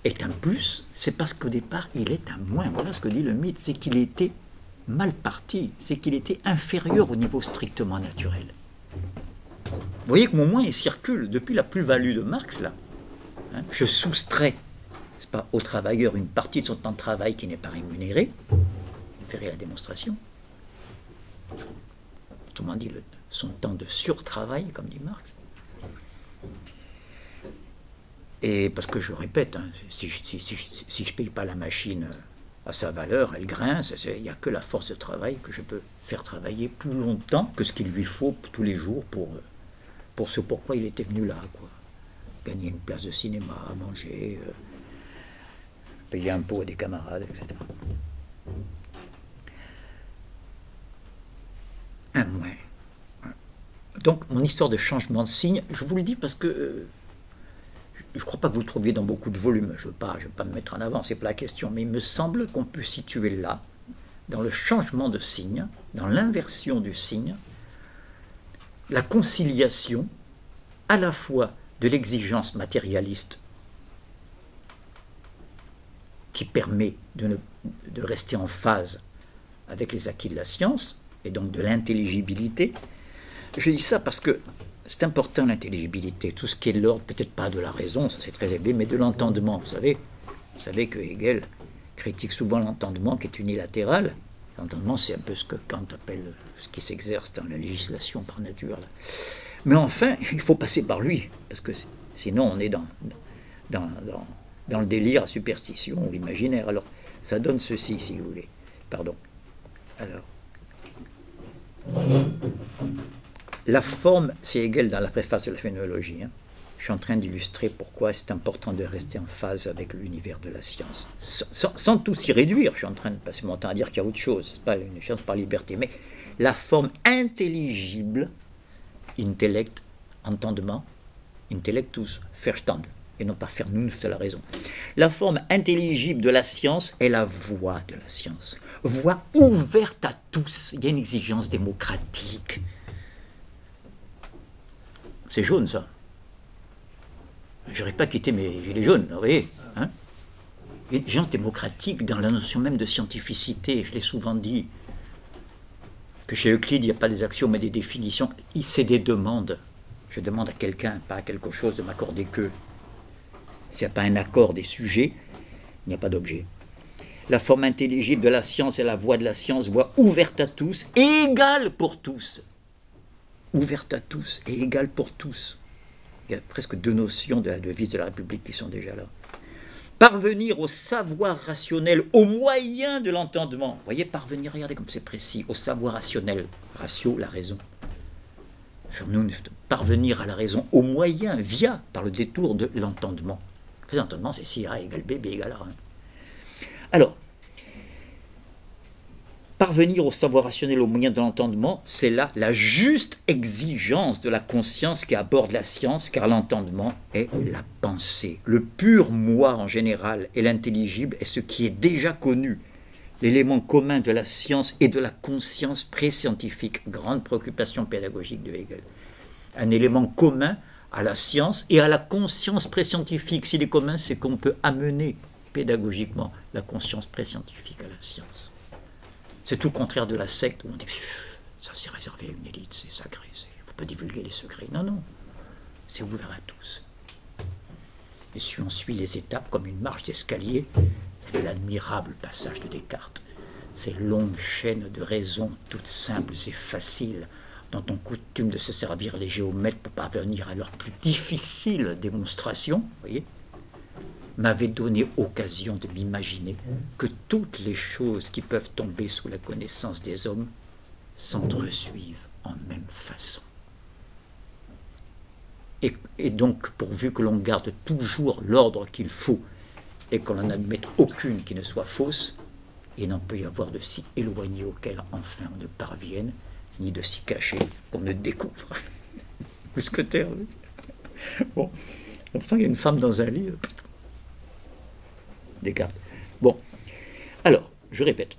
est un plus, c'est parce qu'au départ, il est un moins. Voilà ce que dit le mythe, c'est qu'il était mal parti, c'est qu'il était inférieur au niveau strictement naturel. Vous voyez que mon moins, il circule depuis la plus-value de Marx, là. Hein, je soustrais, c'est pas, au travailleur une partie de son temps de travail qui n'est pas rémunéré. Vous verrez la démonstration. Autrement dit, son temps de surtravail, comme dit Marx. Et parce que je répète, hein, si je ne paye pas la machine à sa valeur, elle grince, il n'y a que la force de travail que je peux faire travailler plus longtemps que ce qu'il lui faut tous les jours pour ce pourquoi il était venu là, quoi. Gagner une place de cinéma, manger, payer un pot à des camarades, etc. Un moins. Donc, mon histoire de changement de signe, je vous le dis parce que je ne crois pas que vous le trouviez dans beaucoup de volumes. Je ne veux pas me mettre en avant, ce n'est pas la question. Mais il me semble qu'on peut situer là, dans le changement de signe, dans l'inversion du signe, la conciliation à la fois de l'exigence matérialiste qui permet de rester en phase avec les acquis de la science, et donc de l'intelligibilité. Je dis ça parce que c'est important, l'intelligibilité, tout ce qui est de l'ordre, peut-être pas de la raison, ça c'est très élevé, mais de l'entendement. Vous savez que Hegel critique souvent l'entendement qui est unilatéral. L'entendement, c'est un peu ce que Kant appelle ce qui s'exerce dans la législation par nature. Là. Mais enfin, il faut passer par lui, parce que sinon on est dans le délire, la superstition ou l'imaginaire. Alors, ça donne ceci, si vous voulez. Pardon. Alors, la forme, c'est Hegel dans la préface de la phénoménologie. Hein. Je suis en train d'illustrer pourquoi c'est important de rester en phase avec l'univers de la science. Sans tout s'y réduire, je suis en train de passer mon temps à dire qu'il y a autre chose. Ce n'est pas une science par liberté, mais la forme intelligible, intellect, entendement, intellectus, Verstand, et non pas Vernunft, c'est la raison. La forme intelligible de la science est la voie de la science. Voie ouverte à tous. Il y a une exigence démocratique. C'est jaune, ça. J'aurais pas quitté mes gilets jaunes, vous voyez, hein. Exigence démocratique dans la notion même de scientificité, je l'ai souvent dit, que chez Euclide, il n'y a pas des axiomes mais des définitions, c'est des demandes. Je demande à quelqu'un, pas à quelque chose, de m'accorder que. S'il n'y a pas un accord des sujets, il n'y a pas d'objet. La forme intelligible de la science est la voie de la science, voie ouverte à tous et égale pour tous. Ouverte à tous et égale pour tous. Il y a presque deux notions de la devise de la République qui sont déjà là. Parvenir au savoir rationnel, au moyen de l'entendement. Vous voyez, parvenir, regardez comme c'est précis, au savoir rationnel. Ratio, la raison. Parvenir à la raison au moyen, via, par le détour de l'entendement. L'entendement, c'est si A égale B, B égale A. Alors, parvenir au savoir rationnel au moyen de l'entendement, c'est là la juste exigence de la conscience qui aborde la science, car l'entendement est la pensée. Le pur moi en général et l'intelligible est ce qui est déjà connu, l'élément commun de la science et de la conscience pré-scientifique, grande préoccupation pédagogique de Hegel. Un élément commun à la science et à la conscience pré-scientifique. S'il est commun, c'est qu'on peut amener pédagogiquement la conscience pré-scientifique à la science. C'est tout le contraire de la secte où on dit ça c'est réservé à une élite, c'est sacré, il ne faut pas divulguer les secrets. Non, non, c'est ouvert à tous. Et si on suit les étapes comme une marche d'escalier, il y a l'admirable passage de Descartes. Ces longues chaînes de raisons, toutes simples et faciles, dont on coutume de se servir les géomètres pour parvenir à leurs plus difficiles démonstrations, vous voyez, m'avait donné occasion de m'imaginer que toutes les choses qui peuvent tomber sous la connaissance des hommes s'entresuivent en même façon. Et donc, pourvu que l'on garde toujours l'ordre qu'il faut et qu'on n'en admette aucune qui ne soit fausse, il n'en peut y avoir de si éloigné auquel enfin on ne parvienne, ni de si caché qu'on ne découvre. Mousquetaire, oui. Bon, on sent qu'il y a une femme dans un lit. Descartes. Bon, alors, je répète,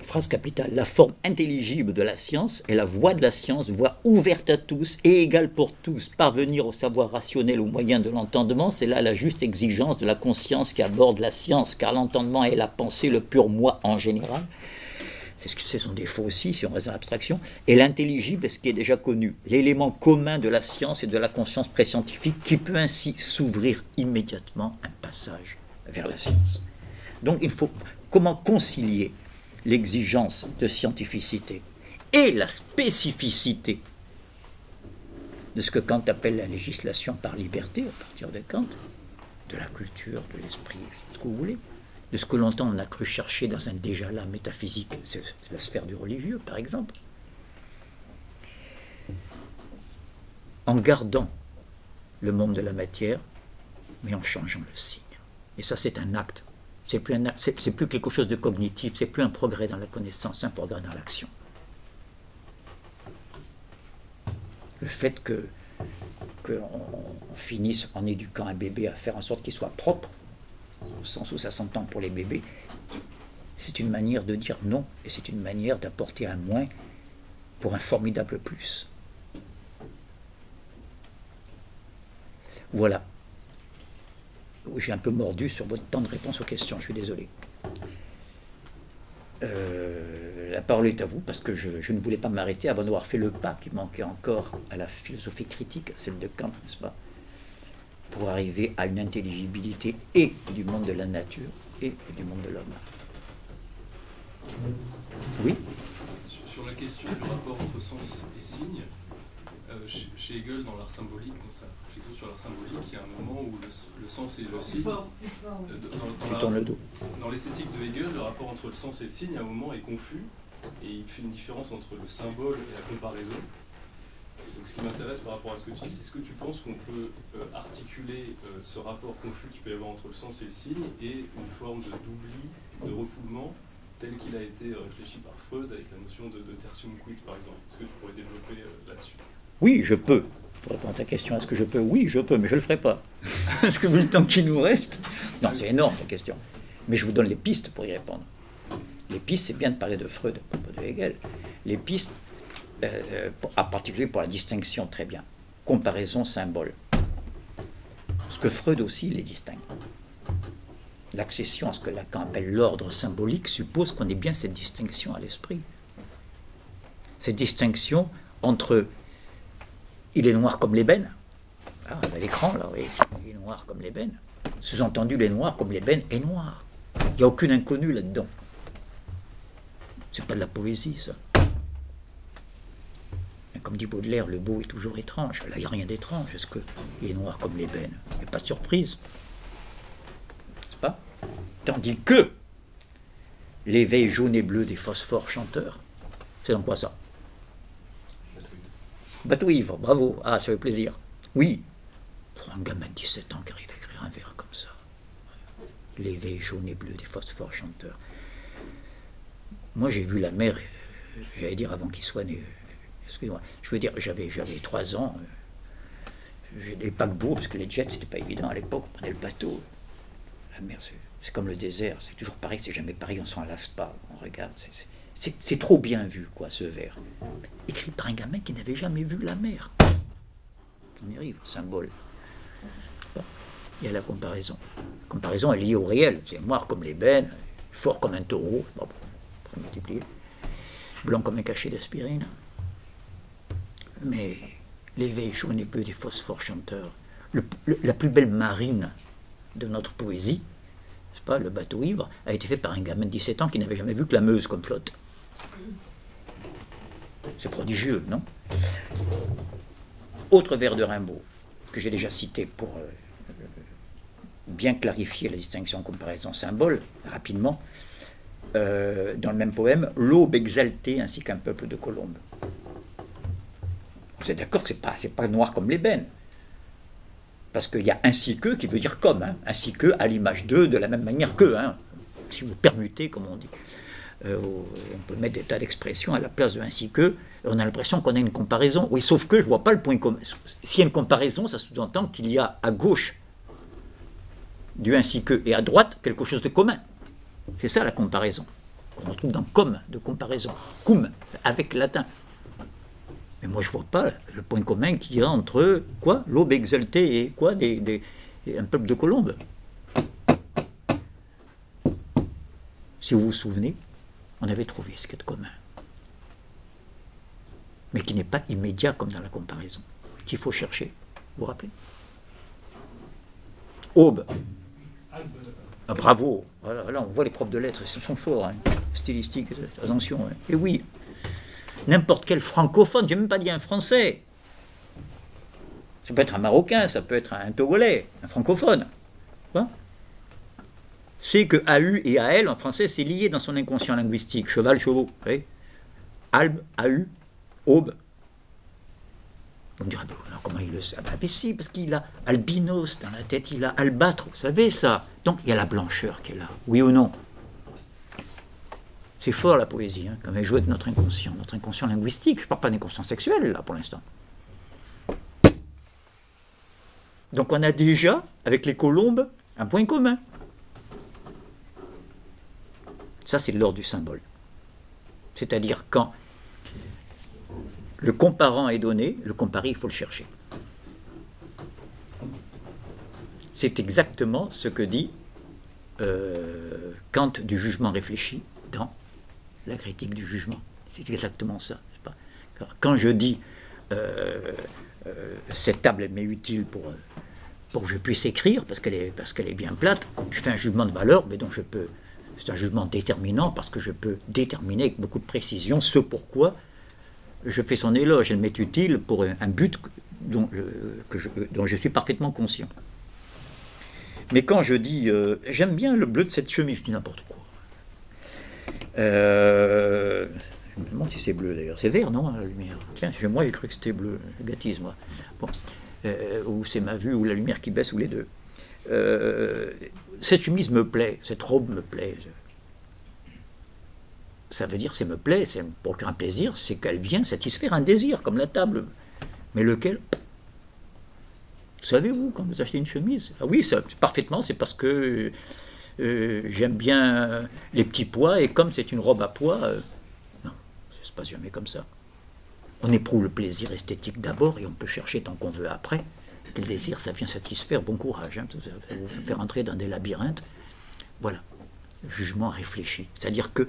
phrase capitale, la forme intelligible de la science est la voie de la science, voie ouverte à tous et égale pour tous. Parvenir au savoir rationnel au moyen de l'entendement, c'est là la juste exigence de la conscience qui aborde la science, car l'entendement est la pensée, le pur moi en général. C'est son défaut aussi, si on reste dans l'abstraction. Et l'intelligible est ce qui est déjà connu, l'élément commun de la science et de la conscience pré-scientifique qui peut ainsi s'ouvrir immédiatement un passage vers la science. Donc il faut comment concilier l'exigence de scientificité et la spécificité de ce que Kant appelle la législation par liberté, à partir de Kant, de la culture, de l'esprit, ce que vous voulez, de ce que longtemps on a cru chercher dans un déjà-là métaphysique, c'est la sphère du religieux par exemple, en gardant le monde de la matière, mais en changeant le signe. Et ça, c'est un acte. C'est plus quelque chose de cognitif, c'est plus un progrès dans la connaissance, un progrès dans l'action. Le fait qu'on finisse en éduquant un bébé à faire en sorte qu'il soit propre, au sens où ça s'entend pour les bébés, c'est une manière de dire non, et c'est une manière d'apporter un moins pour un formidable plus. Voilà. J'ai un peu mordu sur votre temps de réponse aux questions, je suis désolé. La parole est à vous, parce que je ne voulais pas m'arrêter avant d'avoir fait le pas qui manquait encore à la philosophie critique, à celle de Kant, n'est-ce pas, pour arriver à une intelligibilité et du monde de la nature et du monde de l'homme. Oui. Sur la question du rapport entre sens et signe, chez Hegel, dans l'art symbolique, dans sa réflexion sur l'art symbolique, il y a un moment où le sens et le signe, dans l'esthétique de Hegel, le rapport entre le sens et le signe, à un moment, est confus, et il fait une différence entre le symbole et la comparaison. Donc ce qui m'intéresse par rapport à ce que tu dis, est-ce que tu penses qu'on peut articuler ce rapport confus qu'il peut y avoir entre le sens et le signe et une forme d'oubli, de refoulement, tel qu'il a été réfléchi par Freud avec la notion de tertium quid, par exemple? Est-ce que tu pourrais développer là-dessus? Oui, je peux. Pour répondre à ta question, est-ce que je peux? Oui, je peux, mais je ne le ferai pas. Est-ce que vu le temps qui nous reste? Non, c'est énorme ta question. Mais je vous donne les pistes pour y répondre. Les pistes, c'est bien de parler de Freud, pas de Hegel. Les pistes, en particulier pour la distinction, très bien. Comparaison symbole. Parce que Freud aussi les distingue. L'accession à ce que Lacan appelle l'ordre symbolique suppose qu'on ait bien cette distinction à l'esprit. Cette distinction entre il est noir comme l'ébène, ah, on a l'écran là, oui, il est noir comme l'ébène, sous-entendu il est noir comme l'ébène est noir. Il n'y a aucune inconnue là-dedans. C'est pas de la poésie, ça. Comme dit Baudelaire, le beau est toujours étrange. Là, il n'y a rien d'étrange. Est-ce qu'il est noir comme l'ébène? Il n'y a pas de surprise. N'est-ce pas? Tandis que l'éveil jaune et bleu des phosphores chanteurs, c'est dans quoi ça? Bateau ivre, bravo. Ah, ça fait plaisir. Oui. Pour un gamin de 17 ans qui arrive à écrire un vers comme ça. L'éveil jaune et bleu des phosphores chanteurs. Moi, j'ai vu la mer, j'allais dire avant qu'il soit né. Excusez-moi, je veux dire, j'avais 3 ans, j'ai des paquebots, parce que les jets, c'était pas évident à l'époque, on prenait le bateau. La mer, c'est comme le désert, c'est toujours pareil, c'est jamais pareil, on s'en lasse pas, on regarde, c'est trop bien vu, quoi, ce vers. Écrit par un gamin qui n'avait jamais vu la mer. On y arrive, symbole. Bon, il y a la comparaison. La comparaison est liée au réel, c'est noir comme l'ébène, fort comme un taureau, bon, on peut multiplier, blanc comme un cachet d'aspirine. Mais l'éveil jaune et bleu des phosphores chanteurs, la plus belle marine de notre poésie, c'est pas, le bateau ivre, a été fait par un gamin de 17 ans qui n'avait jamais vu que la Meuse comme flotte. C'est prodigieux, non? Autre vers de Rimbaud, que j'ai déjà cité pour bien clarifier la distinction comparaison-symbole, rapidement, dans le même poème, l'aube exaltée ainsi qu'un peuple de colombes. Vous êtes d'accord que c'est pas noir comme l'ébène. Parce qu'il y a ainsi que qui veut dire comme, hein, ainsi que à l'image d'eux, de la même manière que, hein, si vous permutez, comme on dit. On peut mettre des tas d'expressions à la place de ainsi que, on a l'impression qu'on a une comparaison. Oui, sauf que je ne vois pas le point commun. S'il y a une comparaison, ça sous-entend qu'il y a à gauche du ainsi que et à droite quelque chose de commun. C'est ça la comparaison, qu'on retrouve dans comme de comparaison, cum, avec latin. Mais moi, je ne vois pas le point commun qu'il y a entre quoi, l'aube exaltée et quoi, et un peuple de colombes. Si vous vous souvenez, on avait trouvé ce qu'il y a de commun, mais qui n'est pas immédiat comme dans la comparaison, qu'il faut chercher. Vous vous rappelez? Aube. Ah, bravo. Voilà, là, on voit les profs de lettres, ils sont forts, hein, stylistiques, attention. Hein. Et oui. N'importe quel francophone, je n'ai même pas dit un français. Ça peut être un Marocain, ça peut être un Togolais, un francophone. C'est que AU et AL en français, c'est lié dans son inconscient linguistique. Cheval, chevaux. Vous voyez, Albe, AU, aube. On me dira, comment il le sait? Mais si, parce qu'il a albinos dans la tête, il a albâtre, vous savez ça. Donc il y a la blancheur qui est là, oui ou non? C'est fort la poésie, hein, comme elle joue avec notre inconscient linguistique. Je ne parle pas d'inconscient sexuel, là, pour l'instant. Donc on a déjà, avec les colombes, un point commun. Ça, c'est l'ordre du symbole. C'est-à-dire quand le comparant est donné, le comparé, il faut le chercher. C'est exactement ce que dit Kant du jugement réfléchi dans la critique du jugement. C'est exactement ça. Quand je dis cette table m'est utile pour que je puisse écrire, parce qu'elle est bien plate, je fais un jugement de valeur, mais donc c'est un jugement déterminant, parce que je peux déterminer avec beaucoup de précision ce pourquoi je fais son éloge. Elle m'est utile pour un but dont je suis parfaitement conscient. Mais quand je dis j'aime bien le bleu de cette chemise, je dis n'importe quoi. Je me demande si c'est bleu d'ailleurs. C'est vert, non, la lumière? Tiens, chez moi, j'ai cru que c'était bleu. Je gâtise, moi. Bon. Ou c'est ma vue, ou la lumière qui baisse, ou les deux. Cette chemise me plaît, cette robe me plaît. Ça veut dire, c'est me plaît, c'est me procure un plaisir, c'est qu'elle vient satisfaire un désir, comme la table. Mais lequel? Savez-vous, quand vous achetez une chemise? Ah oui, ça, parfaitement, c'est parce que j'aime bien les petits pois, et comme c'est une robe à pois, non, ça ne se passe jamais comme ça. On éprouve le plaisir esthétique d'abord, et on peut chercher tant qu'on veut après, quel désir ça vient satisfaire, bon courage, hein, ça va vous faire entrer dans des labyrinthes. Voilà, jugement réfléchi. C'est-à-dire que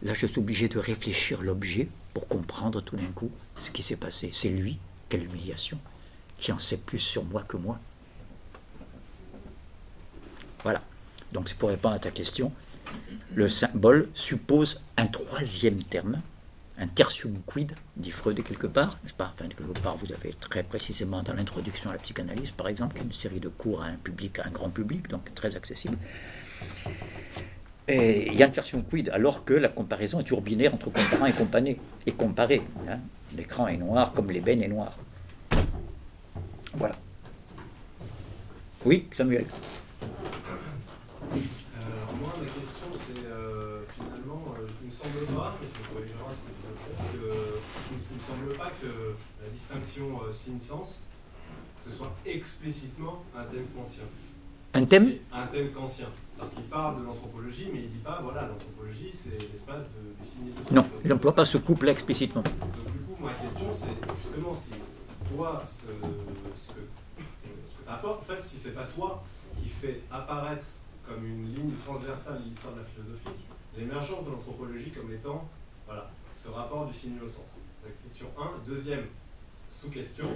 là, je suis obligé de réfléchir l'objet pour comprendre tout d'un coup ce qui s'est passé. C'est lui, quelle humiliation, qui en sait plus sur moi que moi. Voilà. Donc, c'est pour répondre à ta question. Le symbole suppose un troisième terme, un tertium quid, dit Freud quelque part, n'est-ce pas? Enfin, quelque part, vous avez très précisément dans l'introduction à la psychanalyse, par exemple, une série de cours à un grand public, donc très accessible. Et il y a un tertium quid, alors que la comparaison est toujours binaire entre comparant et compané, et comparé. Hein. L'écran est noir comme l'ébène est noir. Voilà. Oui, Samuel. Moi, ma question, c'est finalement, il ne me semble pas, mais tu me corrigeras si je me trompe, il ne me semble pas que la distinction signe-sens, ce soit explicitement un thème kantien. Un thème? Un thème kantien. C'est-à-dire qu'il parle de l'anthropologie, mais il ne dit pas, voilà, l'anthropologie, c'est l'espace du signe et du sens. Non, il n'emploie pas ce couple explicitement. Donc du coup, ma question, c'est justement si toi, ce que tu apportes, en fait, si c'est pas toi qui fait apparaître comme une ligne transversale de l'histoire de la philosophie, l'émergence de l'anthropologie comme étant, voilà, ce rapport du signe et au sens. C'est la question 1. Deuxième sous-question,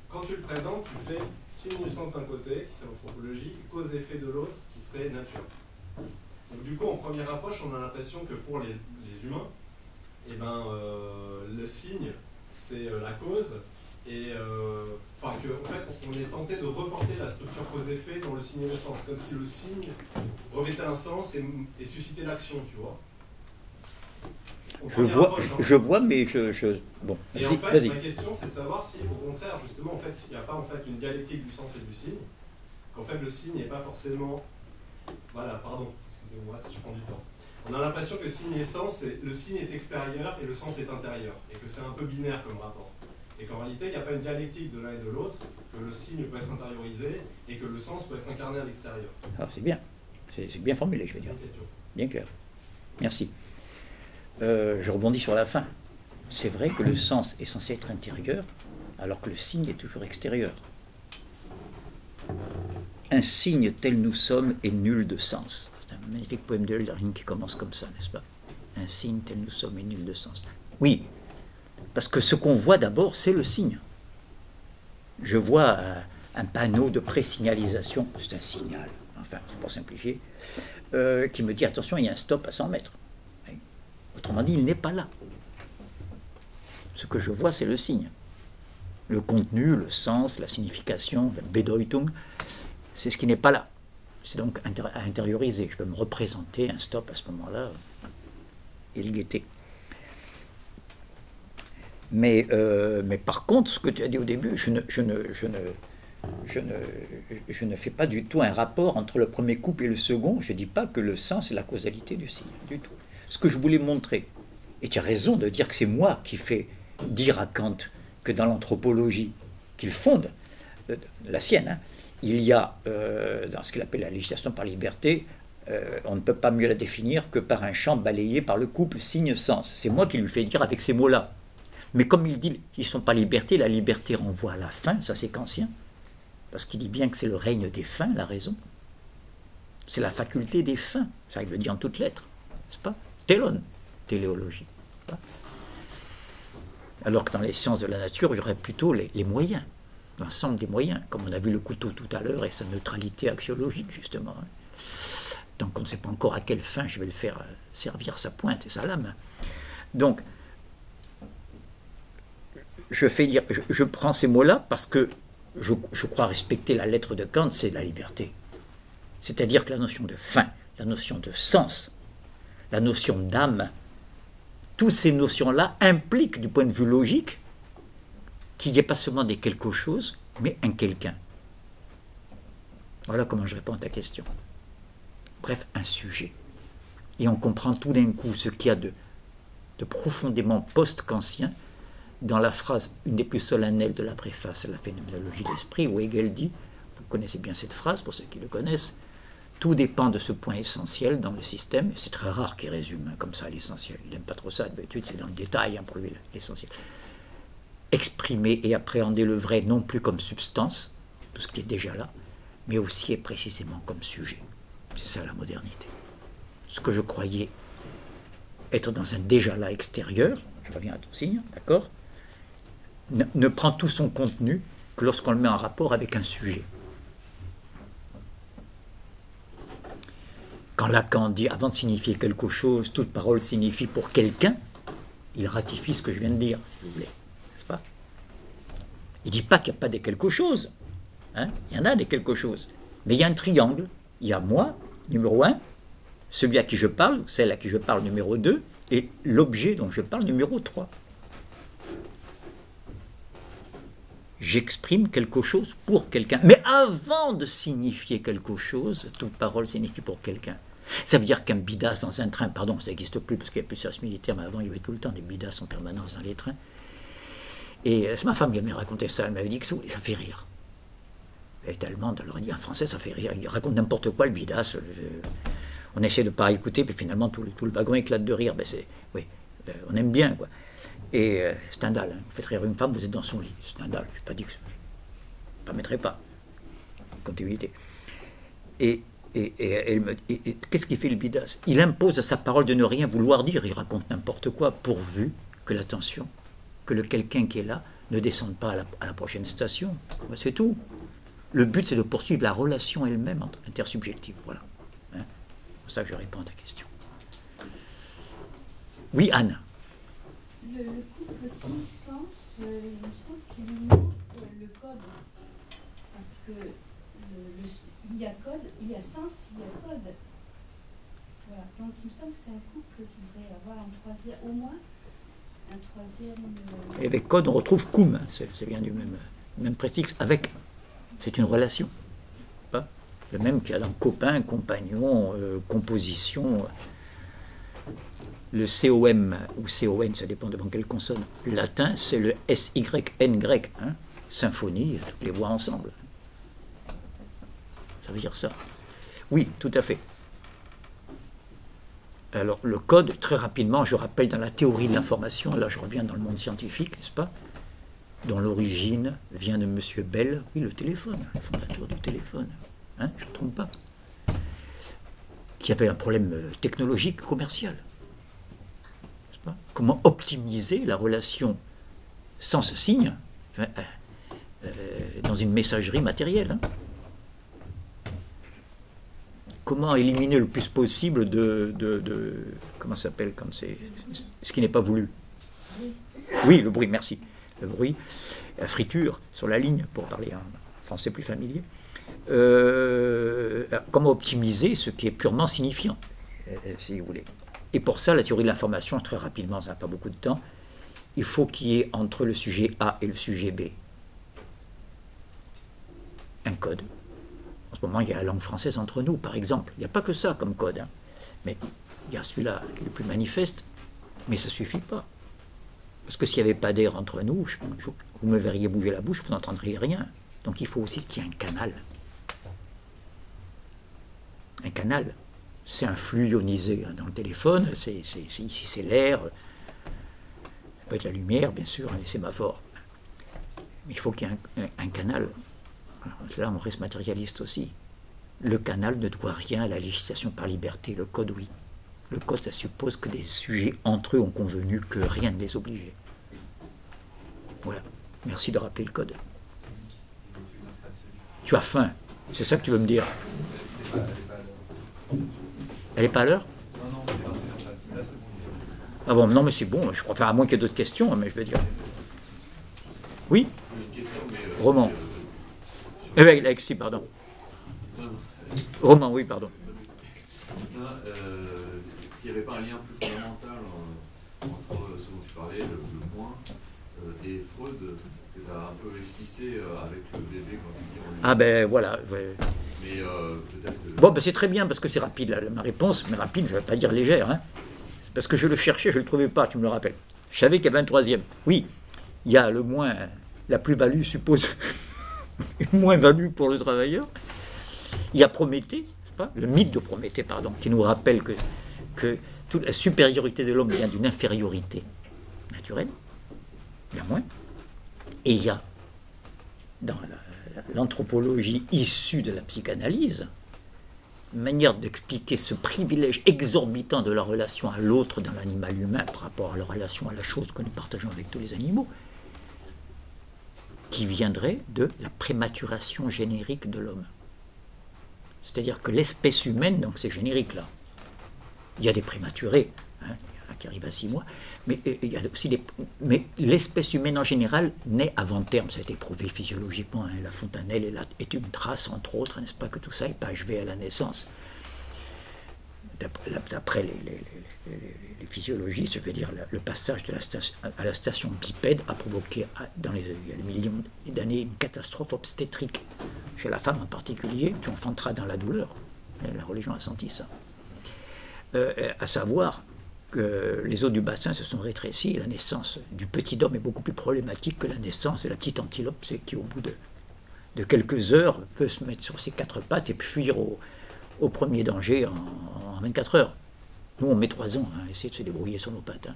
quand tu le présentes, tu fais signe et sens d'un côté, qui c'est l'anthropologie, cause-effet de l'autre, qui serait nature. Donc du coup, en première approche, on a l'impression que pour les humains, eh ben, le signe, c'est la cause, et enfin qu'en fait, on est tenté de reporter la structure cause-effet dans le signe et le sens, comme si le signe revêtait un sens et suscitait l'action, tu vois. Je vois, mais bon, et en fait, vas-y. ma question, c'est de savoir si, au contraire, justement, en fait, il n'y a pas en fait une dialectique du sens et du signe, qu'en fait, le signe n'est pas forcément... Voilà, pardon, excusez-moi si je prends du temps. On a l'impression que signe et sens, le signe est extérieur et le sens est intérieur, et que c'est un peu binaire comme rapport. Et qu'en réalité, il n'y a pas une dialectique de l'un et de l'autre, que le signe peut être intériorisé et que le sens peut être incarné à l'extérieur. Ah, c'est bien. C'est bien formulé, je veux dire. Bien clair. Merci. Je rebondis sur la fin. C'est vrai que le sens est censé être intérieur, alors que le signe est toujours extérieur. Un signe tel nous sommes est nul de sens. C'est un magnifique poème de Hölderlin qui commence comme ça, n'est-ce pas? Un signe tel nous sommes est nul de sens. Oui, parce que ce qu'on voit d'abord, c'est le signe. Je vois un panneau de présignalisation, c'est un signal, enfin, c'est pour simplifier, qui me dit, attention, il y a un stop à 100 mètres. Autrement dit, il n'est pas là. Ce que je vois, c'est le signe. Le contenu, le sens, la signification, la Bedeutung, c'est ce qui n'est pas là. C'est donc à intérioriser. Je peux me représenter un stop à ce moment-là et le guetter. Mais par contre, ce que tu as dit au début, je ne fais pas du tout un rapport entre le premier couple et le second. Je ne dis pas que le sens est la causalité du signe, du tout. Ce que je voulais montrer, et tu as raison de dire que c'est moi qui fais dire à Kant que dans l'anthropologie qu'il fonde, la sienne, hein, il y a, dans ce qu'il appelle la législation par liberté, on ne peut pas mieux la définir que par un champ balayé par le couple signe-sens. C'est moi qui lui fais dire avec ces mots-là. Mais comme il dit qu'ils ne sont pas liberté, la liberté renvoie à la fin, ça c'est kantien, parce qu'il dit bien que c'est le règne des fins, la raison. C'est la faculté des fins, ça il le dit en toutes lettres, n'est-ce pas? Télon, téléologie. Alors que dans les sciences de la nature, il y aurait plutôt les moyens, l'ensemble des moyens, comme on a vu le couteau tout à l'heure et sa neutralité axiologique, justement. Tant qu'on ne sait pas encore à quelle fin je vais le faire servir sa pointe et sa lame. Donc, je prends ces mots-là parce que je crois respecter la lettre de Kant, c'est la liberté. C'est-à-dire que la notion de fin, la notion de sens, la notion d'âme, toutes ces notions-là impliquent du point de vue logique qu'il n'y ait pas seulement des quelque chose, mais un quelqu'un. Voilà comment je réponds à ta question. Bref, un sujet. Et on comprend tout d'un coup ce qu'il y a de profondément post-kantien dans la phrase, une des plus solennelles de la préface à la phénoménologie de l'esprit, où Hegel dit, vous connaissez bien cette phrase pour ceux qui le connaissent, tout dépend de ce point essentiel dans le système, c'est très rare qu'il résume comme ça l'essentiel, il n'aime pas trop ça, d'habitude c'est dans le détail pour lui l'essentiel. exprimer et appréhender le vrai non plus comme substance, tout ce qui est déjà là, mais aussi et précisément comme sujet. C'est ça la modernité. Ce que je croyais être dans un déjà là extérieur, je reviens à ton signe, d'accord, ne prend tout son contenu que lorsqu'on le met en rapport avec un sujet. Quand Lacan dit, avant de signifier quelque chose, toute parole signifie pour quelqu'un, il ratifie ce que je viens de dire, si vous voulez. N'est-ce pas? Il ne dit pas qu'il n'y a pas des quelque chose. Hein? Il y en a des quelque chose. Mais il y a un triangle. Il y a moi, numéro 1, celui à qui je parle, celle à qui je parle, numéro 2, et l'objet dont je parle, numéro 3. J'exprime quelque chose pour quelqu'un. Mais avant de signifier quelque chose, toute parole signifie pour quelqu'un. Ça veut dire qu'un bidas dans un train, pardon, ça n'existe plus parce qu'il n'y a plus de service militaire, mais avant il y avait tout le temps des bidas en permanence dans les trains. Et c'est ma femme qui m'a raconté ça, elle m'avait dit que ça fait rire. Elle est allemande, alors elle dit en français ça fait rire, il raconte n'importe quoi le bidas. On essaie de ne pas écouter, puis finalement tout le wagon éclate de rire. Oui, on aime bien, quoi. Et Stendhal, hein, vous faites rire une femme, vous êtes dans son lit. Stendhal, je n'ai pas dit que je ne permettrai pas. Continuité. Et qu'est-ce qu'il fait le bidas? Il impose à sa parole de ne rien vouloir dire, il raconte n'importe quoi, pourvu que l'attention, que le quelqu'un qui est là ne descende pas à la prochaine station. C'est tout. Le but, c'est de poursuivre la relation elle-même intersubjective. Voilà. Hein, c'est pour ça que je réponds à ta question. Oui, Anne. Le couple sens-sens, il me semble qu'il lui manque le code. Parce que il y a code, il y a sens, il y a code. Voilà. Donc il me semble que c'est un couple qui devrait avoir un troisième, au moins un troisième. Et avec code, on retrouve cum, ça vient du même préfixe, avec. C'est une relation. Hein, le même qu'il y a dans copain, compagnon, composition. Le COM ou CON, ça dépend devant quelle consonne. Latin, c'est le SYN grec. Hein, symphonie, toutes les voix ensemble. Ça veut dire ça. Oui, tout à fait. Alors, le code, très rapidement, je rappelle, dans la théorie de l'information, là je reviens dans le monde scientifique, n'est-ce pas, dont l'origine vient de M. Bell, oui, le téléphone, le fondateur du téléphone, hein, je ne me trompe pas, qui avait un problème technologique, commercial. N'est-ce pas? Comment optimiser la relation sens-signe dans une messagerie matérielle, hein? Comment éliminer le plus possible comment ça s'appelle comme c'est ce qui n'est pas voulu. Oui, le bruit, merci. Le bruit, la friture sur la ligne, pour parler en français plus familier. Comment optimiser ce qui est purement signifiant, si vous voulez. Et pour ça, la théorie de l'information, très rapidement, ça n'a pas beaucoup de temps, il faut qu'il y ait entre le sujet A et le sujet B un code. En ce moment, il y a la langue française entre nous, par exemple. Il n'y a pas que ça comme code. Hein. Mais il y a celui-là qui est le plus manifeste. Mais ça ne suffit pas. Parce que s'il n'y avait pas d'air entre nous, vous me verriez bouger la bouche, vous n'entendriez rien. Donc il faut aussi qu'il y ait un canal. Un canal, c'est un flux ionisé dans le téléphone. Ici, c'est l'air. Ça peut être la lumière, bien sûr, les sémaphores. Mais il faut qu'il y ait un canal. Là, on reste matérialiste aussi. Le canal ne doit rien à la législation par liberté. Le code, oui. Le code, ça suppose que des sujets entre eux ont convenu que rien ne les obligeait. Voilà. Merci de rappeler le code. Tu as faim. C'est ça que tu veux me dire? Elle n'est pas à l'heure? Ah bon, non, mais c'est bon. Je crois faire à moins qu'il y ait d'autres questions, mais je veux dire. Oui? Roman. Alexis, pardon. Roman, oui, pardon. S'il n'y avait pas un lien plus fondamental entre ce dont tu parlais, le moi, et Freud, que tu as un peu esquissé avec le bébé quand tu dis... Ah ben voilà. Ouais. Mais peut-être que... Bon, ben c'est très bien parce que c'est rapide, ma réponse, mais rapide, ça ne veut pas dire légère. Hein. C'est parce que je le cherchais, je ne le trouvais pas, tu me le rappelles. Je savais qu'il y avait un troisième. Oui, il y a le moins, la plus-value suppose... une moins-value pour le travailleur. Il y a Prométhée, pas, le mythe de Prométhée, pardon, qui nous rappelle que toute la supériorité de l'homme vient d'une infériorité naturelle. Il y a moins. Et il y a, dans l'anthropologie issue de la psychanalyse, une manière d'expliquer ce privilège exorbitant de la relation à l'autre dans l'animal humain par rapport à la relation à la chose que nous partageons avec tous les animaux, qui viendrait de la prématuration générique de l'homme. C'est-à-dire que l'espèce humaine, donc c'est générique là, il y a des prématurés, hein, qui arrivent à 6 mois, mais il y a aussi mais l'espèce humaine en général naît avant terme, ça a été prouvé physiologiquement, hein, la Fontanelle est une trace, entre autres, n'est-ce pas, que tout ça est pas achevé à la naissance. D'après les physiologistes, je veux dire, le passage à la station bipède a provoqué, dans les millions d'années, une catastrophe obstétrique, chez la femme en particulier, qui enfantera dans la douleur. Et la religion a senti ça. À savoir que les os du bassin se sont rétrécis, et la naissance du petit homme est beaucoup plus problématique que la naissance de la petite antilope, qui au bout de quelques heures peut se mettre sur ses 4 pattes et fuir au premier danger en 24 heures. Nous, on met 3 ans à essayer de se débrouiller sur nos pattes. Hein.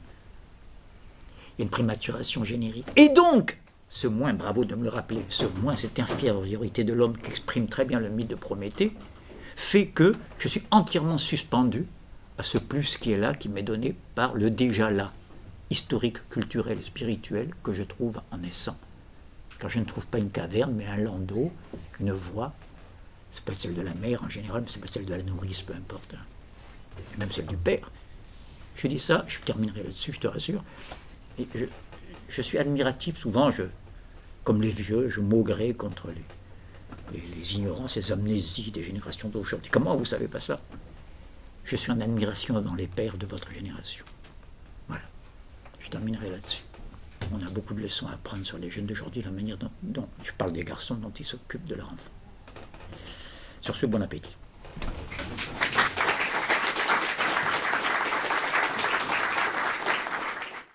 Il y a une prématuration générique. Et donc, ce moins, bravo de me le rappeler, ce moins, cette infériorité de l'homme qui exprime très bien le mythe de Prométhée, fait que je suis entièrement suspendu à ce plus qui est là, qui m'est donné par le déjà là, historique, culturel, spirituel, que je trouve en naissant. Quand je ne trouve pas une caverne, mais un landau, une voie, c'est pas celle de la mère en général, mais c'est pas celle de la nourrice, peu importe. Hein. Et même celle du père. Je dis ça, je terminerai là-dessus, je te rassure. Et je suis admiratif, souvent, comme les vieux, je maugrais contre les ignorances, les amnésies des générations d'aujourd'hui. Comment vous savez pas ça? Je suis en admiration dans les pères de votre génération. Voilà. Je terminerai là-dessus. On a beaucoup de leçons à apprendre sur les jeunes d'aujourd'hui, la manière dont je parle des garçons dont ils s'occupent de leur enfant. Sur ce, bon appétit.